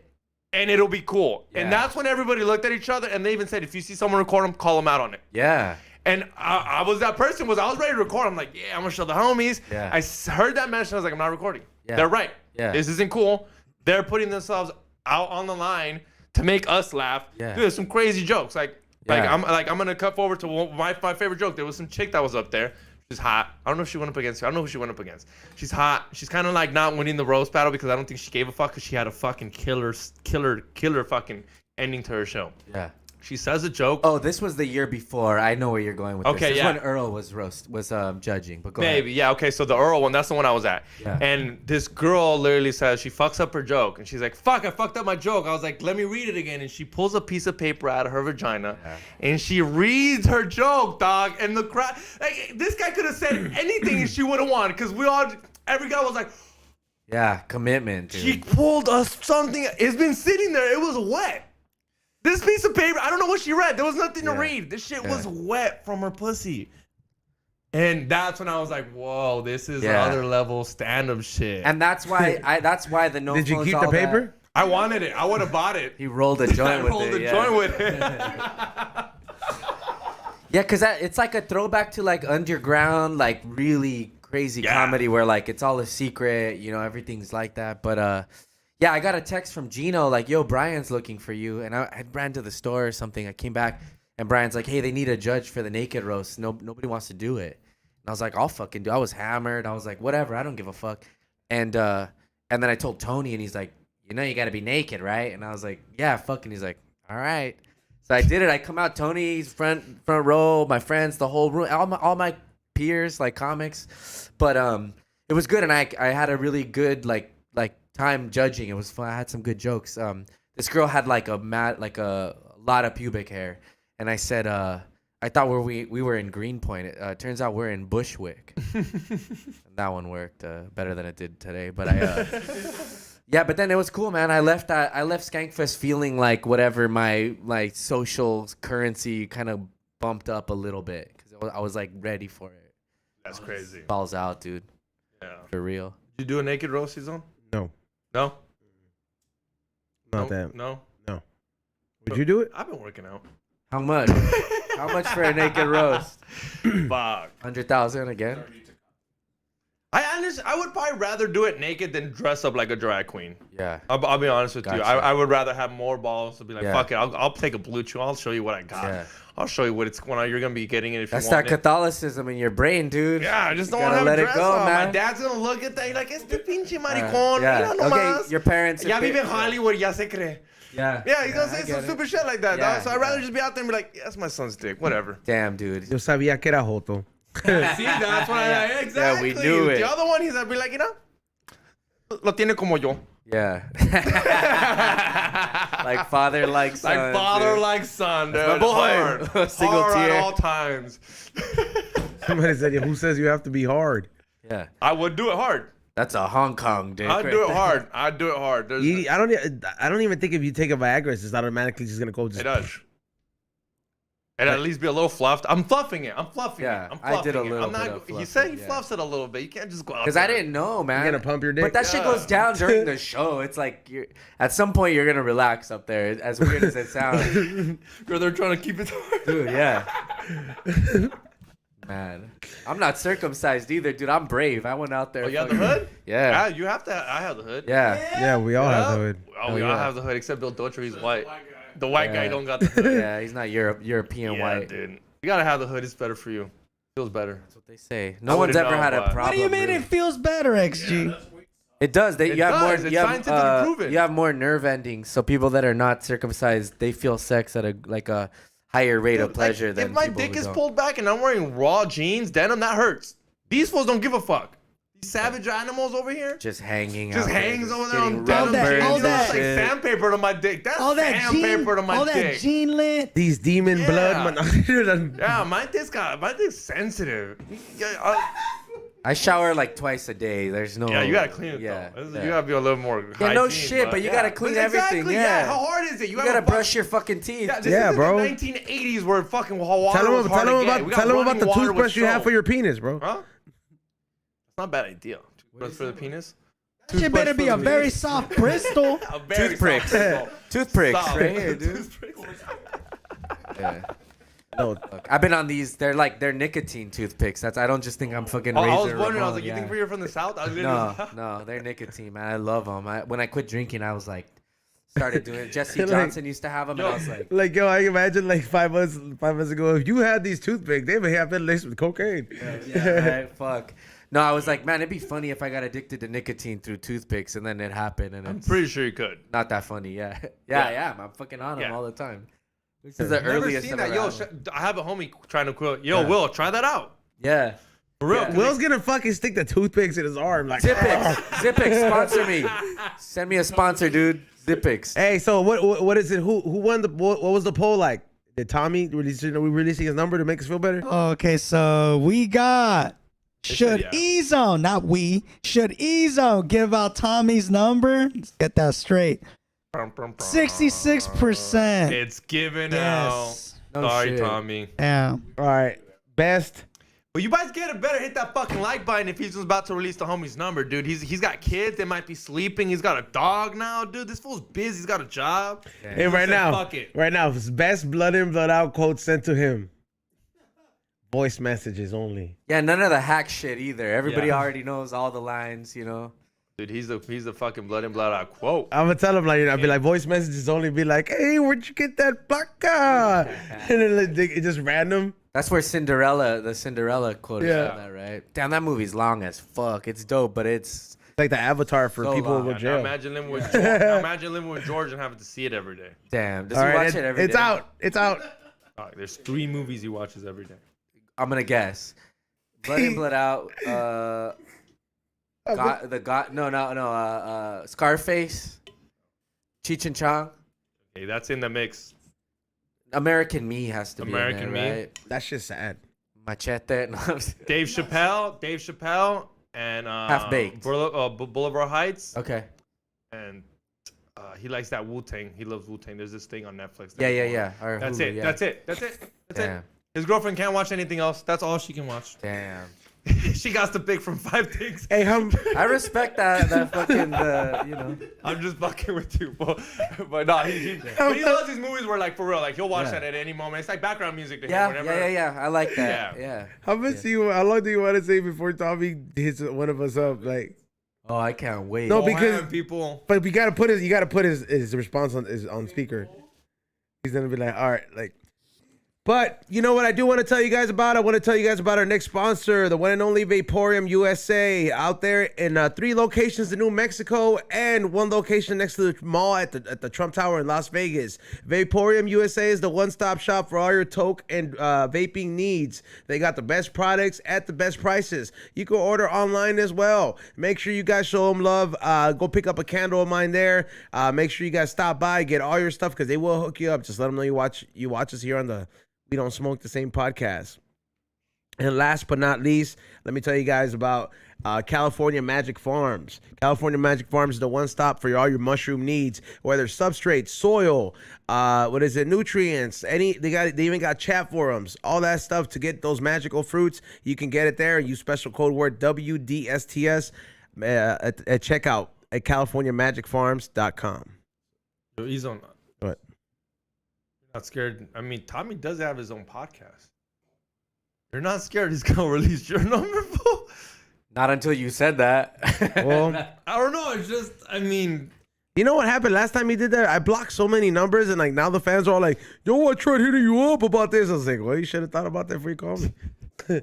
And it'll be cool. Yeah. And that's when everybody looked at each other and they even said, if you see someone record them, call them out on it. Yeah. And I was that person. I was ready to record. I'm like, yeah, I'm going to show the homies. Yeah. I heard that mention. I was like, I'm not recording. Yeah. They're right. Yeah. This isn't cool. They're putting themselves out on the line to make us laugh. Yeah. Dude, there's some crazy jokes. I'm Yeah. going to cut forward to my favorite joke. There was some chick that was up there. She's hot. I don't know if she went up against you. I don't know who she went up against. She's hot. She's kind of like not winning the roast battle because I don't think she gave a fuck because she had a fucking killer fucking ending to her show. Yeah. She says a joke. Oh, this was the year before. I know where you're going with this. Okay, This is yeah. when Earl was judging. But go Maybe, ahead. yeah, okay, so the Earl one, that's the one I was at. Yeah. And this girl literally says, she fucks up her joke. And she's like, fuck, I fucked up my joke. I was like, let me read it again. And she pulls a piece of paper out of her vagina. Yeah. And she reads her joke, dog. And the crowd, like, this guy could have said anything and she would have won. Because every guy was like, Yeah, commitment, dude. she pulled us something. It's been sitting there. It was wet. This piece of paper, I don't know what she read. There was nothing to Yeah. read. This shit Yeah. was wet from her pussy. And that's when I was like, whoa, this is Yeah. other level stand-up shit. And that's why the no Did you phones, keep all the that- paper? I wanted it. I would have bought it. He rolled a I joint with rolled it. a Yeah. joint with it. Yeah, because it's like a throwback to like underground, like really crazy Yeah. comedy where like it's all a secret, everything's like that. But yeah, I got a text from Gino like, yo, Brian's looking for you. And I ran to the store or something. I came back and Brian's like, hey, they need a judge for the naked roast. Nobody wants to do it. And I was like, I'll fucking do it. I was hammered. I was like, whatever, I don't give a fuck. And then I told Tony and he's like, you got to be naked, right? And I was like, yeah, fucking. He's like, all right. So I did it. I come out, Tony's front row, my friends, the whole room, all my peers, like comics. But it was good, and I had a really good like time judging. It was fun. I had some good jokes. This girl had like a lot of pubic hair, and I said, I thought we were in Greenpoint. It turns out we're in Bushwick. And that one worked better than it did today. But yeah, but then it was cool, man. I left Skankfest feeling like whatever my social currency kind of bumped up a little bit because I was like ready for it. That's crazy. Balls out, dude. Yeah. For real. Did you do a naked roast season? No, No? not no? that. No? Would you do it? I've been working out. How much? How much for a naked roast? Fuck. 100,000 again? I would probably rather do it naked than dress up like a drag queen. Yeah. I'll be honest with you. Gotcha. I would rather have more balls to be like, Yeah. fuck it. I'll take a blue chew. I'll show you what I got. Yeah. I'll show you what it's going on. You're going to be getting it if That's you that want it. Catholicism in your brain, dude. Yeah, I just You don't want to gotta have let a it dress go, on. man. My dad's going to look at that and like, este pinche maricón. Yeah. Mira nomás. Okay, your parents. Ya vive en Hollywood, ya se cree. Yeah. Yeah, he's going to I say get some it. stupid shit like that, Yeah, dog. So I'd rather yeah. just be out there and be like, yeah, that's my son's dick. Whatever. Damn, dude. Yo sabía que era joto. See, that's what I exactly. Yeah, we knew it. The other one, I'd be like, lo tiene como yo. Yeah. Like father, like son. Like father, dude. like son, dude. my boy. Hard. Single hard tear. at all times. Somebody said, who says you have to be hard? Yeah. I would do it hard. That's a Hong Kong dick. I'd right do it there. hard. I'd do it hard. There's, I don't even think if you take a Viagra, it's just automatically just gonna go. it does. And at least be a little fluffed. I'm fluffing it. I'm fluffing Yeah, it. I'm I fluffing did a it. little I'm not, bit of he fluffing, said he yeah. fluffs it a little bit. You can't just go out Because there. I didn't know, man. You're gonna pump your dick. But that shit Yeah. goes down during the show. It's like at some point you're gonna relax up there. As weird as it sounds, Girl, they're trying to keep it hard. dude. Yeah. Man, I'm not circumcised either, dude. I'm brave. I went out there. Oh, you have the fucking- hood? Yeah. You have to. I have the hood. Yeah. Yeah, we all have the hood. Oh, we all have the hood except Bill Docher. He's white. The white guy Yeah. don't got the hood. Yeah. He's not European Yeah, white. dude. You gotta have the hood. It's better for you. Feels better. That's what they say. No one's wouldn't ever know, had a but- problem. What do you mean really. it feels better, XG? It does. It You have does. more. It's You have, scientifically proven. you have more nerve endings. So people that are not circumcised, they feel sex at a higher rate of pleasure Like, than if my people dick who is don't. pulled back and I'm wearing raw jeans, denim, that hurts. These fools don't give a fuck. These savage animals over here Just hanging just out there, hangs just over there getting on denim rubber jeans. and all You know, it's that- like shit. sandpaper to my dick. That's all that sandpaper to my all dick. that gene lit. These demon Yeah. blood. Yeah, my dick's sensitive. I shower like twice a day. There's no. Yeah, you gotta clean it Yeah, though. yeah. You gotta be a little more. Yeah, no hygiene, shit, but you gotta clean everything, Exactly, yeah. How hard is it? You gotta brush your fucking teeth. Yeah, this Yeah, isn't bro. the 1980s where fucking water Tell was him, hard tell him to get. about, We got tell him about running the water with toothbrush you have soap. for your penis, bro. Huh? It's not a bad idea. Toothbrush for the penis. Shit better be a very soft Bristol. A very Toothpicks. soft bristle. Toothpicks Soft. right here, dude. Toothpicks. Yeah. No, Look, I've been on these. They're nicotine toothpicks. I don't just think I'm fucking. Oh, I Razor was wondering. I was Ramon, like, you yeah. think you're from the south? I was No, they're nicotine, man. I love them. When I quit drinking, I was like, started doing it. Jesse Like- Johnson used to have them, and I was like, yo, I imagine like 5 months ago, if you had these toothpicks, they would have been laced with cocaine. yeah, right, fuck. No, I was like, man, it'd be funny if I got addicted to nicotine through toothpicks, and then it happened, and I'm it's pretty sure you could. not that funny. Yeah, Yeah. I am. I'm fucking on them Yeah. all the time. This is the Never earliest seen I've that. ever Yo, had one. I have a homie trying to quit. Yo, Yeah. Will, try that out. Yeah. For real. Yeah. Will's gonna fucking stick the toothpicks in his arm, like. Zippix, Zippix, sponsor me. Send me a sponsor, dude. Zippix. Hey, so what is it? Who won the? What was the poll like? Did Tommy releasing his number to make us feel better? Okay, so we got should yeah. Ezo, not we, should Ezo give out Tommy's number? Let's get that straight. 66%. It's given Yes. out. No Sorry, shit. Tommy. Yeah. All right, best. Well, you guys get it better. Hit that fucking like button if he's about to release the homie's number, dude. He's got kids. They might be sleeping. He's got a dog now, dude. This fool's busy. He's got a job. Hey, right said, now, fuck it. it's best blood in, blood out quote sent to him. Voice messages only. Yeah, none of the hack shit either. Everybody Yeah. already knows all the lines, you know. Dude, he's the fucking blood in, blood out quote. I'm gonna tell him like, I'll be like, voice messages only. Be like, hey, where'd you get that placa? And then like, it just random. That's where the Cinderella quote is Yeah. from that, right? Damn, that movie's long as fuck. It's dope, but it's Like the avatar for So people long. who go Now jail. imagine living with George. Now imagine living with George and having to see it every day. damn. Does All he right, watch it every day? it's out. It's out. All right, there's 3 movies he watches every day. I'm gonna guess. Blood in, blood out. Scarface. Cheech and Chong. Hey, that's in the mix. American Me has to be American in Me. there, right? That's just sad. Machete. No, I'm just- Dave Chappelle, and Half-Baked. Boulevard Heights, okay. and he likes that Wu-Tang. He loves Wu-Tang. There's this thing on Netflix. Yeah. Or That's Hulu, it. yeah. That's it. That's it. That's Damn. it. His girlfriend can't watch anything else. That's all she can watch. Damn. She got to pick from 5 things. Hey, I respect that fucking you know. I'm just fucking with you, but no, he loves these movies where like for real, like he'll watch Yeah. that at any moment. It's like background music to him. Yeah, Whenever, yeah. I like that. Yeah. Yeah. how long do you want to say before Tommy hits one of us up? Like, Oh, I can't wait. No, Oh, because- man, people. but you gotta put his response on speaker. He's gonna be like, all right, like. But you know what I do want to tell you guys about? I want to tell you guys about our next sponsor, the one and only Vaporium USA, out there in 3 locations in New Mexico and 1 location next to the mall at the Trump Tower in Las Vegas. Vaporium USA is the one-stop shop for all your toke and vaping needs. They got the best products at the best prices. You can order online as well. Make sure you guys show them love. Go pick up a candle of mine there. Make sure you guys stop by, get all your stuff because they will hook you up. Just let them know you watch us here on the We Don't Smoke the Same podcast. And last but not least, let me tell you guys about California Magic Farms. California Magic Farms is the one stop for all your mushroom needs, whether substrate, soil, nutrients, they even got chat forums, all that stuff to get those magical fruits. You can get it there. Use special code word WDSTS at checkout at CaliforniaMagicFarms.com. Yo, he's on. What? Not scared. I mean, Tommy does have his own podcast. You're not scared he's gonna release your number, fool? Not until you said that. Well, I don't know. It's just, I mean, you know what happened last time he did that? I blocked so many numbers, and like now the fans are all like, "Yo, I tried hitting you up about this." I was like, "Well, you should have thought about that before you called me."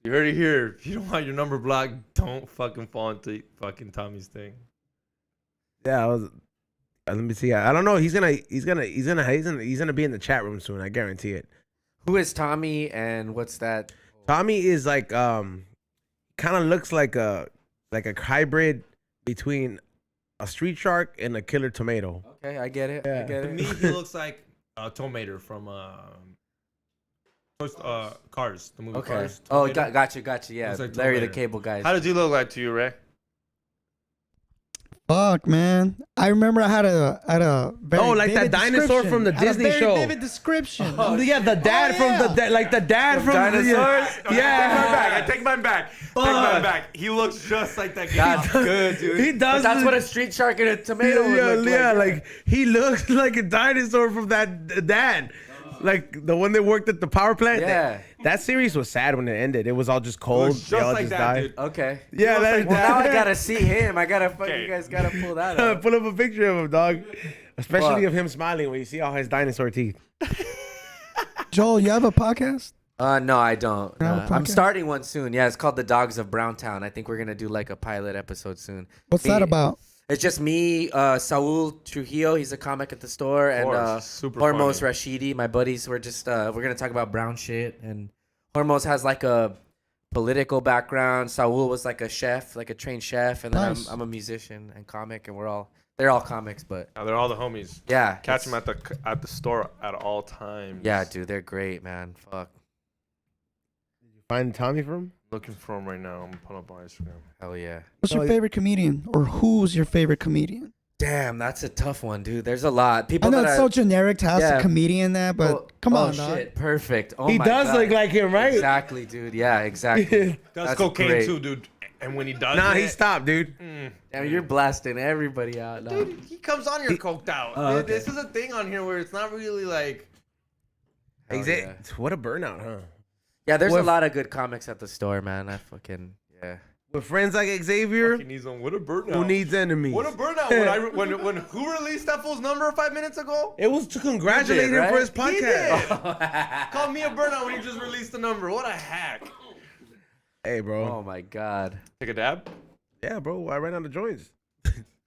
You heard it here. If you don't want your number blocked, don't fucking fall into fucking Tommy's thing. Yeah, let me see. I don't know. He's gonna be in the chat room soon. I guarantee it. Who is Tommy and what's that? Tommy is like kind of looks like a hybrid between a street shark and a killer tomato. Okay, I get it. Yeah. I get To it. me, he looks like a tomato from Cars, the movie Okay. Cars. Oh, Tomato. gotcha. Yeah, Looks like Larry the tomato. Cable Guy. How did you look like to you, Ray? Fuck, man. I remember I had a very Oh, like that vivid dinosaur description. from the I had a Disney very show. vivid description. Yeah, the dad from the dad from Dinosaurs? Yeah. I take mine back. Take mine back. He looks just like that guy. That's good, dude. He does. But that's what a street shark and a tomato would look like he looks like a dinosaur from that dad. Like the one that worked at the power plant. Yeah. That series was sad when it ended. It was all just cold. Looks They just all like just that, died. dude. Okay. Yeah, looks like Well, now I that. gotta see him. I gotta fucking. Okay. You guys gotta pull that up. Pull up a picture of him, dog. Especially Fuck. of him smiling when you see all his dinosaur teeth. Joel, you have a podcast? No, I don't. You have a I'm podcast? starting one soon. Yeah, it's called The Dogs of Browntown. I think we're gonna do like a pilot episode soon. What's that about? It's just me, Saul Trujillo. He's a comic at the store, and course, super Hormos funny. Rashidi, my buddies. We're just we're gonna talk about brown shit. And Hormos has like a political background. Saul was like a chef, like a trained chef, and then Nice. I'm a musician and comic, and they're all comics, but Now, they're all the homies. yeah, Catch it's- them at the store at all times. Yeah, dude, they're great, man. Fuck, Find Tommy from? Looking for him right now. I'm gonna pull up on Instagram. hell yeah. What's your Oh, favorite comedian, or who's your favorite comedian? Damn, that's a tough one, dude. There's a lot. I People know that it's so generic to ask Yeah. a comedian that, but Well, come on, oh, dog. shit, perfect. Oh He my does God. look like him, right? Exactly, dude. Yeah, exactly. Does That's cocaine great. too, dude. And when he does Nah, it, he stopped, dude. Damn, you're blasting everybody out, dog. Dude, he comes on here coked out. Oh, okay. This is a thing on here where it's not really like. Hell yeah. What a burnout, huh? Yeah, there's With- a lot of good comics at the store, man. I fucking yeah. With friends like Xavier, He needs one. What a burnout. who needs enemies? What a burnout. When who released that fool's number 5 minutes ago? It was to congratulate You did, him for right? his He podcast. did. Called me a burnout when he just released the number. What a hack. Hey, bro. Oh my God. Take a dab. Yeah, bro. I ran out of joints.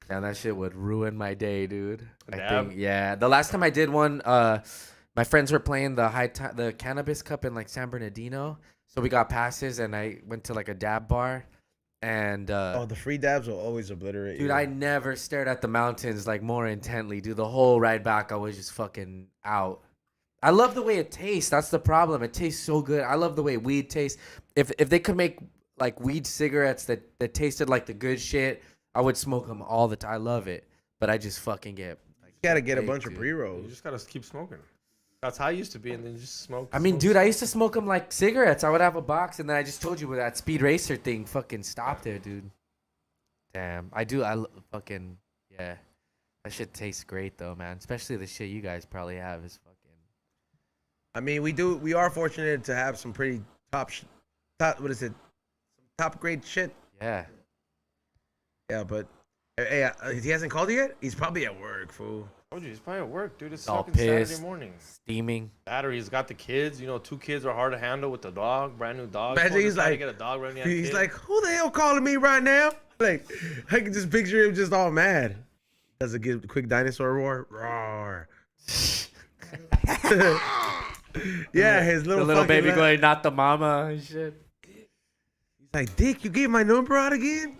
Man, that shit would ruin my day, dude. I Dab? think yeah. The last time I did one, my friends were playing the cannabis cup in like San Bernardino, so we got passes, and I went to like a dab bar, and Oh, the free dabs will always obliterate dude, you. I never stared at the mountains like more intently, dude. The whole ride back, I was just fucking out. I love the way it tastes. That's the problem. It tastes so good. I love the way weed tastes. If they could make like weed cigarettes that tasted like the good shit, I would smoke them all the time. I love it, but I just fucking get. Like, You gotta get a baked, bunch of dude. You pre-rolls. just gotta keep smoking. That's how I used to be, and then you just smoke. I mean, smoke. dude, I used to smoke them like cigarettes. I would have a box, and then I just told you with that Speed Racer thing fucking stopped there, dude. Damn, I do. Fucking yeah. That shit tastes great though, man. Especially the shit you guys probably have is fucking. I mean, we are fortunate to have some pretty top what is it? Top grade shit. Yeah. Yeah, but hey, he hasn't called you yet? He's probably at work, fool. I told you, he's probably at work, dude. It's All fucking pissed. Saturday morning. Steaming. Battery's got the kids. You know, 2 kids are hard to handle with the dog. Brand new dog. Imagine Told he's this guy to like- get a dog right now. He's like, who the hell calling me right now? Like, I can just picture him just all mad. Does it give a quick dinosaur roar? Roar. Yeah, his The little little fucking baby laugh. going, not the mama and shit. He's like, Dick, you gave my number out again?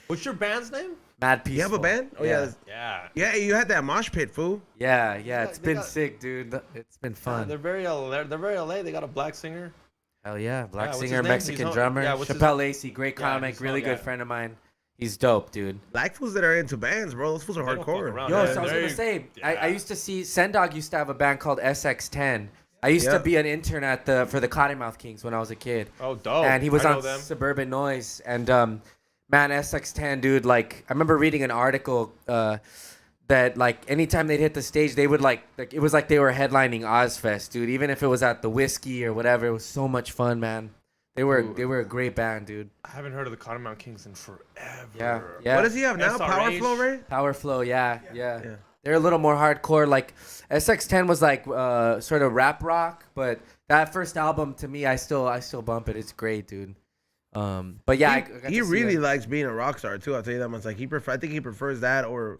what's your band's name? Mad Peaceful. You have a band? Oh, yeah. Yeah. Yeah, you had that mosh pit, fool. Yeah, yeah. It's They been got- sick, dude. It's been fun. They're very LA. They got a black singer. Hell yeah. Black what's his singer, name? Mexican He's drummer. yeah, what's his- Chappelle Lacey, great Yeah, comic, he's really hot, good yeah. friend of mine. He's dope, dude. Black fools that are into bands, bro. Those fools are They don't fuck hardcore. around. Yo, Yeah, so I was they're- gonna say, I yeah. used to see Sendog used to have a band called SX10. I used to Yep. be an intern at for the Cottonmouth Kings when I was a kid, Oh, dope. and he was I know on them. Suburban Noise. And man, SX10, dude, like I remember reading an article that like anytime they'd hit the stage, they would like it was like they were headlining Ozfest, dude. Even if it was at the Whiskey or whatever, it was so much fun, man. They were a great band, dude. I haven't heard of the Cottonmouth Kings in forever. Yeah, yeah. What does he have now? SRH? Power Flow, right? Power Flow, yeah. Yeah. They're a little more hardcore. Like SX10 was like sort of rap rock, but that first album to me, I still bump it. It's great, dude. But yeah, he really likes being a rock star too. I'll tell you that much. Like I think he prefers that over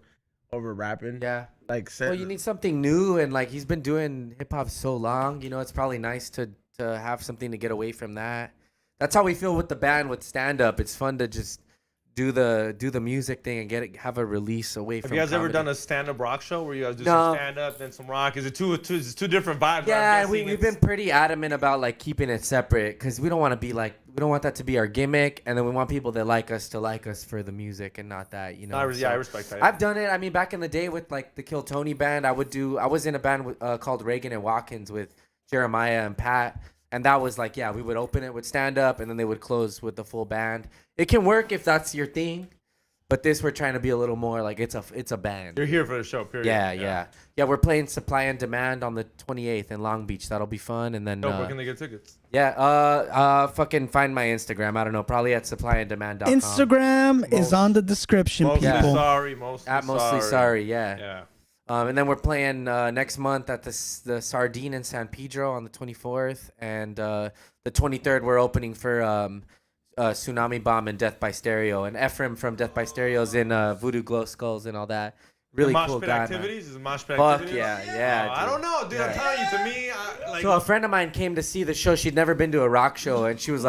rapping. Yeah. Like, well, you need something new, and like he's been doing hip hop so long. You know, it's probably nice to have something to get away from that. That's how we feel with the band with stand up. It's fun to just do the music thing and have a release away from. Have you guys comedy. ever done a stand up rock show where you guys do some stand up then some rock? Is it two different vibes? Yeah, we've been pretty adamant about like keeping it separate because we don't want that to be our gimmick, and then we want people that like us to like us for the music and not that, you know. I respect that. I've done it. I mean, back in the day with like the Kill Tony band, I was in a band called Reagan and Watkins with Jeremiah and Pat, and that was like, yeah, we would open it with stand up, and then they would close with the full band. It can work if that's your thing, but this we're trying to be a little more like it's a band. You're here for the show, period. Yeah. We're playing Supply and Demand on the 28th in Long Beach. That'll be fun, and then. Where can they get tickets? Yeah, fucking find my Instagram. I don't know, probably at supplyanddemand.com. Instagram is on the description, Mostly people. Mostly sorry. Yeah. And then we're playing next month at the Sardine in San Pedro on the 24th, and the 23rd we're opening for Tsunami Bomb and Death by Stereo, and Ephraim from Death by Stereo is in Voodoo Glow Skulls and all that. Really cool guy. Activities? Is it mosh pit Fuck activities? yeah. I don't know, dude. I'm telling you, to me, So a friend of mine came to see the show. She'd never been to a rock show, and she was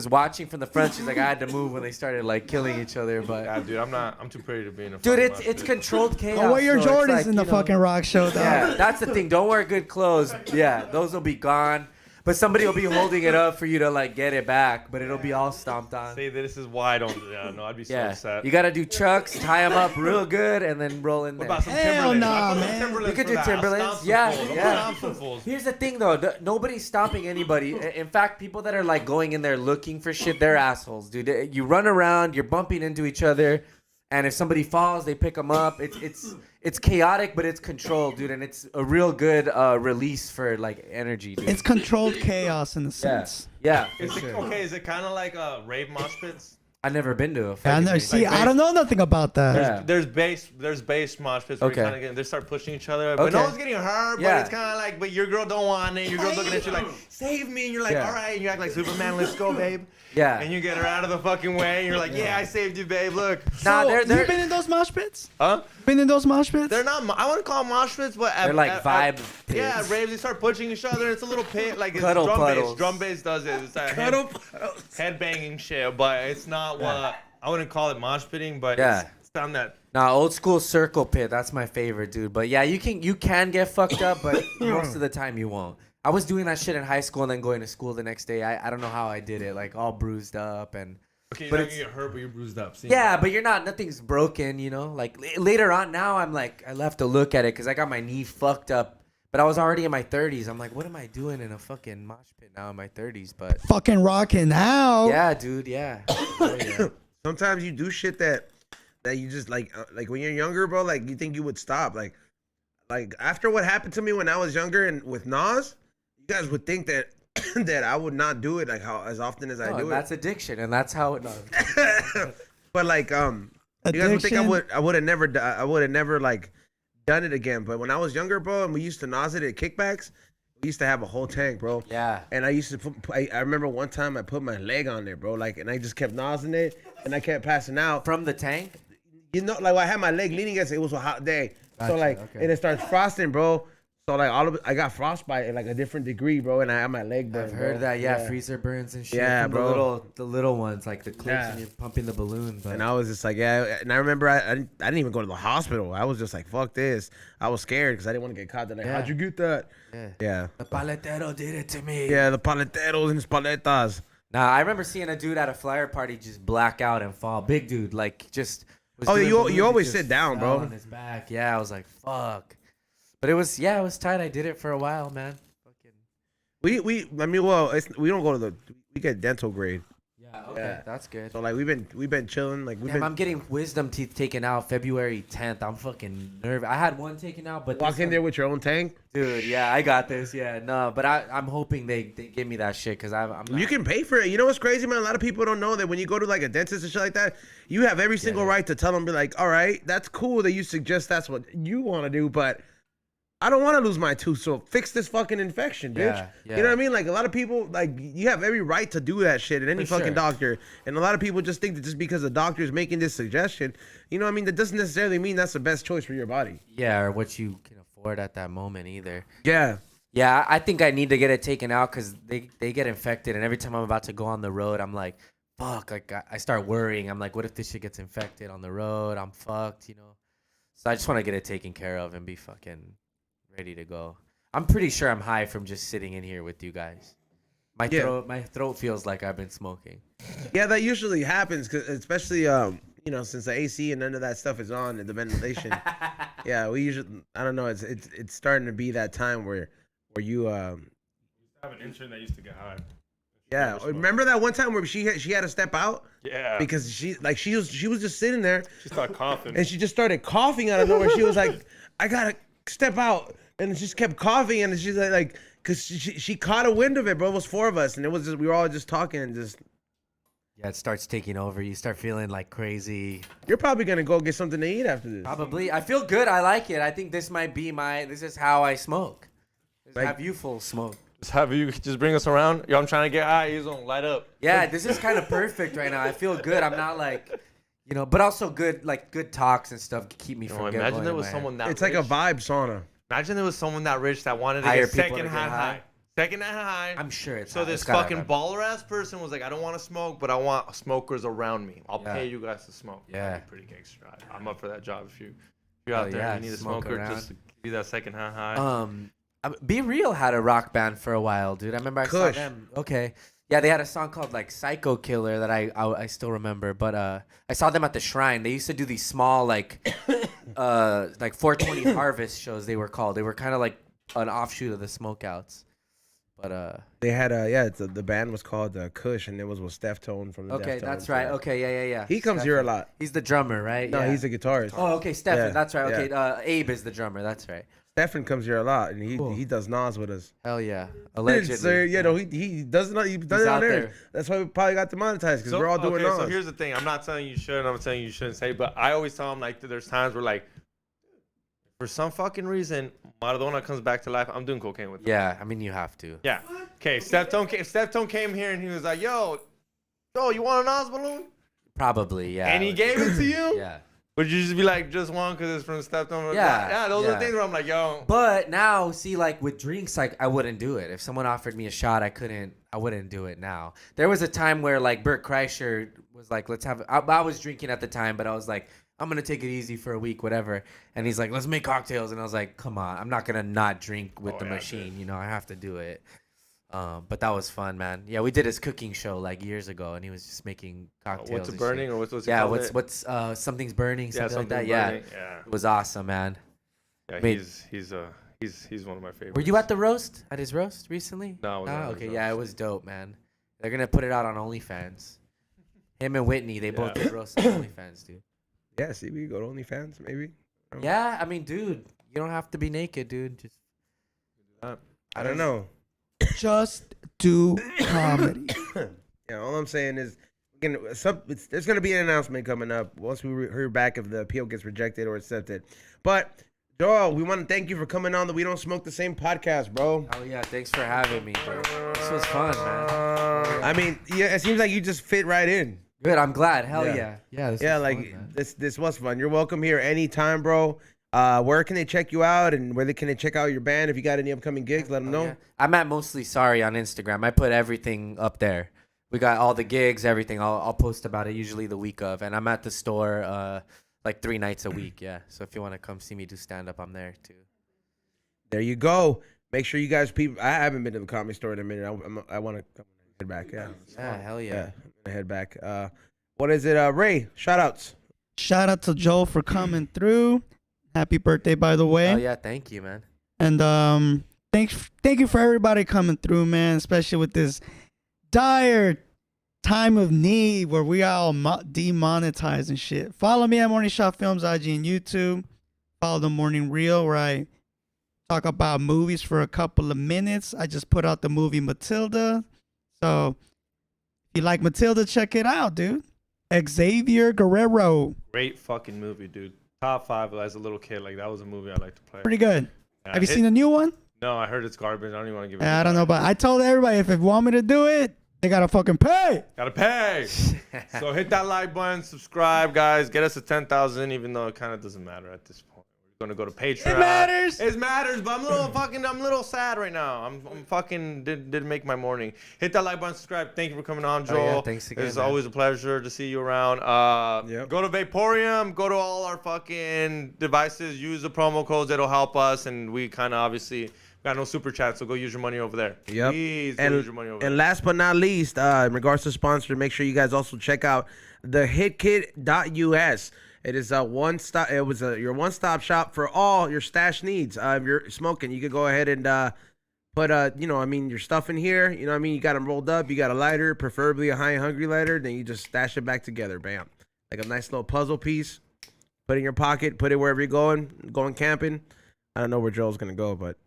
watching from the front. She's like, I had to move when they started like killing each other. But yeah, dude, I'm too pretty to be in a. Dude, it's controlled chaos. Oh, wear your so Jordans like, in the fucking rock show, though. Yeah, that's the thing. Don't wear good clothes. Yeah, those will be gone. But somebody will be holding it up for you to like get it back, but it'll be all stomped on. See, this is why I don't. Yeah, no, I'd be so upset. You gotta do chucks, tie them up real good, and then roll in there. What about some Hell Timberlands? nah, man. You could do Timberlands. Yeah. Here's the thing, though. Nobody's stopping anybody. In fact, people that are like going in there looking for shit, they're assholes, dude. You run around, you're bumping into each other, and if somebody falls, they pick them up. It's chaotic, but it's controlled, dude, and it's a real good release for like energy, dude. It's controlled chaos in a sense. Yeah. Okay, is it kind of like rave mosh pits? I've never been to a. I don't know nothing about that. Yeah. There's bass mosh pits where Okay. you kind of they start pushing each other, but no one's getting hurt. Yeah. But it's kind of like, but your girl don't want it. Your girl's looking at you like, save me, and you're like, Yeah. all right, and you act like Superman, let's go, babe. Yeah. And you get her out of the fucking way, and you're like, yeah, I saved you, babe. Look. Nah, So, they're you been in those mosh pits? Huh? Been in those mosh pits? They're not. I wouldn't call them mosh pits, but they're like vibe pits. Yeah, raves. They start pushing each other. It's a little pit, like it's Cuddle drum puddles. bass. Drum bass does it. It's that head banging shit, but it's not what I wouldn't call it mosh pitting, but it's down that. Nah, old school circle pit. That's my favorite, dude. But yeah, you can get fucked up, but most of the time you won't. I was doing that shit in high school and then going to school the next day. I don't know how I did it, like all bruised up and. Okay, but you're not gonna get hurt, but you're bruised up. Yeah, but nothing's broken, you know? Like later on now, I'm like, I left to look at it because I got my knee fucked up. But I was already in my 30s. I'm like, what am I doing in a fucking mosh pit now in my 30s? But fucking rocking out. yeah, dude, yeah. Oh, yeah. Sometimes you do shit that you just like when you're younger, bro. Like you think you would stop. Like after what happened to me when I was younger and with Nas, you guys would think that that I would not do it like as often as I do it. That's addiction, and that's how it. No. But like you guys would think I would have never like done it again. But when I was younger, bro, and we used to Nas it at kickbacks, we used to have a whole tank, bro. Yeah. And I used to I remember one time I put my leg on there, bro, like, and I just kept nosing it, and I kept passing out. From the tank? You know, like I had my leg leaning against it. It was a hot day, Gotcha, so like, okay. and it starts frosting, bro. So like all of it, I got frostbite at like a different degree, bro, and I had my leg burned. I've heard bro. that, yeah, freezer burns and shit. Yeah, from bro. The little ones, like the clips, Yeah. and you're pumping the balloon. But And I was just like, yeah. And I remember I didn't even go to the hospital. I was just like, fuck this. I was scared because I didn't want to get caught. They're like, Yeah. how'd you get that? yeah. Yeah. The paletero did it to me. Yeah, the paleteros and his paletas. Nah, I remember seeing a dude at a flyer party just black out and fall. Big dude, like just. Was Oh, doing you balloons, always just sit down, fell bro. On his back. Yeah, I was like, fuck. But it was tight. I did it for a while, man. Fucking. We don't go to we get dental grade. Yeah. Okay, Yeah. that's good. So like we've been chilling. Like Damn, I'm getting wisdom teeth taken out February 10th. I'm fucking nervous. I had one taken out, but walk in there with your own tank. dude, yeah, I got this. Yeah, no, but I'm hoping they give me that shit because I'm not, You can pay for it. You know what's crazy, man? A lot of people don't know that when you go to like a dentist and shit like that, you have every single right to tell them, be like, all right, that's cool that you suggest that's what you want to do, but I don't want to lose my tooth, so fix this fucking infection, bitch. Yeah, You know what I mean? Like a lot of people, like you have every right to do that shit at any For fucking sure. doctor, and a lot of people just think that just because the doctor is making this suggestion, you know what I mean? That doesn't necessarily mean that's the best choice for your body. yeah, or what you can afford at that moment either. Yeah. Yeah, I think I need to get it taken out because they get infected, and every time I'm about to go on the road, I'm like, fuck, like I start worrying. I'm like, what if this shit gets infected on the road? I'm fucked, you know. So I just want to get it taken care of and be fucking ready to go. I'm pretty sure I'm high from just sitting in here with you guys. My throat feels like I've been smoking. Yeah, that usually happens, 'cause especially you know, since the AC and none of that stuff is on and the ventilation. Yeah, we usually, I don't know, it's starting to be that time where you I have an intern that used to get high. yeah, remember that one time where she had to step out Yeah. because she was just sitting there She started coughing. and she just started coughing out of nowhere. She was like, I gotta step out, and she just kept coughing, and she's like because she caught a wind of it, bro. It was 4 of us, and it was just, we were all just talking and just. Yeah, it starts taking over. You start feeling like crazy. You're probably gonna go get something to eat after this. Probably. I feel good. I like it. I think this might be this is how I smoke. Like- Have you full smoke. Just have you just bring us around. Yo, I'm trying to get high. He's gonna light up. Yeah, this is kind of perfect right now. I feel good. I'm not like, you know, but also good talks and stuff keep me from getting Imagine going there in was my someone that It's rich. like a vibe sauna. Imagine there was someone that rich that wanted to Hire get people to secondhand get high. high. Secondhand high. head. I'm sure it's So high. this It's gotta fucking happen. baller ass person was like, I don't want to smoke, but I want smokers around me. I'll Yeah. pay you guys to smoke. Yeah. That'd be pretty gangster. I'm up for that job. If you're out Hell there yeah, and you need a smoke smoker, around. just to give you that secondhand high. Be Real had a rock band for a while, dude. I remember I saw Kush. them. Okay. Yeah, they had a song called like Psycho Killer that I still remember. But I saw them at the Shrine. They used to do these small like 420 Harvest shows. They were called. They were kind of like an offshoot of the Smokeouts. But They had the band was called Kush, and it was with Steph Tone from the okay, Deftones. that's right. Okay, yeah. He comes here a lot. He's the drummer, right? No, yeah. he's a guitarist. Oh, okay, Stefan. Yeah, That's right. Okay, yeah. Abe is the drummer. That's right. Stefan comes here a lot, and he Cool. he does Nas with us. Hell yeah. Allegedly. So, yeah, no, he does not. He does it out on there. there. That's why we probably got demonetized because we're all doing okay, Nas. so here's the thing. I'm not telling you should. I'm telling you shouldn't say. But I always tell them like there's times where like for some fucking reason Maradona comes back to life. I'm doing cocaine with him. Yeah, I mean you have to. Yeah. Okay. Steph Tone came here and he was like, yo, you want a Nas balloon? Probably, yeah. And he gave it to you? Yeah. Would you just be like, just one because it's from Steph Tone? Yeah, Yeah. Those are yeah. the things where I'm like, yo. But now, see, like with drinks, like I wouldn't do it. If someone offered me a shot, I wouldn't do it now. There was a time where like Bert Kreischer was like, let's have, I was drinking at the time, but I was like, I'm going to take it easy for a week, whatever. And he's like, let's make cocktails. And I was like, come on, I'm not going to not drink with the machine. You know, I have to do it. But that was fun, man. Yeah, we did his cooking show like years ago, and he was just making cocktails. What's and burning shit. or what's Yeah, called it? what's something's burning, Yeah, something like that. burning. Yeah, it was awesome, man. Yeah, Wait. he's one of my favorites. Were you at the roast? At his roast recently? No, I wasn't at his Okay, roast. yeah, it was dope, man. They're gonna put it out on OnlyFans. Him and Whitney, they both did roast on OnlyFans, dude. Yeah, see, we go to OnlyFans, maybe. Yeah, I mean, dude, you don't have to be naked, dude. Just I don't know. Just do comedy. Yeah, all I'm saying is, there's gonna be an announcement coming up once we hear back if the appeal gets rejected or accepted. But Joel, we want to thank you for coming on the We Don't Smoke the Same podcast, bro. Oh yeah, thanks for having me, bro. This was fun, man. I mean, yeah, it seems like you just fit right in. Good, I'm glad. Hell Yeah. yeah. Yeah, this Yeah, was like fun, man. this was fun. You're welcome here anytime, bro. Where can they check you out, and can they check out your band? If you got any upcoming gigs, let them know. Yeah. I'm at Mostly Sorry on Instagram. I put everything up there. We got all the gigs, everything. I'll post about it usually the week of, and I'm at the store like 3 nights a week. Yeah, so if you want to come see me do stand up, I'm there too. There you go. Make sure you guys, people. I haven't been to the comedy store in a minute. I want to come head back. Yeah. Yeah, hell yeah. Yeah. I'm gonna head back. What is it, Ray? Shout outs. Shout out to Joel for coming through. Happy birthday, by the way. Oh yeah, thank you, man. And thank you for everybody coming through, man. Especially with this dire time of need where we all demonetized and shit. Follow me at Morning Shot Films, IG and YouTube. Follow the Morning Reel where I talk about movies for a couple of minutes. I just put out the movie Matilda. So if you like Matilda, check it out, dude. Xavier Guerrero. Great fucking movie, dude. Top 5 as a little kid. Like, that was a movie I like to play. Pretty good. Yeah, Have you seen the new one? No, I heard it's garbage. I don't even want to give it. I don't know, but I told everybody if they want me to do it, they gotta fucking pay. Gotta pay. So hit that like button, subscribe, guys. Get us to 10,000, even though it kind of doesn't matter at this point. We're gonna go to Patreon. It matters. It matters, but I'm a little sad right now. I'm fucking didn't make my morning. Hit that like button, subscribe. Thank you for coming on, Joel. Oh, yeah, thanks again. It's always a pleasure to see you around. Go to Vaporium. Go to all our fucking devices. Use the promo codes. It'll help us, and we kind of obviously got no super chat, so go use your money over there. Yep. Please go use your money over there. And last but not least, in regards to sponsor, make sure you guys also check out the hitkit.us. It is a one-stop. It was your one-stop shop for all your stash needs. If you're smoking, you could go ahead and put your stuff in here. You know what I mean? You got them rolled up. You got a lighter, preferably a high and hungry lighter. Then you just stash it back together. Bam, like a nice little puzzle piece. Put it in your pocket. Put it wherever you're going camping. I don't know where Joel's gonna go, but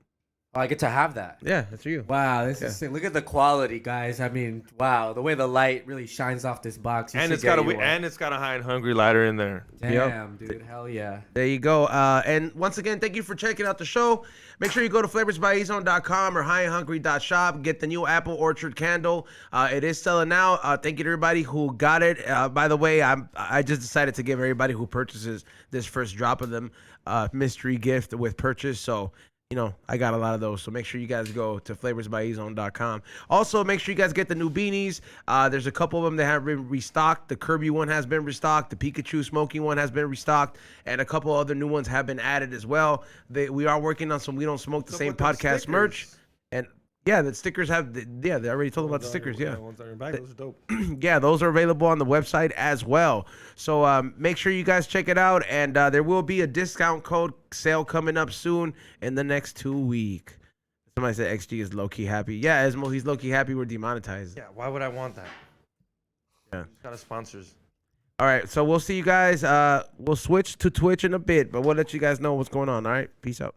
I get to have that. yeah, that's for you. Wow, this is sick. Look at the quality, guys. I mean, wow, the way the light really shines off this box. And it's got a high and hungry lighter in there. Damn, dude, hell yeah. There you go. And once again, thank you for checking out the show. Make sure you go to flavorsbyezone.com or highandhungry.shop. Get the new Apple Orchard candle. It is selling out. Thank you to everybody who got it. By the way, I just decided to give everybody who purchases this first drop of them mystery gift with purchase. So I got a lot of those, so make sure you guys go to flavorsbyezone.com. Also, make sure you guys get the new beanies. There's a couple of them that have been restocked. The Kirby one has been restocked. The Pikachu smoking one has been restocked. And a couple other new ones have been added as well. We are working on some We Don't Smoke the Same podcast merch. And yeah, the stickers they already told about the stickers, yeah. The ones on your back, those are dope. Yeah, those are available on the website as well. So make sure you guys check it out. And there will be a discount code sale coming up soon in the next 2 weeks. Somebody said XG is low-key happy. Yeah, Esmo, he's low-key happy we're demonetized. Yeah, why would I want that? Yeah. Got a sponsors. All right, so we'll see you guys. We'll switch to Twitch in a bit, but we'll let you guys know what's going on, all right? Peace out.